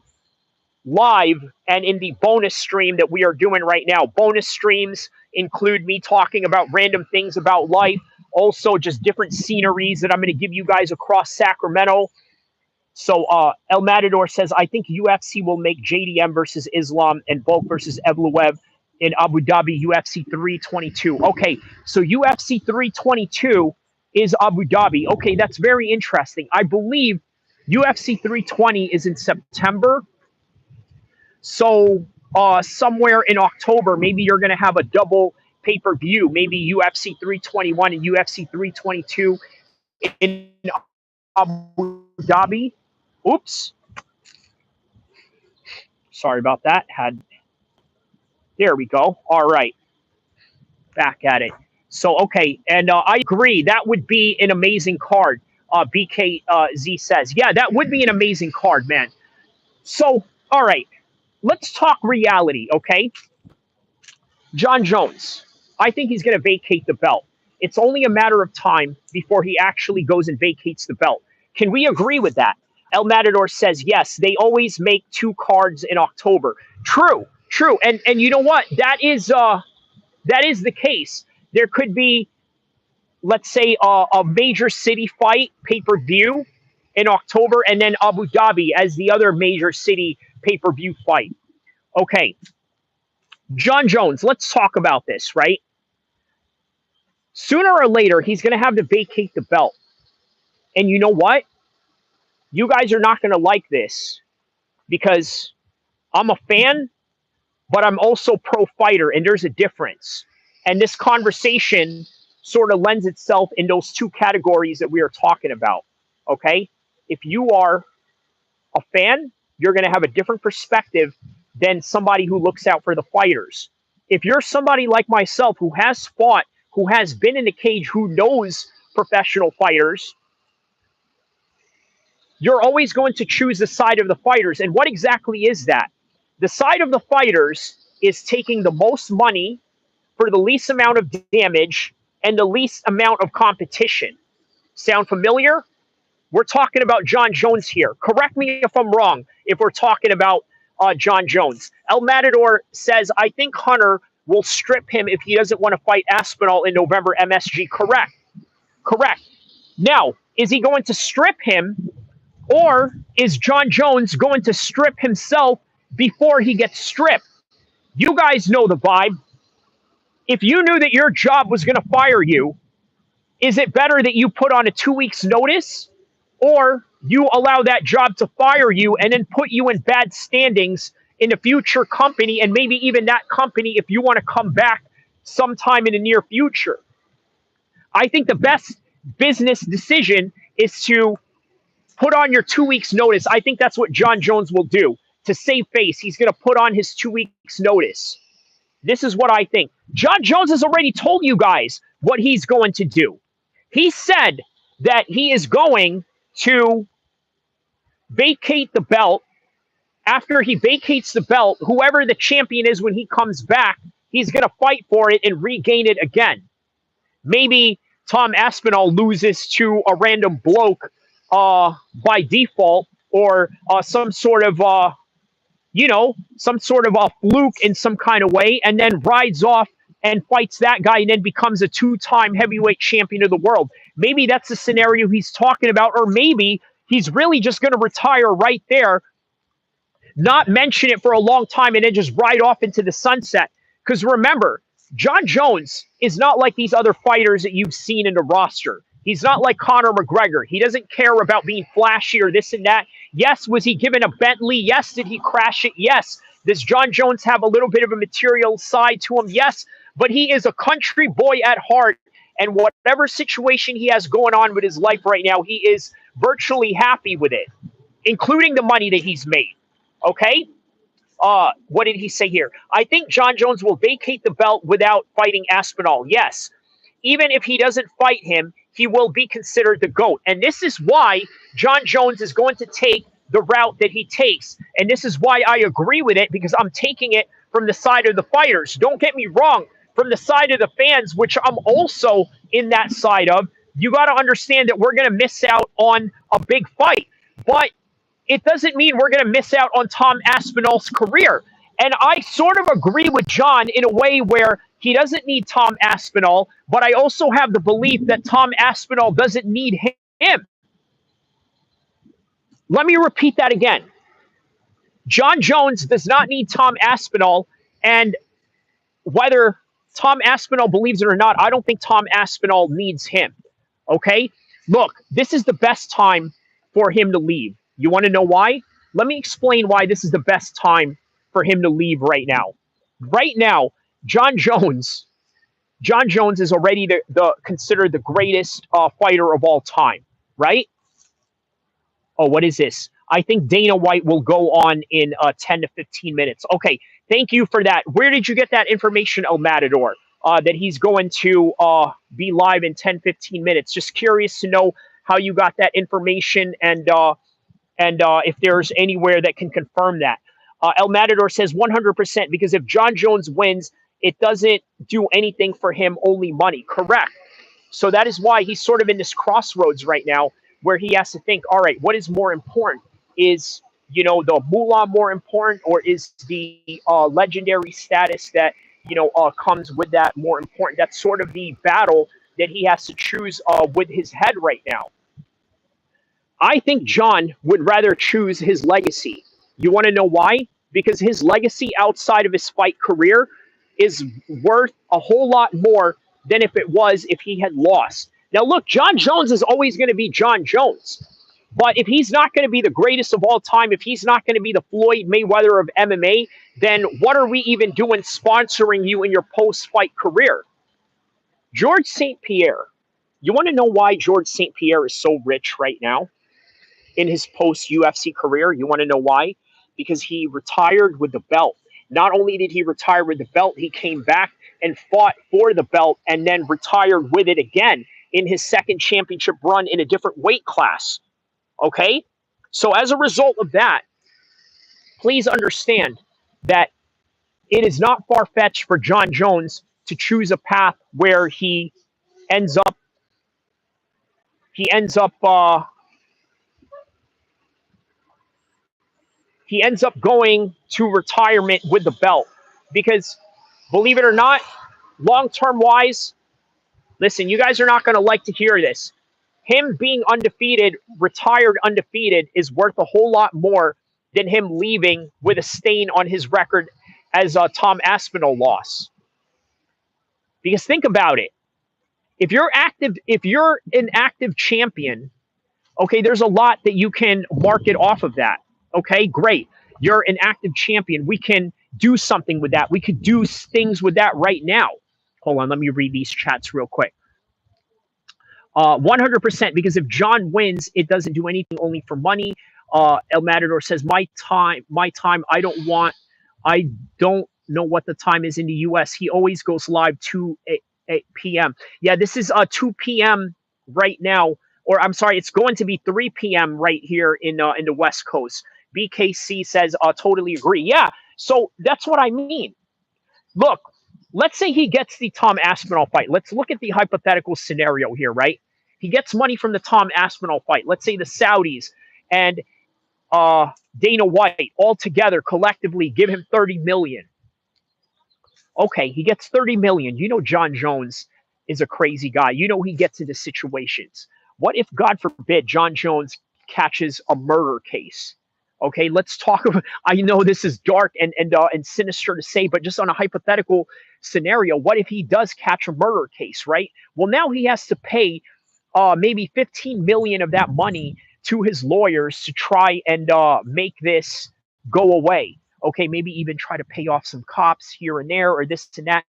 live and in the bonus stream that we are doing right now. Bonus streams include me talking about random things about life, also just different sceneries that I'm going to give you guys across Sacramento. So El Matador says, I think UFC will make JDM versus Islam and Volk versus Evloev in Abu Dhabi UFC 322. Okay, so UFC 322 is Abu Dhabi. Okay, that's very interesting. I believe UFC 320 is in September. So somewhere in October, maybe you're going to have a double pay-per-view, maybe UFC 321 and UFC 322 in Abu Dhabi. Oops. Sorry about that. There we go. All right. Back at it. So, okay. And I agree. That would be an amazing card. BKZ says. Yeah, that would be an amazing card, man. So, all right. Let's talk reality, okay? John Jones. I think he's going to vacate the belt. It's only a matter of time before he actually goes and vacates the belt. Can we agree with that? El Matador says, yes, they always make 2 cards in October. True. And you know what? That is the case. There could be, let's say, a major city fight pay-per-view in October, and then Abu Dhabi as the other major city pay-per-view fight. Okay. John Jones, let's talk about this, right? Sooner or later, he's going to have to vacate the belt. And you know what? You guys are not going to like this because I'm a fan, but I'm also pro-fighter, and there's a difference. And this conversation sort of lends itself in those 2 categories that we are talking about, okay? If you are a fan, you're going to have a different perspective than somebody who looks out for the fighters. If you're somebody like myself who has fought, who has been in the cage, who knows professional fighters, you're always going to choose the side of the fighters. And what exactly is that? The side of the fighters is taking the most money for the least amount of damage and the least amount of competition. Sound familiar? We're talking about John Jones here. Correct me if I'm wrong if we're talking about John Jones. El Matador says, I think Hunter will strip him if he doesn't want to fight Aspinall in November MSG. Correct. Now, is he going to strip him, or is John Jones going to strip himself before he gets stripped? You guys know the vibe. If you knew that your job was going to fire you, is it better that you put on a 2 weeks notice, or you allow that job to fire you and then put you in bad standings in a future company, and maybe even that company if you want to come back sometime in the near future? I think the best business decision is to put on your 2 weeks notice. I think that's what John Jones will do. to save face, he's going to put on his 2 weeks notice. This is what I think. John Jones has already told you guys what he's going to do. He said that he is going to vacate the belt. After he vacates the belt, whoever the champion is when he comes back, he's going to fight for it and regain it again. Maybe Tom Aspinall loses to a random bloke by default, or some sort of fluke in some kind of way, and then rides off and fights that guy and then becomes a 2-time heavyweight champion of the world. Maybe that's the scenario he's talking about, or maybe he's really just going to retire right there, not mention it for a long time, and then just ride off into the sunset. Because remember, John Jones is not like these other fighters that you've seen in the roster. He's not like Conor McGregor. He doesn't care about being flashy or this and that. Yes, was he given a Bentley? Yes. Did he crash it? Yes. Does John Jones have a little bit of a material side to him? Yes. But he is a country boy at heart. And whatever situation he has going on with his life right now, he is virtually happy with it, including the money that he's made. Okay? What did he say here? I think John Jones will vacate the belt without fighting Aspinall. Yes. Even if he doesn't fight him, he will be considered the GOAT. And this is why John Jones is going to take the route that he takes. And this is why I agree with it, because I'm taking it from the side of the fighters. Don't get me wrong. From the side of the fans, which I'm also in that side of, you got to understand that we're going to miss out on a big fight. But it doesn't mean we're going to miss out on Tom Aspinall's career. And I sort of agree with John in a way where he doesn't need Tom Aspinall, but I also have the belief that Tom Aspinall doesn't need him. Let me repeat that again. John Jones does not need Tom Aspinall, and whether Tom Aspinall believes it or not, I don't think Tom Aspinall needs him. Okay? Look, this is the best time for him to leave. You want to know why? Let me explain why this is the best time for him to leave right now. Right now, John Jones is already considered the greatest fighter of all time, right? Oh, what is this? I think Dana White will go on in 10 to 15 minutes. Okay, thank you for that. Where did you get that information, El Matador? That he's going to be live in 10, 15 minutes. Just curious to know how you got that information, and if there's anywhere that can confirm that. El Matador says 100%, because if John Jones wins, it doesn't do anything for him, only money. Correct. So that is why he's sort of in this crossroads right now, where he has to think, all right, what is more important? Is, the moolah more important, or is the legendary status that, comes with that more important? That's sort of the battle that he has to choose with his head right now. I think John would rather choose his legacy. You want to know why? Because his legacy outside of his fight career is worth a whole lot more than if he had lost. Now, look, John Jones is always going to be John Jones. But if he's not going to be the greatest of all time, if he's not going to be the Floyd Mayweather of MMA, then what are we even doing sponsoring you in your post-fight career? George St. Pierre. You want to know why George St. Pierre is so rich right now in his post-UFC career? You want to know why? Because he retired with the belt. Not only did he retire with the belt, he came back and fought for the belt and then retired with it again in his second championship run in a different weight class. Okay? So as a result of that, please understand that it is not far-fetched for John Jones to choose a path where he ends up going to retirement with the belt. Because, believe it or not, long-term wise, listen, you guys are not going to like to hear this. Him being undefeated, retired undefeated, is worth a whole lot more than him leaving with a stain on his record as a Tom Aspinall loss. Because think about it. If you're an active champion, okay, there's a lot that you can market off of that. Okay, great. You're an active champion. We can do something with that. We could do things with that right now. Hold on, let me read these chats real quick. 100%, because if John wins, it doesn't do anything, only for money. El Matador says, my time. I don't know what the time is in the US. He always goes live 8 p.m. Yeah, this is 2 p.m. right now, or I'm sorry, it's going to be 3 p.m. right here in the West Coast. BKC says, totally agree. Yeah, so that's what I mean. Look, let's say he gets the Tom Aspinall fight. Let's look at the hypothetical scenario here, right? He gets money from the Tom Aspinall fight. Let's say the Saudis and Dana White all together collectively give him 30 million. Okay, he gets 30 million. You know John Jones is a crazy guy. You know he gets into situations. What if, God forbid, John Jones catches a murder case? Okay, let's talk about. I know this is dark and sinister to say, but just on a hypothetical scenario, what if he does catch a murder case? Right. Well, now he has to pay maybe 15 million of that money to his lawyers to try and make this go away. Okay, maybe even try to pay off some cops here and there or this and that.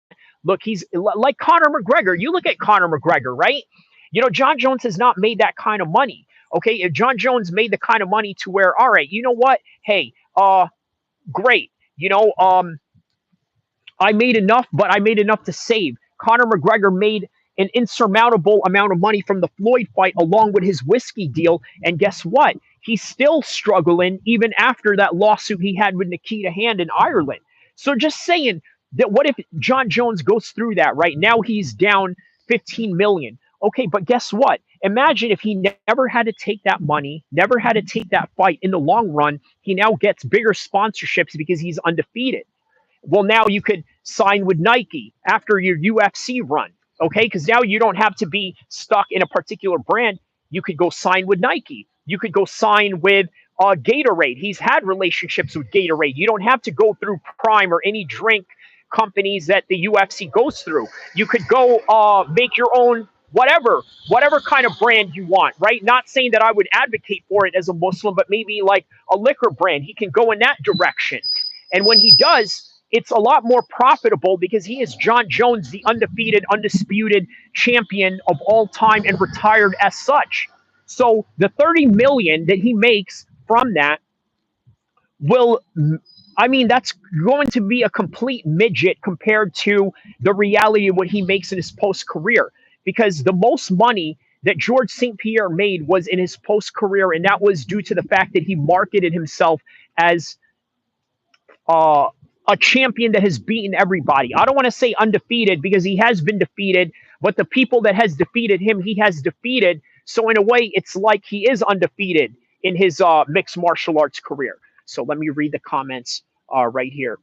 Look, he's like Conor McGregor. You look at Conor McGregor, right? You know, John Jones has not made that kind of money. Okay, if John Jones made the kind of money to where, all right, you know what? Hey, great. You know, I made enough, but I made enough to save. Conor McGregor made an insurmountable amount of money from the Floyd fight along with his whiskey deal. And guess what? He's still struggling even after that lawsuit he had with Nikita Hand in Ireland. So just saying that what if John Jones goes through that, right? Now he's down 15 million. Okay, but guess what? Imagine if he never had to take that money, never had to take that fight. In the long run, he now gets bigger sponsorships because he's undefeated. Well, now you could sign with Nike after your UFC run, okay? Because now you don't have to be stuck in a particular brand. You could go sign with Nike. You could go sign with Gatorade. He's had relationships with Gatorade. You don't have to go through Prime or any drink companies that the UFC goes through. You could go make your own whatever kind of brand you want, right? Not saying that I would advocate for it as a Muslim, but maybe like a liquor brand. He can go in that direction. And when he does, it's a lot more profitable because he is John Jones, the undefeated, undisputed champion of all time and retired as such. So the 30 million that he makes from that will, I mean, that's going to be a complete midget compared to the reality of what he makes in his post career. Because the most money that George St. Pierre made was in his post career, and that was due to the fact that he marketed himself as a champion that has beaten everybody. I don't want to say undefeated because he has been defeated, but the people that has defeated him, he has defeated. So in a way, it's like he is undefeated in his mixed martial arts career. So let me read the comments right here.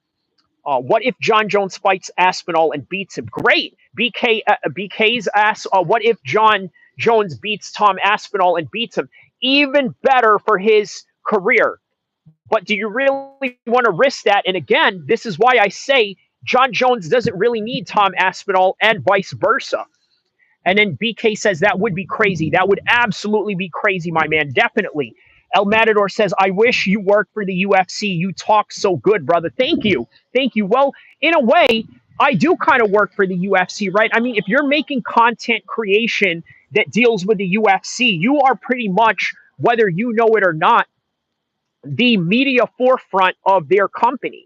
What if John Jones fights Aspinall and beats him? Great. BK's asked, what if John Jones beats Tom Aspinall and beats him? Even better for his career. But do you really want to risk that? And again, this is why I say John Jones doesn't really need Tom Aspinall and vice versa. And then BK says that would be crazy. That would absolutely be crazy, my man. Definitely. El Matador says, I wish you worked for the UFC. You talk so good, brother. Thank you. Thank you. Well, in a way, I do kind of work for the UFC, right? I mean, if you're making content creation that deals with the UFC, you are pretty much, whether you know it or not, the media forefront of their company.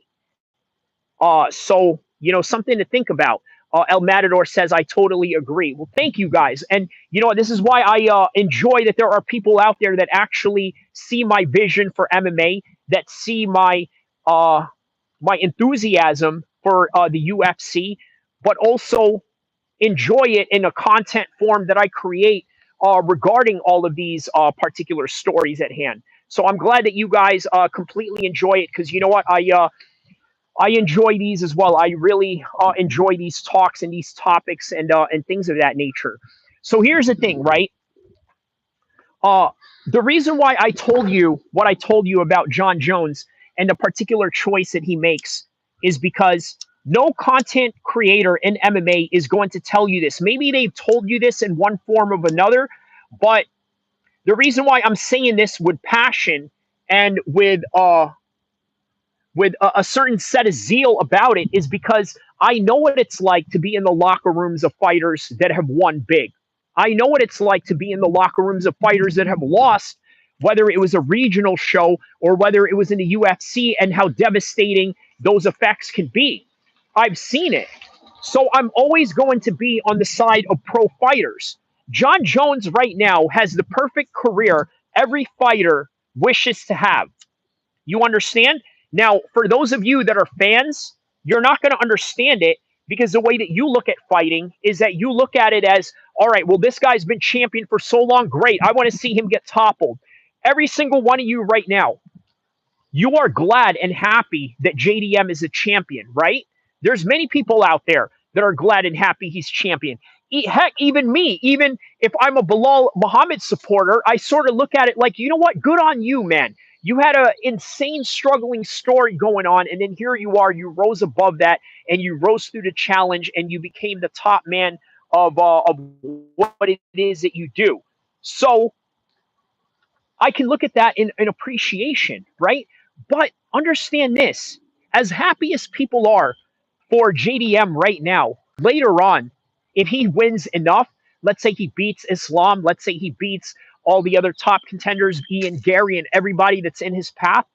So, you know, something to think about. El Matador says, I totally agree. Well, thank you guys. And, you know, this is why I enjoy that there are people out there that actually see my vision for MMA, that see my my enthusiasm for the UFC, but also enjoy it in a content form that I create regarding all of these particular stories at hand. So I'm glad that you guys completely enjoy it because, you know what, I enjoy these as well. I really enjoy these talks and these topics and things of that nature. So here's the thing, right? The reason why I told you what I told you about John Jones and the particular choice that he makes is because no content creator in MMA is going to tell you this. Maybe they've told you this in one form or another, but the reason why I'm saying this with passion and with a certain set of zeal about it is because I know what it's like to be in the locker rooms of fighters that have won big. I know what it's like to be in the locker rooms of fighters that have lost whether it was a regional show or whether it was in the UFC, and how devastating those effects can be. I've seen it. So I'm always going to be on the side of pro fighters. John Jones right now has the perfect career every fighter wishes to have. You understand? Now, for those of you that are fans, you're not going to understand it because the way that you look at fighting is that you look at it as, all right, well, this guy's been champion for so long. Great. I want to see him get toppled. Every single one of you right now, you are glad and happy that JDM is a champion, right? There's many people out there that are glad and happy he's champion. Heck, even me, even if I'm a Bilal Muhammad supporter, I sort of look at it like, you know what? Good on you, man. You had an insane struggling story going on, and then here you are. You rose above that, and you rose through the challenge, and you became the top man of what it is that you do. So I can look at that in appreciation, right? But understand this, as happy as people are for JDM right now, later on, if he wins enough, let's say he beats Islam, let's say he beats all the other top contenders, Ian, Gary, and everybody that's in his path,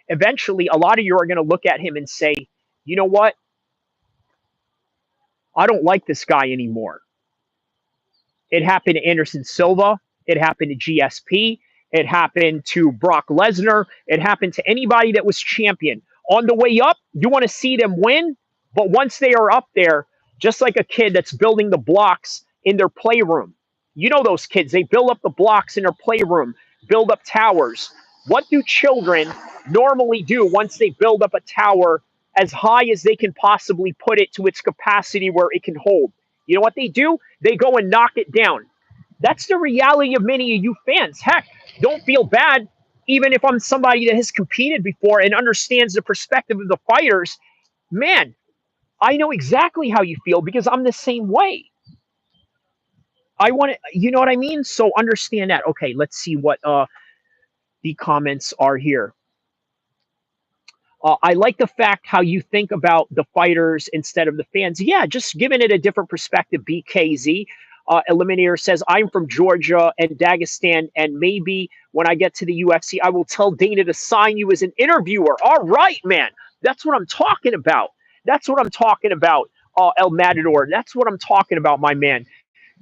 eventually a lot of you are going to look at him and say, you know what? I don't like this guy anymore. It happened to Anderson Silva. It happened to GSP. It happened to Brock Lesnar. It happened to anybody that was champion. On the way up, you want to see them win, but once they are up there, just like a kid that's building the blocks in their playroom. You know those kids, they build up the blocks in their playroom, build up towers. What do children normally do once they build up a tower as high as they can possibly put it to its capacity where it can hold? You know what they do? They go and knock it down. That's the reality of many of you fans. Heck, don't feel bad. Even if I'm somebody that has competed before and understands the perspective of the fighters, man, I know exactly how you feel because I'm the same way. I want to, you know what I mean? So understand that. Okay, let's see what the comments are here. I like the fact how you think about the fighters instead of the fans. Yeah, just giving it a different perspective. BKZ. Eliminator says, I'm from Georgia and Dagestan, and maybe when I get to the UFC, I will tell Dana to sign you as an interviewer. All right, man. That's what I'm talking about. That's what I'm talking about, El Matador. That's what I'm talking about, my man.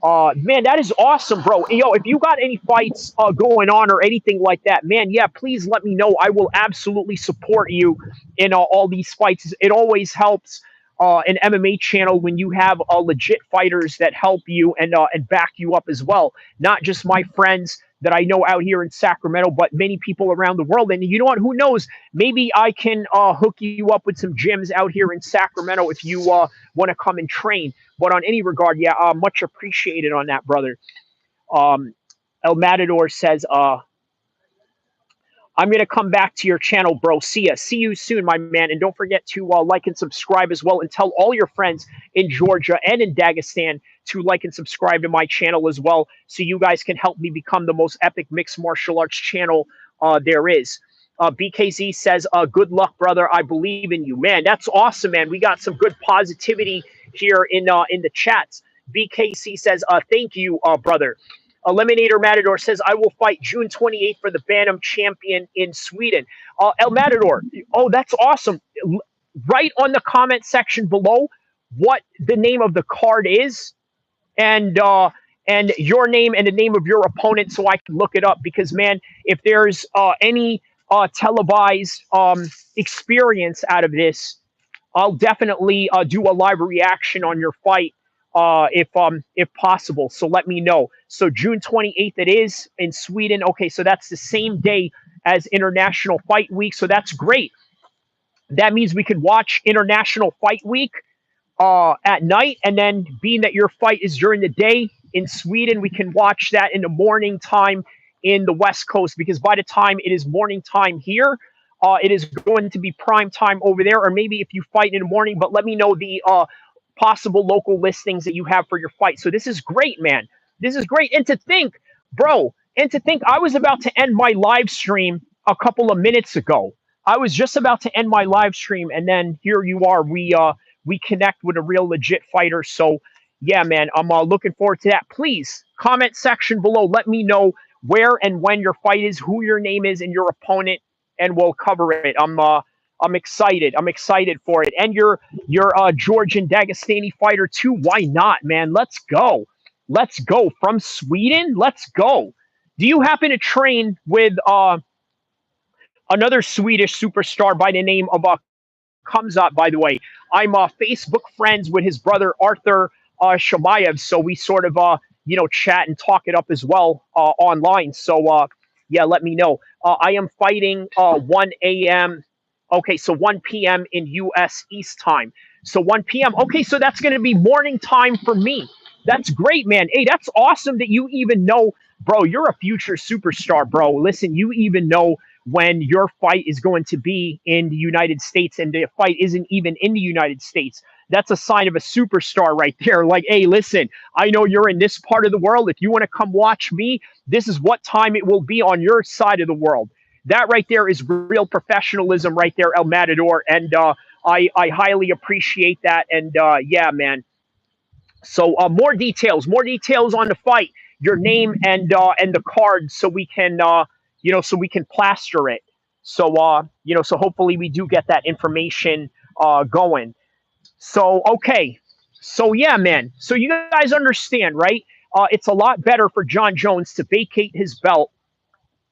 Man, that is awesome, bro. Yo, if you got any fights going on or anything like that, man, yeah, please let me know. I will absolutely support you in all these fights. It always helps an MMA channel when you have legit fighters that help you and back you up as well. Not just my friends that I know out here in Sacramento, but many people around the world. And you know what? Who knows? Maybe I can hook you up with some gyms out here in Sacramento if you want to come and train. But on any regard, yeah, much appreciated on that, brother. El Matador says, I'm going to come back to your channel, bro. See ya. See you soon, my man. And don't forget to like and subscribe as well. And tell all your friends in Georgia and in Dagestan to like and subscribe to my channel as well, so you guys can help me become the most epic mixed martial arts channel there is. BKZ says, good luck, brother. I believe in you. Man, that's awesome, man. We got some good positivity here in the chats. BKC says, thank you, brother. Eliminator Matador says, I will fight June 28th for the Bantam champion in Sweden. El Matador, oh, that's awesome. Write on the comment section below what the name of the card is and your name and the name of your opponent so I can look it up. Because, man, if there's any televised experience out of this, I'll definitely do a live reaction on your fight if possible. So let me know. So June 28th it is in Sweden. Okay, so that's the same day as International Fight Week. So that's great. That means we could watch International Fight Week at night, and then being that your fight is during the day in Sweden, we can watch that in the morning time in the West Coast, because by the time it is morning time here, it is going to be prime time over there. Or maybe if you fight in the morning, but let me know the possible local listings that you have for your fight. So this is great, man. This is great. And to think, bro, I was about to end my live stream a couple of minutes ago. I was just about to end my live stream, and then here you are. We connect with a real legit fighter. So yeah, man, I'm looking forward to that. Please comment section below. Let me know where and when your fight is, who your name is, and your opponent, and we'll cover it. I'm excited. I'm excited for it. And you're a Georgian Dagestani fighter too. Why not, man? Let's go. Let's go. From Sweden? Let's go. Do you happen to train with another Swedish superstar by the name of Kamzat, by the way? I'm Facebook friends with his brother Arthur Shamayev, so we sort of chat and talk it up as well online. So yeah, let me know. I am fighting 1 a.m. Okay, so 1 p.m. in U.S. East time. So 1 p.m. Okay, so that's going to be morning time for me. That's great, man. Hey, that's awesome that you even know, bro. You're a future superstar, bro. Listen, you even know when your fight is going to be in the United States, and the fight isn't even in the United States. That's a sign of a superstar right there. Like, hey, listen, I know you're in this part of the world. If you want to come watch me, this is what time it will be on your side of the world. That right there is real professionalism right there, El Matador. And I highly appreciate that. And yeah, man. So more details on the fight, your name and the card, so we can so we can plaster it. So so hopefully we do get that information going. So okay, so yeah, man. So you guys understand, right? It's a lot better for John Jones to vacate his belt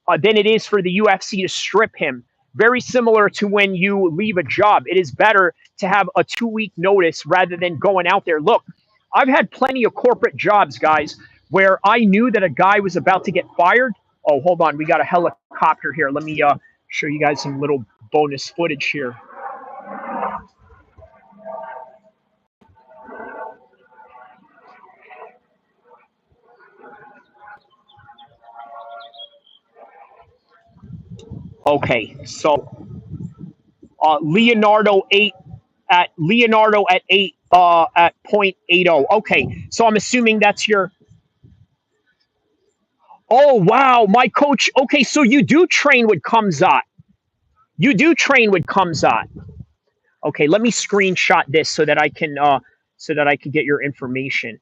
than it is for the UFC to strip him. Very similar to when you leave a job. It is better to have a 2-week notice rather than going out there. Look, I've had plenty of corporate jobs, guys, where I knew that a guy was about to get fired. Oh, hold on. We got a helicopter here. Let me show you guys some little bonus footage here. Okay, so Leonardo at 8 at 0.80. Okay, so I'm assuming that's your. Oh wow, my coach. Okay, so you do train with Kamzat. You do train with Kamzat. Okay, let me screenshot this so that I can get your information.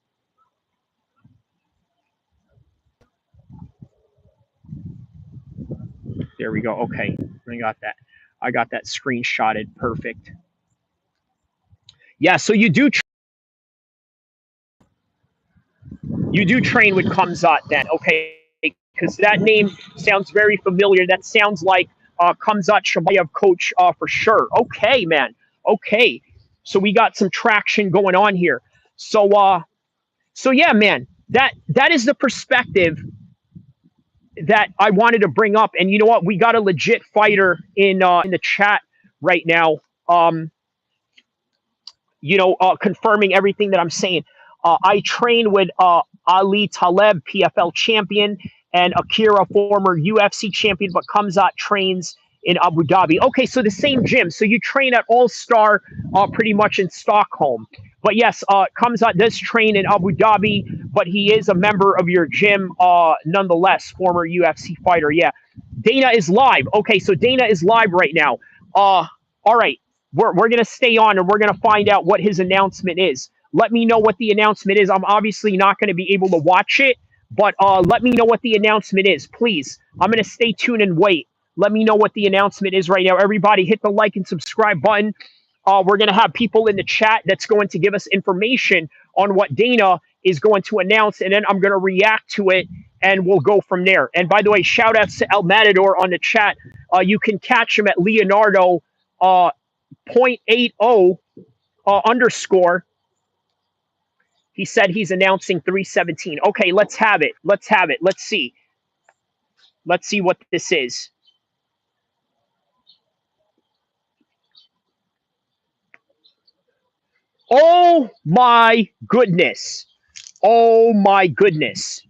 There we go. Okay, I got that. I got that screenshotted. Perfect. Yeah, so you do train with Kamzat then. Okay, because that name sounds very familiar. That sounds like Kamzat Shamayev coach for sure. Okay, man. Okay, so we got some traction going on here. So yeah, man. That is the perspective that I wanted to bring up. And you know what? We got a legit fighter in the chat right now. Confirming everything that I'm saying. I train with Ali Taleb, PFL champion, and El-Kheer, former UFC champion, but Kamzat trains in Abu Dhabi. Okay, so the same gym. So you train at All Star pretty much in Stockholm. But yes, Kamzat does train in Abu Dhabi, but he is a member of your gym nonetheless, former UFC fighter. Yeah. Dana is live. Okay, so Dana is live right now. All right. We're going to stay on and we're going to find out what his announcement is. Let me know what the announcement is. I'm obviously not going to be able to watch it, but let me know what the announcement is, please. I'm going to stay tuned and wait. Let me know what the announcement is right now. Everybody hit the like and subscribe button. We're going to have people in the chat that's going to give us information on what Dana is going to announce, and then I'm going to react to it, and we'll go from there. And by the way, shout outs to El Matador on the chat. You can catch him at Leonardo 0.80 underscore. He said he's announcing 317. Okay, let's have it. Let's have it. Let's see. Let's see what this is. Oh my goodness. Oh my goodness.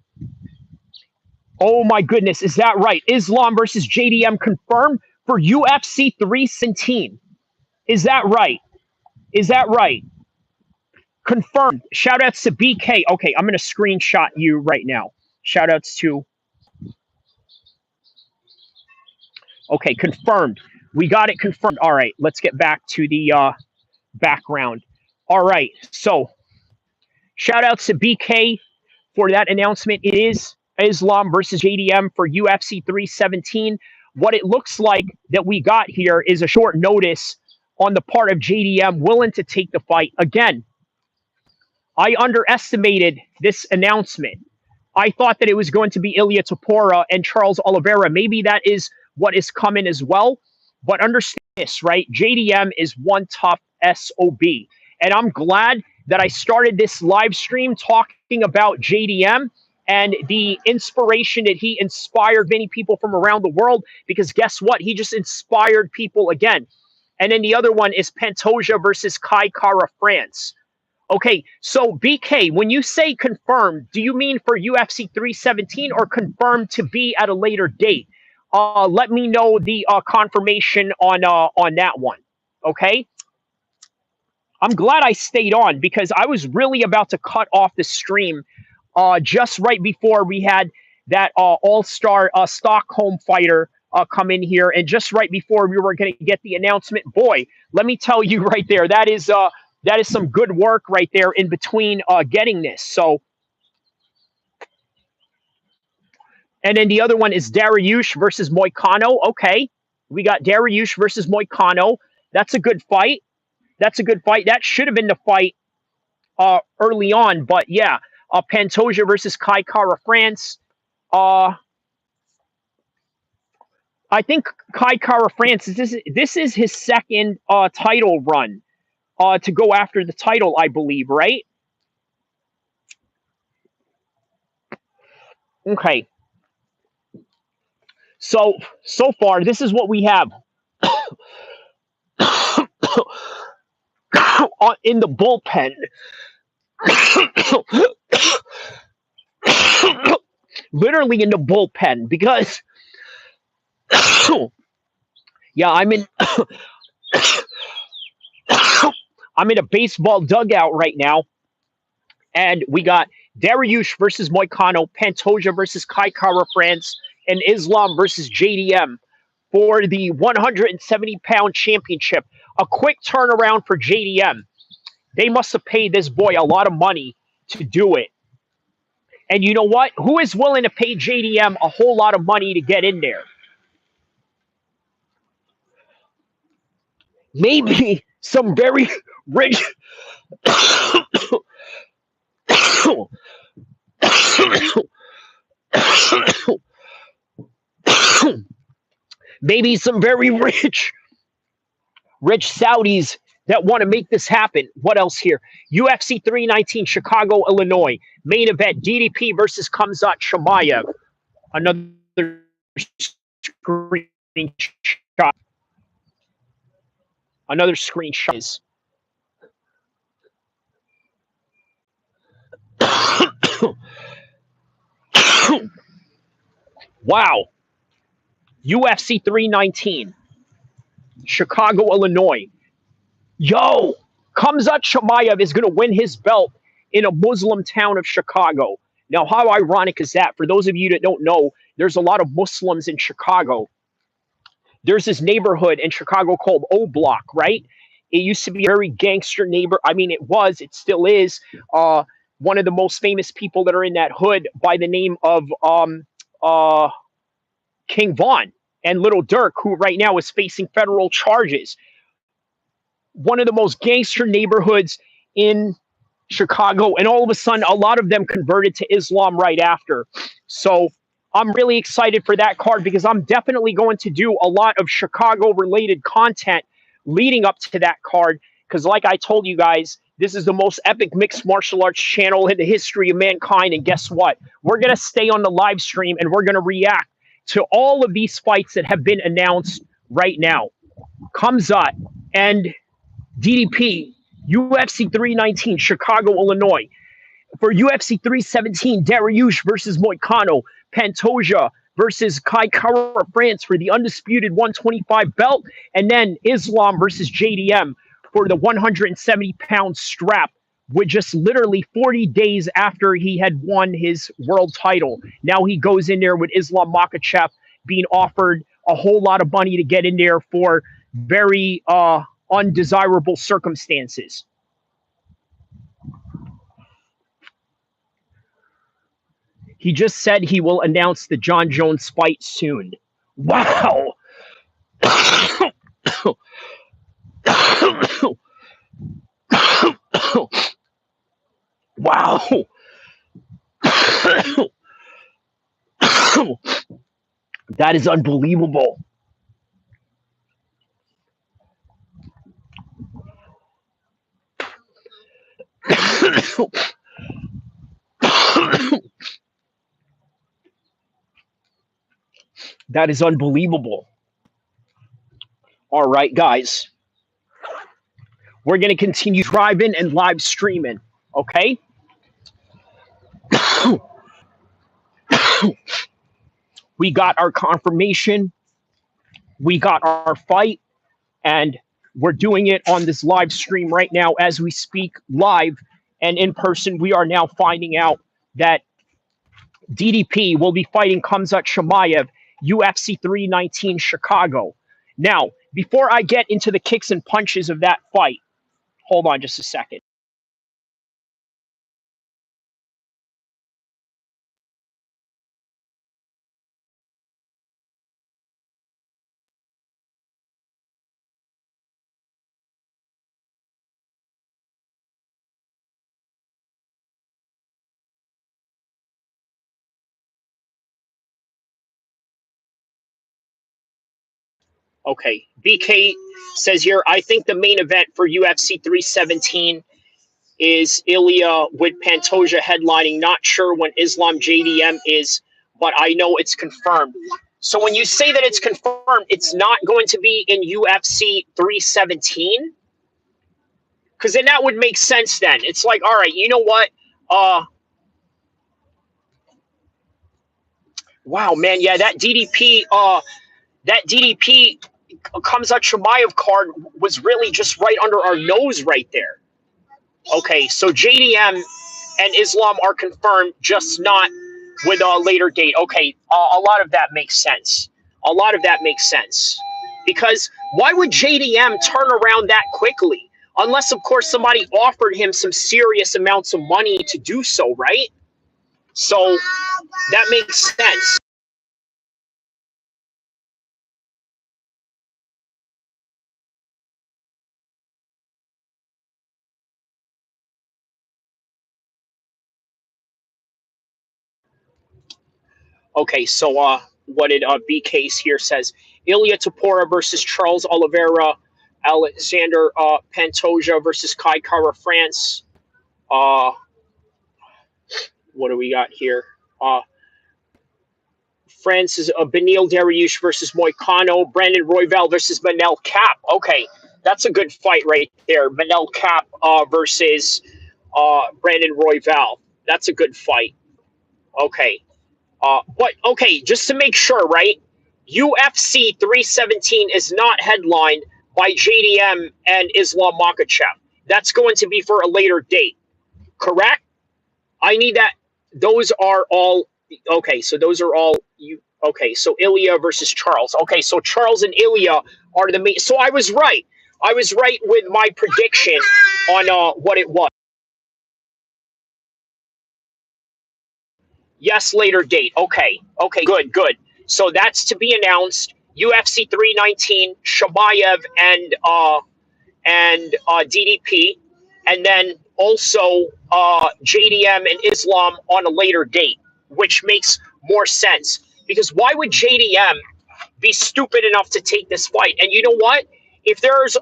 Oh my goodness. Is that right? Islam versus JDM confirmed for UFC 317. Is that right? Is that right? Confirmed. Shout outs to BK. Okay, I'm going to screenshot you right now. Shout outs to. Okay, confirmed. We got it confirmed. All right, let's get back to the background. All right, so shout outs to BK for that announcement. It is Islam versus JDM for UFC 317. What it looks like that we got here is a short notice on the part of JDM willing to take the fight. Again, I underestimated this announcement. I thought that it was going to be Ilia Topuria and Charles Oliveira. Maybe that is what is coming as well. But understand this, right? JDM is one tough SOB. And I'm glad that I started this live stream talking about JDM and the inspiration that he inspired many people from around the world. Because guess what? He just inspired people again. And then the other one is Pantoja versus Kai Kara France. Okay, so BK, when you say confirmed, do you mean for UFC 317 or confirmed to be at a later date? Let me know the confirmation on that one. Okay, I'm glad I stayed on because I was really about to cut off the stream just right before we had that all-star Stockholm fighter come in here, and just right before we were going to get the announcement. Boy, let me tell you right there, that is some good work right there in between getting this. So, and then the other one is Dariush versus Moicano. Okay, we got Dariush versus Moicano. That's a good fight. That's a good fight. That should have been the fight early on, but yeah, Pantoja versus Kai Kara France. I think Kai Kara France, this is his second title run to go after the title, I believe, right? Okay. So far, this is what we have in the bullpen. Literally in the bullpen, because yeah, I'm in a baseball dugout right now, and we got Dariush versus Moicano, Pantoja versus Kai Kara France, and Islam versus JDM for the 170-pound championship. A quick turnaround for JDM. They must have paid this boy a lot of money to do it. And you know what? Who is willing to pay JDM a whole lot of money to get in there? Maybe some very rich maybe some very rich Saudis that want to make this happen. What else here? UFC 319, Chicago, Illinois. Main event, DDP versus Khamzat Chimaev. Another screenshot. Another screenshot is wow. UFC 319, Chicago, Illinois. Yo, Khamzat Chimaev is going to win his belt in a Muslim town of Chicago. Now, how ironic is that? For those of you that don't know, there's a lot of Muslims in Chicago. There's this neighborhood in Chicago called O Block, right? It used to be a very gangster neighbor. I mean, it still is. One of the most famous people that are in that hood by the name of King Von and Little Dirk, who right now is facing federal charges. One of the most gangster neighborhoods in Chicago, and all of a sudden, a lot of them converted to Islam right after. So I'm really excited for that card because I'm definitely going to do a lot of Chicago-related content leading up to that card. Because like I told you guys, this is the most epic mixed martial arts channel in the history of mankind. And guess what? We're going to stay on the live stream and we're going to react to all of these fights that have been announced right now. Khamzat and DDP, UFC 319, Chicago, Illinois. For UFC 317, Dariush versus Moicano, Pantoja versus Kai Kara France for the undisputed 125 belt, and then Islam versus JDM for the 170-pound strap, with just literally 40 days after he had won his world title. Now he goes in there with Islam Makhachev being offered a whole lot of money to get in there for very undesirable He just said he will announce the John Jones fight soon. Wow. Wow. That is unbelievable. That is unbelievable. All right, guys. We're going to continue driving and live streaming. Okay? We got our confirmation. We got our fight. And we're doing it on this live stream right now as we speak, live and in person. We are now finding out that DDP will be fighting Khamzat Chimaev, UFC 319 Chicago. Now, before I get into the kicks and punches of that fight, hold on just a second. Okay, BK says here, I think the main event for UFC 317 is Ilya with Pantoja headlining. Not sure when Islam JDM is, but I know it's confirmed. So when you say that it's confirmed, it's not going to be in UFC 317? Because then that would make sense then. It's like, all right, you know what? Wow, man, yeah, that DDP Khamzat Chimaev card was really just right under our nose right there. Okay, so JDM and Islam are confirmed, just not with a later date. Okay, a lot of that makes sense. A lot of that makes sense. Because why would JDM turn around that quickly? Unless, of course, somebody offered him some serious amounts of money to do so, right? So that makes sense. Okay, so what did BK's here says? Ilya Tapora versus Charles Oliveira, Alexander Pantoja versus Kai Kara France. What do we got here? France is Benil Dariush versus Moicano, Brandon Royval versus Manel Cap. Okay, that's a good fight right there. Manel Cap versus Brandon Royval. That's a good fight. Okay. But okay, just to make sure, right? UFC 317 is not headlined by JDM and Islam Makhachev. That's going to be for a later date, correct? I need that. Those are all okay. So those are all you. Okay, so Ilya versus Charles. Okay, so Charles and Ilya are the main. So I was right. I was right with my prediction on what it was. Yes, later date. Okay. Okay, good, good. So that's to be announced. UFC 319, Chimaev and DDP, and then also JDM and Islam on a later date, which makes more sense. Because why would JDM be stupid enough to take this fight? And you know what? If there's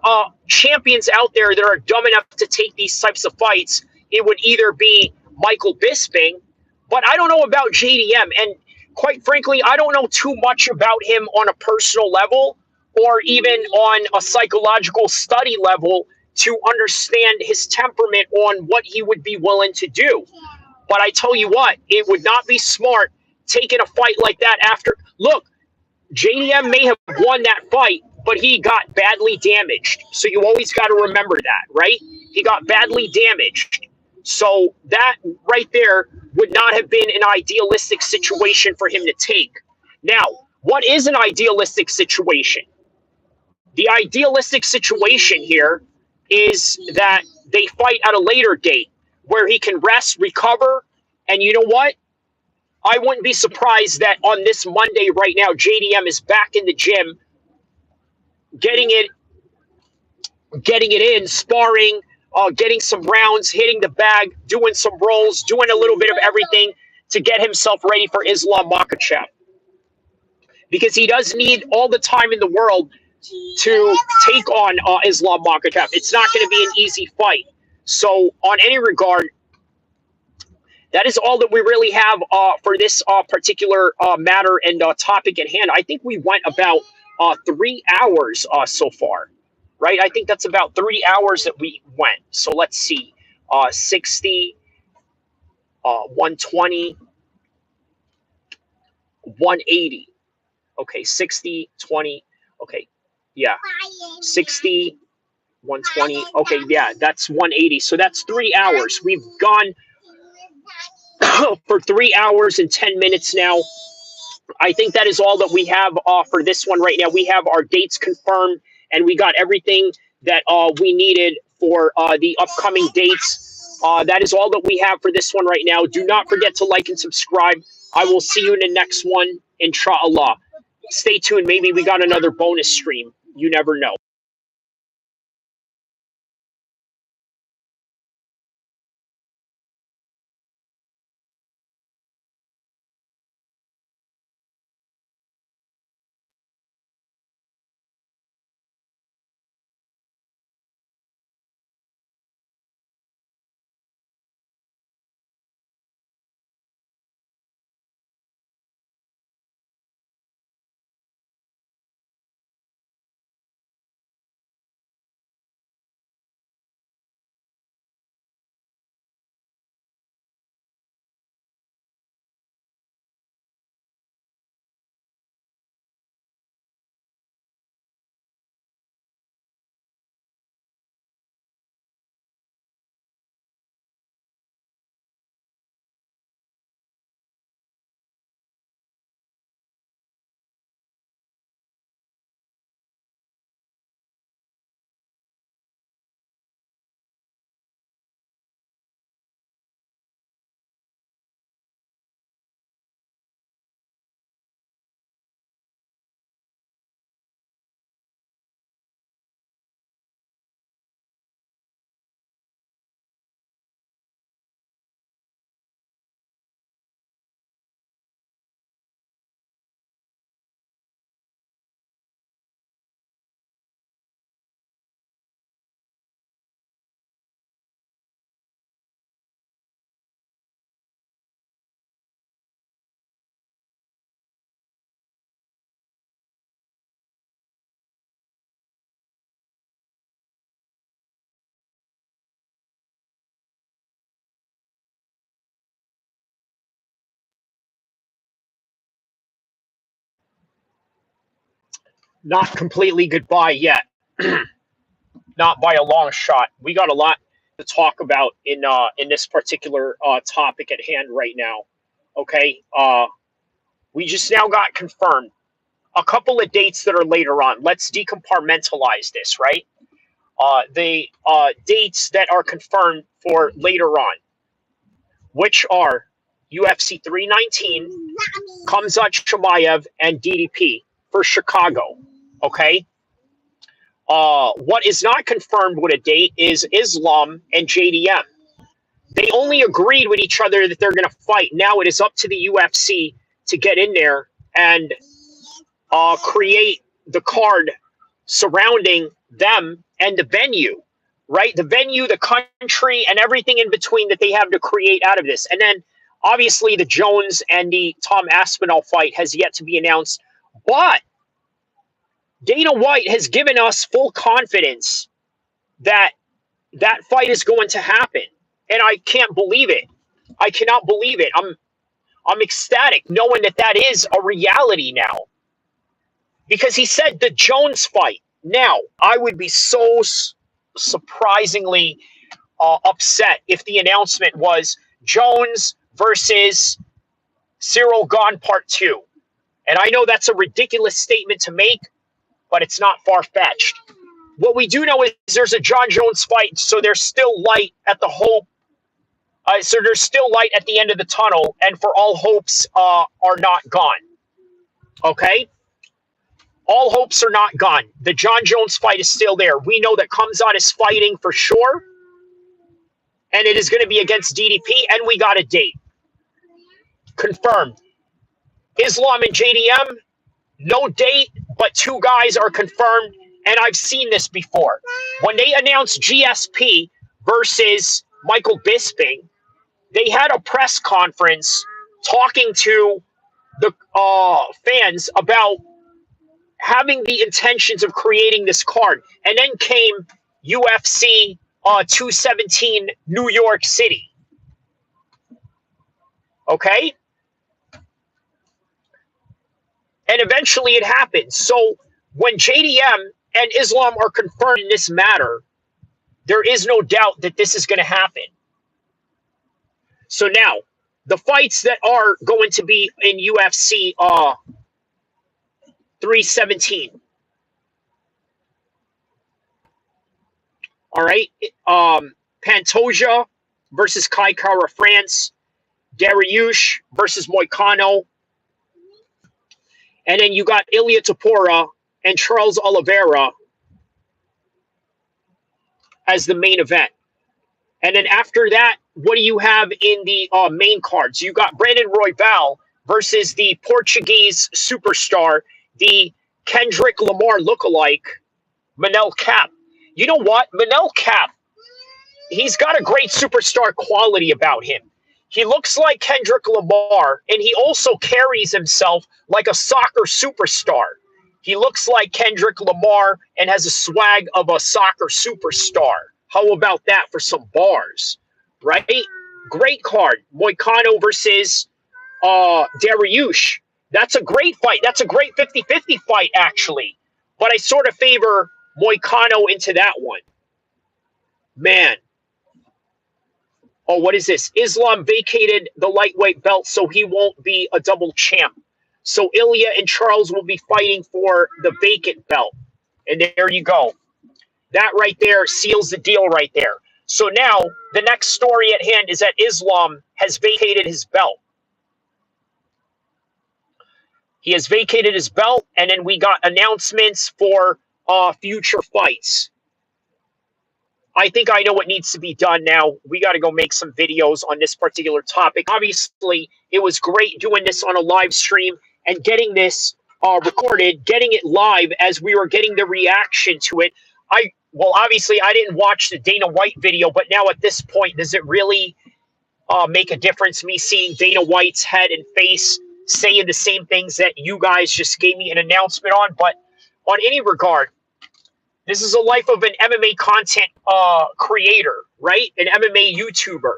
champions out there that are dumb enough to take these types of fights, it would either be Michael Bisping, but I don't know about JDM. And quite frankly, I don't know too much about him on a personal level or even on a psychological study level to understand his temperament on what he would be willing to do. But I tell you what, it would not be smart taking a fight like that after. Look, JDM may have won that fight, but he got badly damaged. So you always got to remember that, right? He got badly damaged. So that right there would not have been an idealistic situation for him to take. Now, what is an idealistic situation? The idealistic situation here is that they fight at a later date where he can rest, recover, and you know what? I wouldn't be surprised that on this Monday right now, JDM is back in the gym, getting it in, sparring, getting some rounds, hitting the bag, doing some rolls, doing a little bit of everything to get himself ready for Islam Makhachev. Because he does need all the time in the world to take on Islam Makhachev. It's not going to be an easy fight. So, on any regard, that is all that we really have for this particular matter and topic at hand. I think we went about 3 hours so far, right? I think that's about 3 hours that we went. So let's see, 60, 120, 180. Okay, 60, 20. Okay, yeah, 60, 120. Okay, yeah, that's 180. So that's 3 hours. We've gone for 3 hours and 10 minutes now. I think that is all that we have for this one right now. We have our dates confirmed, and we got everything that we needed for the upcoming dates. That is all that we have for this one right now. Do not forget to like and subscribe. I will see you in the next one, inshallah. Stay tuned. Maybe we got another bonus stream. You never know. Not completely goodbye yet. Not by a long shot. We got a lot to talk about in this particular topic at hand right now. Okay, we just now got confirmed a couple of dates that are later on. Let's decompartmentalize this, right? The dates that are confirmed for later on, which are UFC 319, Khamzat Chimaev, and DDP for Chicago. Okay. What is not confirmed with a date is Islam and JDM. They only agreed with each other that they're going to fight. Now it is up to the UFC to get in there and create the card surrounding them and the venue, right? The venue, the country, and everything in between that they have to create out of this. And then obviously the Jones and the Tom Aspinall fight has yet to be announced. But Dana White has given us full confidence that that fight is going to happen. And I can't believe it. I cannot believe it. I'm ecstatic knowing that that is a reality now. Because he said the Jones fight. Now, I would be so surprisingly upset if the announcement was Jones versus Cyril Gane Part 2. And I know that's a ridiculous statement to make, but it's not far-fetched. What we do know is there's a John Jones fight, so there's still light at the hope So there's still light at the end of the tunnel, and for all hopes are not gone. Okay? All hopes are not gone. The John Jones fight is still there. We know that Khamzat is fighting for sure, and it is going to be against DDP, and we got a date. Confirmed. Islam and JDM, no date, but two guys are confirmed, and I've seen this before. When they announced GSP versus Michael Bisping, they had a press conference talking to the fans about having the intentions of creating this card. And then came UFC 217 New York City. Okay? And eventually it happened. So when JDM and Islam are confirmed in this matter, there is no doubt that this is going to happen. So now, the fights that are going to be in UFC 317. All right. Pantoja versus Kai Kara France. Dariush versus Moicano. And then you got Ilia Topuria and Charles Oliveira as the main event. And then after that, what do you have in the main cards? You got Brandon Royval versus the Portuguese superstar, the Kendrick Lamar lookalike, Manel Cap. You know what? Manel Cap, he's got a great superstar quality about him. He looks like Kendrick Lamar, and he also carries himself like a soccer superstar. He looks like Kendrick Lamar and has a swag of a soccer superstar. How about that for some bars, right? Great card. Moicano versus Dariush. That's a great fight. That's a great 50-50 fight, actually. But I sort of favor Moicano into that one. Man. Oh, what is this? Islam vacated the lightweight belt, so he won't be a double champ. So Ilya and Charles will be fighting for the vacant belt. And there you go. That right there seals the deal right there. So now the next story at hand is that Islam has vacated his belt. He has vacated his belt, and then we got announcements for future fights. I think I know what needs to be done now. We got to go make some videos on this particular topic. Obviously, it was great doing this on a live stream and getting this recorded, getting it live as we were getting the reaction to it. Well, obviously, I didn't watch the Dana White video, but now at this point, does it really make a difference, me seeing Dana White's head and face saying the same things that you guys just gave me an announcement on? But on any regard, this is a life of an MMA content creator, right? An MMA YouTuber.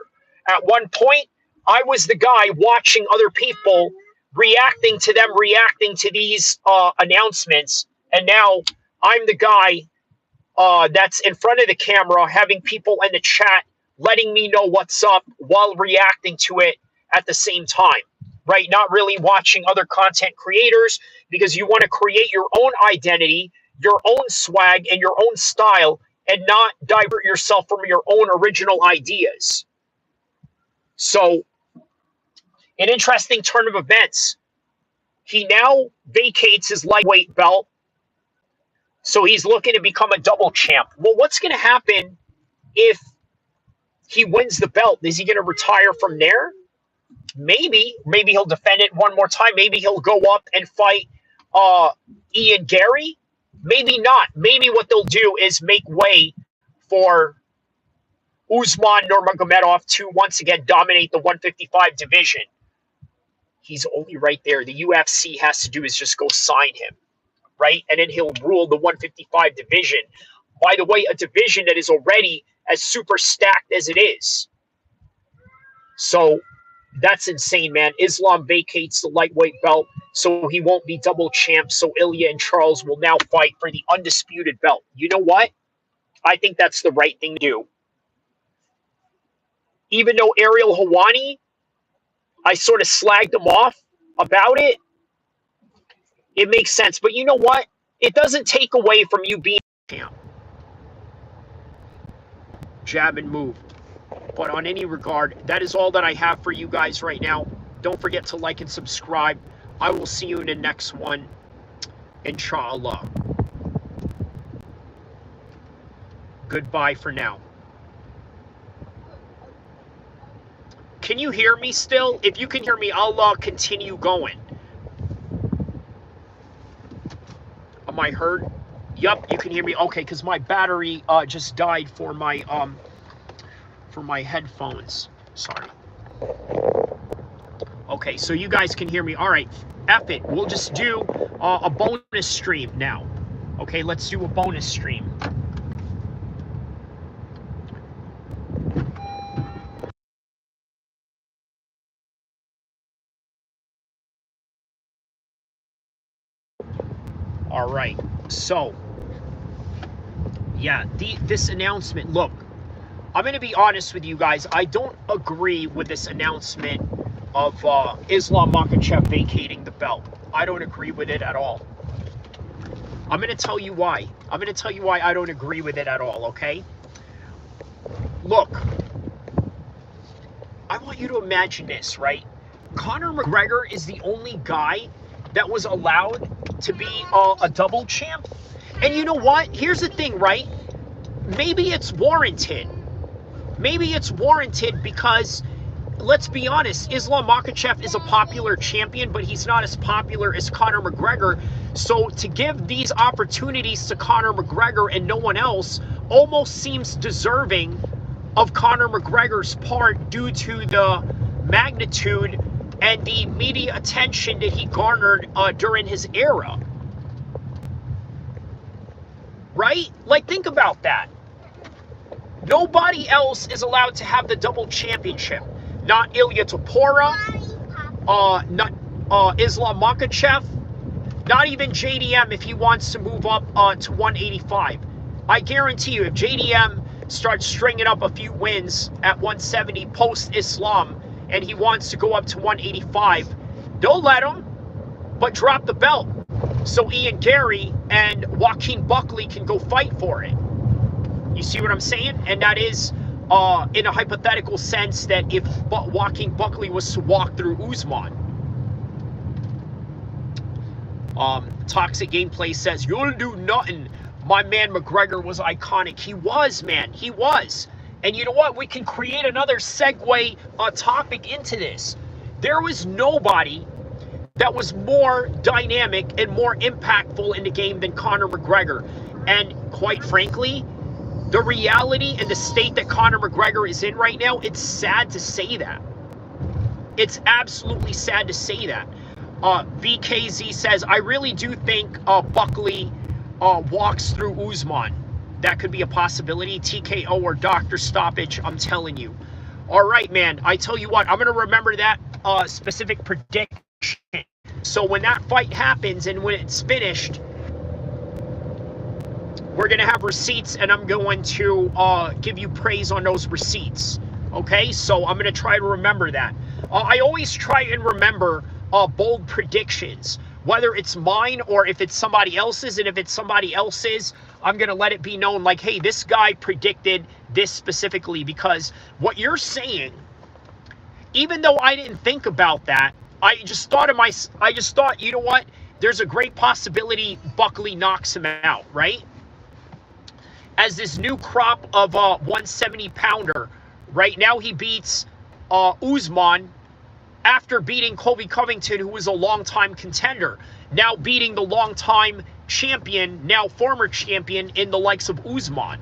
At one point, I was the guy watching other people reacting to these announcements, and now I'm the guy that's in front of the camera, having people in the chat letting me know what's up while reacting to it at the same time, right? Not really watching other content creators, because you want to create your own identity, your own swag, and your own style, and not divert yourself from your own original ideas. So, an interesting turn of events. He now vacates his lightweight belt, so he's looking to become a double champ. Well, what's going to happen if he wins the belt? Is he going to retire from there? Maybe he'll defend it one more time. Maybe he'll go up and fight Ian Gary. Maybe not. Maybe what they'll do is make way for Usman Nurmagomedov to once again dominate the 155 division. He's only right there. The UFC has to do is just go sign him, right? And then he'll rule the 155 division. By the way, a division that is already as super stacked as it is. So that's insane, man. Islam vacates the lightweight belt, so he won't be double champ. So Ilya and Charles will now fight for the undisputed belt. You know what? I think that's the right thing to do. Even though Ariel Helwani, I sort of slagged him off about it, it makes sense. But you know what? It doesn't take away from you being champ. Jab and move. But on any regard, that is all that I have for you guys right now. Don't forget to like and subscribe. I will see you in the next one, inshallah. Goodbye for now. Can you hear me still? If you can hear me, I'll continue going. Am I heard? Yup, you can hear me. Okay, because my battery just died for my headphones. Sorry. Okay, so you guys can hear me. All right, F it. We'll just do a bonus stream now. Okay, let's do a bonus stream. All right, so yeah, this announcement, look, I'm going to be honest with you guys. I don't agree with this announcement of Islam Makhachev vacating the belt. I don't agree with it at all. I'm going to tell you why. I'm going to tell you why I don't agree with it at all, okay? Look, I want you to imagine this, right? Conor McGregor is the only guy that was allowed to be a double champ. And you know what? Here's the thing, right? Maybe it's warranted. Maybe it's warranted because, let's be honest, Islam Makhachev is a popular champion, but he's not as popular as Conor McGregor. So to give these opportunities to Conor McGregor and no one else almost seems deserving of Conor McGregor's part due to the magnitude and the media attention that he garnered during his era. Right? Like, think about that. Nobody else is allowed to have the double championship. Not Ilya Topuria, not Islam Makhachev, not even JDM if he wants to move up to 185. I guarantee you, if JDM starts stringing up a few wins at 170 post-Islam and he wants to go up to 185, they'll let him, but drop the belt so Ian Gary and Joaquin Buckley can go fight for it. You see what I'm saying? And that is in a hypothetical sense that if Joaquin Buckley was to walk through Usman. Toxic Gameplay says, you'll do nothing. My man McGregor was iconic. He was, man. He was. And you know what? We can create another segue topic into this. There was nobody that was more dynamic and more impactful in the game than Conor McGregor. And quite frankly, the reality and the state that Conor McGregor is in right now, it's sad to say that. It's absolutely sad to say that. BKZ says, I really do think Buckley walks through Usman. That could be a possibility. TKO or doctor stoppage, I'm telling you. All right, man. I tell you what, I'm going to remember that specific prediction. So when that fight happens and when it's finished, we're going to have receipts, and I'm going to give you praise on those receipts. Okay? So I'm going to try to remember that. I always try and remember bold predictions, whether it's mine or if it's somebody else's. And if it's somebody else's, I'm going to let it be known like, hey, this guy predicted this specifically, because what you're saying, even though I didn't think about that, I just thought, you know what? There's a great possibility Buckley knocks him out, right? As this new crop of 170-pounder, right now he beats Usman after beating Colby Covington, who was a longtime contender, now beating the longtime champion, now former champion in the likes of Usman.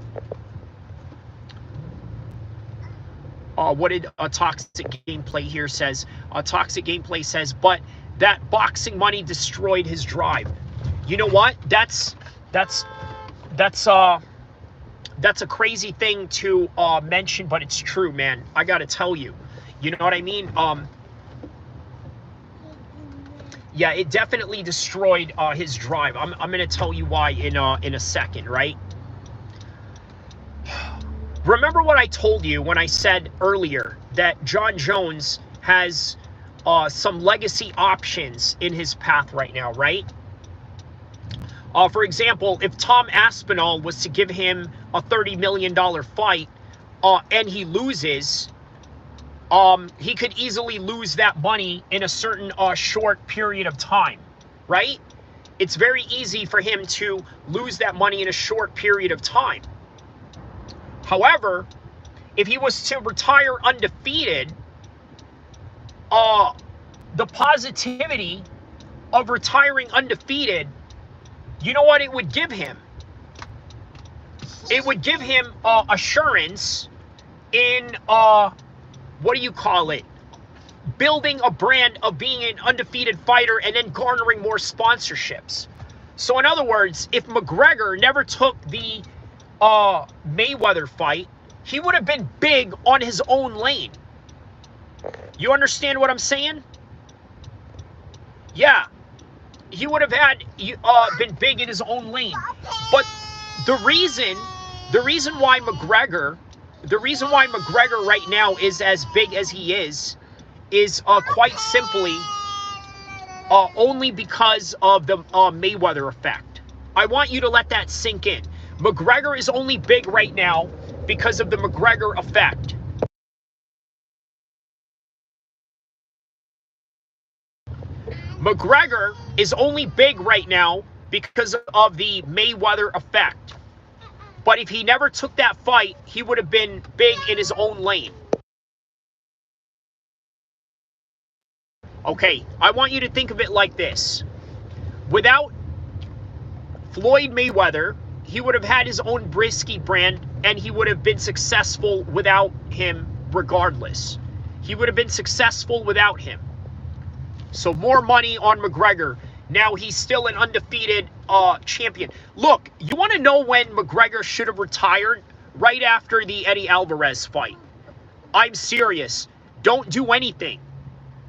What did Toxic Gameplay here says? Toxic Gameplay says, but that boxing money destroyed his drive. You know what? That's a crazy thing to mention, but it's true, man. I gotta tell you. You know what I mean? Yeah, it definitely destroyed his drive. I'm gonna tell you why in a second, right? Remember what I told you when I said earlier that John Jones has some legacy options in his path right now, right? For example, if Tom Aspinall was to give him a $30 million fight, and he loses, he could easily lose that money in a certain short period of time, right? It's very easy for him to lose that money in a short period of time. However, if he was to retire undefeated, the positivity of retiring undefeated, you know what it would give him? It would give him assurance in, what do you call it? Building a brand of being an undefeated fighter and then garnering more sponsorships. So in other words, if McGregor never took the Mayweather fight, he would have been big on his own lane. You understand what I'm saying? Yeah. He would have had been big in his own lane. But the reason why McGregor right now is as big as he is quite simply only because of the Mayweather effect. I want you to let that sink in. McGregor is only big right now because of the McGregor effect. McGregor is only big right now because of the Mayweather effect. But if he never took that fight, he would have been big in his own lane. Okay, I want you to think of it like this. Without Floyd Mayweather, he would have had his own Brisky brand, and he would have been successful without him regardless. He would have been successful without him. So more money on McGregor. Now he's still an undefeated champion. Look, you want to know when McGregor should have retired? Right after the Eddie Alvarez fight. I'm serious. Don't do anything.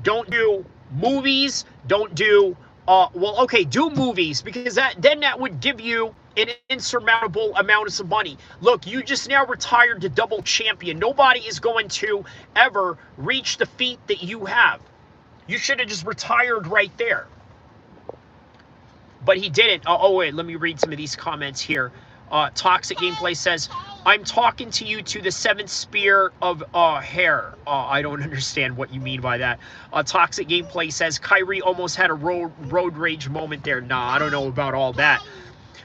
Don't do movies. Don't do, well, okay, do movies, because then that would give you an insurmountable amount of money. Look, you just now retired to double champion. Nobody is going to ever reach the feat that you have. You should have just retired right there. But he didn't. Oh, wait, let me read some of these comments here. Toxic Gameplay says, I'm talking to you to the seventh spear of hair. I don't understand what you mean by that. Toxic Gameplay says, Kyrie almost had a road rage moment there. Nah, I don't know about all that.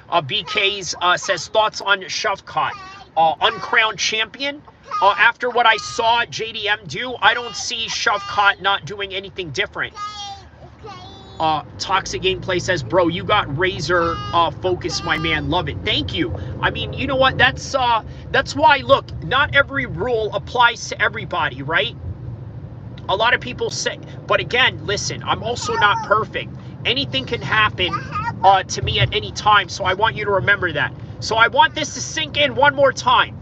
BK's says, thoughts on Shavkat, uncrowned champion. After what I saw JDM do, I don't see Shavkat not doing anything different. Toxic Gameplay says, bro, you got razor focus, my man. Love it. Thank you. I mean, you know what? That's why, look, not every rule applies to everybody, right? A lot of people say, but again, listen, I'm also not perfect. Anything can happen to me at any time, so I want you to remember that. So I want this to sink in one more time.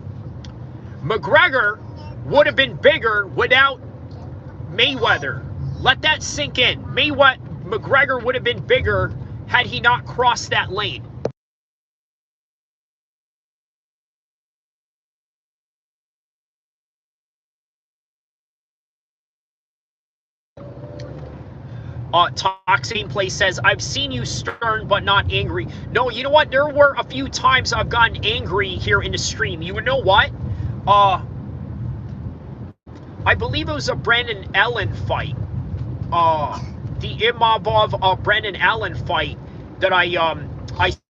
McGregor would have been bigger without Mayweather. Let that sink in. McGregor would have been bigger had he not crossed that lane. Toxic Gameplay says, I've seen you stern but not angry. No, you know what? There were a few times I've gotten angry here in the stream. You know what? I believe it was a Brandon Allen fight. The Imavov Brandon Allen fight that I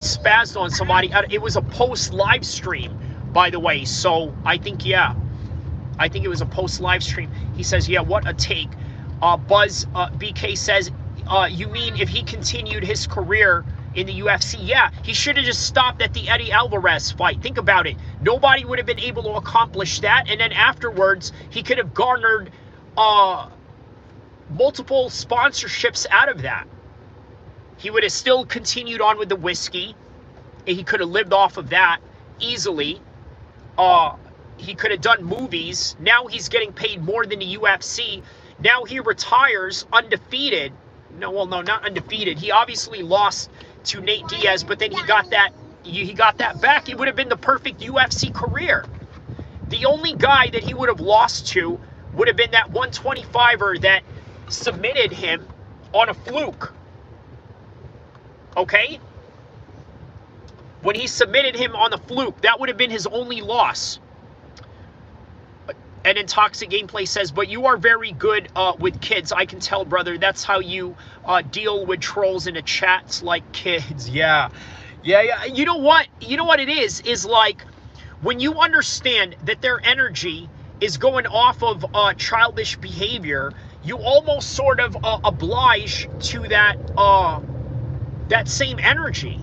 spazzed on somebody. It was a post live stream, by the way. So I think, yeah, I think it was a post live stream. He says, yeah, what a take. Buzz BK says, you mean if he continued his career in the UFC? Yeah, he should have just stopped at the Eddie Alvarez fight. Think about it. Nobody would have been able to accomplish that. And then afterwards, he could have garnered multiple sponsorships out of that. He would have still continued on with the whiskey. He could have lived off of that easily. He could have done movies. Now he's getting paid more than the UFC. Now he retires undefeated. No, well, no, not undefeated. He obviously lost to Nate Diaz, but then he got that back. It would have been the perfect UFC career. The only guy that he would have lost to would have been that 125er that submitted him on a fluke. Okay? When he submitted him on the fluke, that would have been his only loss. And then Toxic Gameplay says, but you are very good with kids. I can tell, brother. That's how you deal with trolls in the chats, like kids. Yeah. You know what? You know what it is like when you understand that their energy is going off of childish behavior, you almost sort of oblige to that same energy,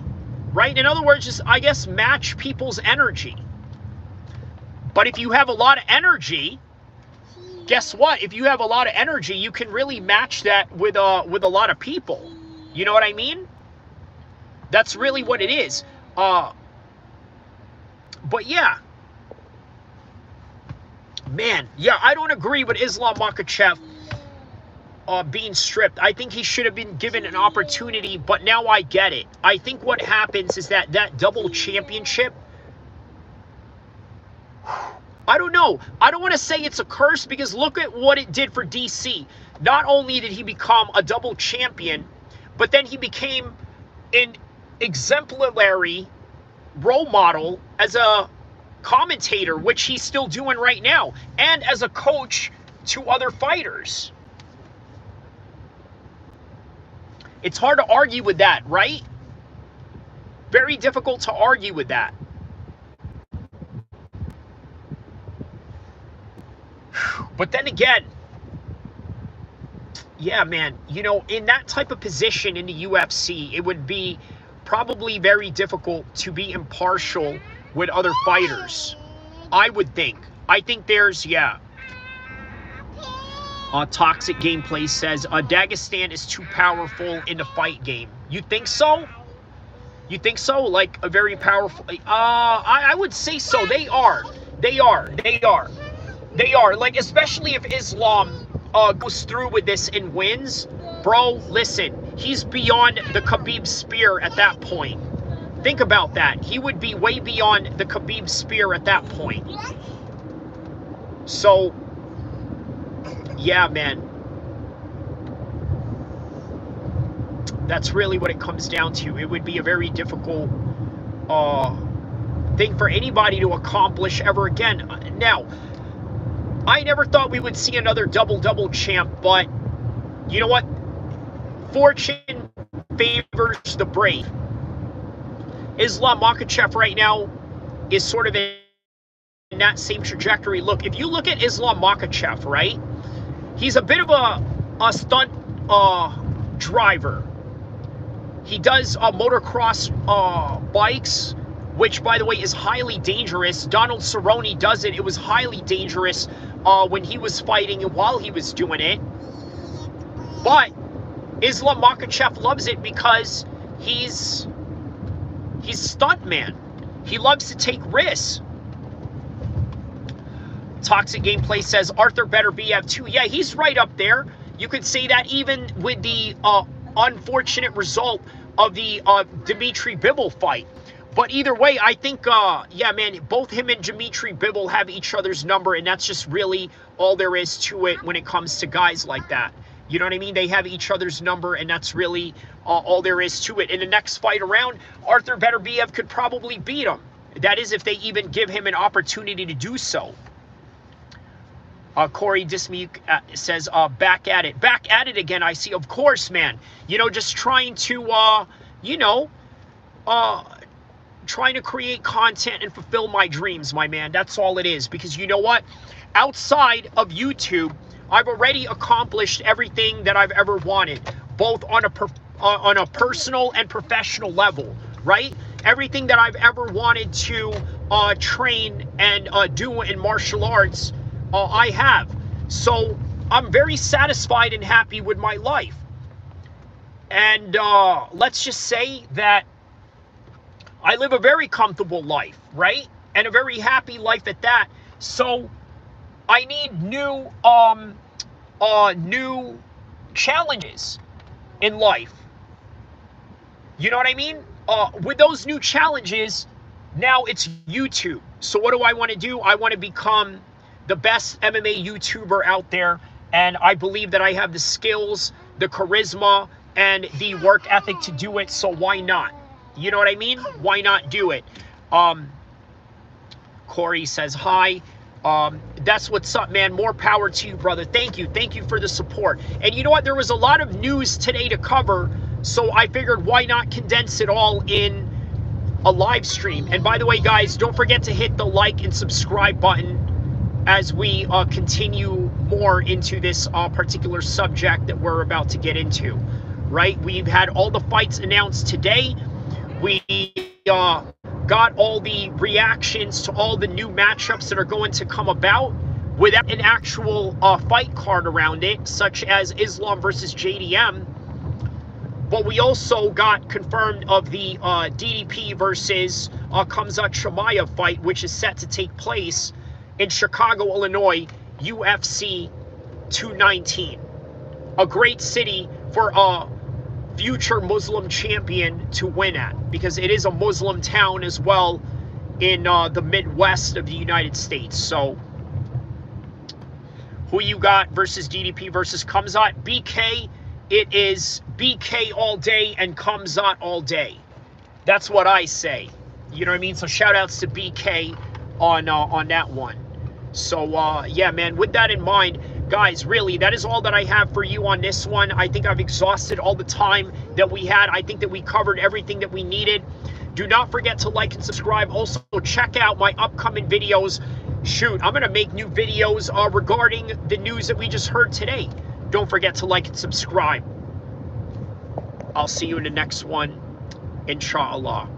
right? In other words, just, I guess, match people's energy. But if you have a lot of energy, guess what? If you have a lot of energy, you can really match that with a lot of people. You know what I mean? That's really what it is. But yeah. Man, yeah, I don't agree with Islam Makhachev being stripped. I think he should have been given an opportunity, but now I get it. I think what happens is that double championship, I don't know. I don't want to say it's a curse, because look at what it did for DC. Not only did he become a double champion, but then he became an exemplary role model as a commentator, which he's still doing right now, and as a coach to other fighters. It's hard to argue with that, right? Very difficult to argue with that. But then again, yeah, man, you know, in that type of position in the UFC, it would be probably very difficult to be impartial with other fighters, I would think. I think there's, yeah. Toxic Gameplay says, Dagestan is too powerful in the fight game. You think so? You think so? Like a very powerful... I would say so. They are. Like, especially if Islam goes through with this and wins. Bro, listen. He's beyond the Khabib spear at that point. Think about that. He would be way beyond the Khabib spear at that point. So, yeah, man. That's really what it comes down to. It would be a very difficult thing for anybody to accomplish ever again. Now, I never thought we would see another double champ, but you know what? Fortune favors the brave. Islam Makhachev right now is sort of in that same trajectory. Look, if you look at Islam Makhachev, right? He's a bit of a stunt driver. He does motocross bikes, which, by the way, is highly dangerous. Donald Cerrone does it. It was highly dangerous when he was fighting and while he was doing it. But Islam Makhachev loves it because he's stuntman. He loves to take risks. Toxic Gameplay says Arthur better be F2. Yeah, he's right up there. You could say that even with the unfortunate result of the Dimitri Bivol fight. But either way, I think, yeah, man, both him and Dimitri Bivol have each other's number, and that's just really all there is to it when it comes to guys like that. You know what I mean? They have each other's number, and that's really all there is to it. In the next fight around, Arthur Beterbiev could probably beat him. That is, if they even give him an opportunity to do so. Corey Dismuke says, back at it. Back at it again, I see. Of course, man. You know, just trying to, you know, trying to create content and fulfill my dreams, my man. That's all it is. Because you know what? Outside of YouTube, I've already accomplished everything that I've ever wanted, both on a personal and professional level, right? Everything that I've ever wanted to train and do in martial arts, I have. So I'm very satisfied and happy with my life. And let's just say that I live a very comfortable life, right? And a very happy life at that. So I need new challenges in life. You know what I mean? With those new challenges, now it's YouTube. So what do I want to do? I want to become the best MMA YouTuber out there, and I believe that I have the skills, the charisma, and the work ethic to do it, so why not? You know what I mean? Why not do it? Corey says hi. That's what's up, man. More power to you, brother. Thank you. Thank you for the support. And you know what? There was a lot of news today to cover, so I figured why not condense it all in a live stream. And by the way, guys, don't forget to hit the like and subscribe button as we continue more into this particular subject that we're about to get into, right? We've had all the fights announced today. We got all the reactions to all the new matchups that are going to come about without an actual fight card around it, such as Islam versus JDM. But we also got confirmed of the DDP versus Khamzat Chimaev fight, which is set to take place in Chicago, Illinois, UFC 219. A great city for a future Muslim champion to win at, because it is a Muslim town as well in the Midwest of the United States. So who you got versus DDP versus Khamzat? BK, it is BK all day and Khamzat all day. That's what I say. You know what I mean? So shout outs to BK on that one. So yeah, man, with that in mind, guys, really, that is all that I have for you on this one. I think I've exhausted all the time that we had. I think that we covered everything that we needed. Do not forget to like and subscribe. Also, check out my upcoming videos. Shoot, I'm going to make new videos regarding the news that we just heard today. Don't forget to like and subscribe. I'll see you in the next one, inshallah.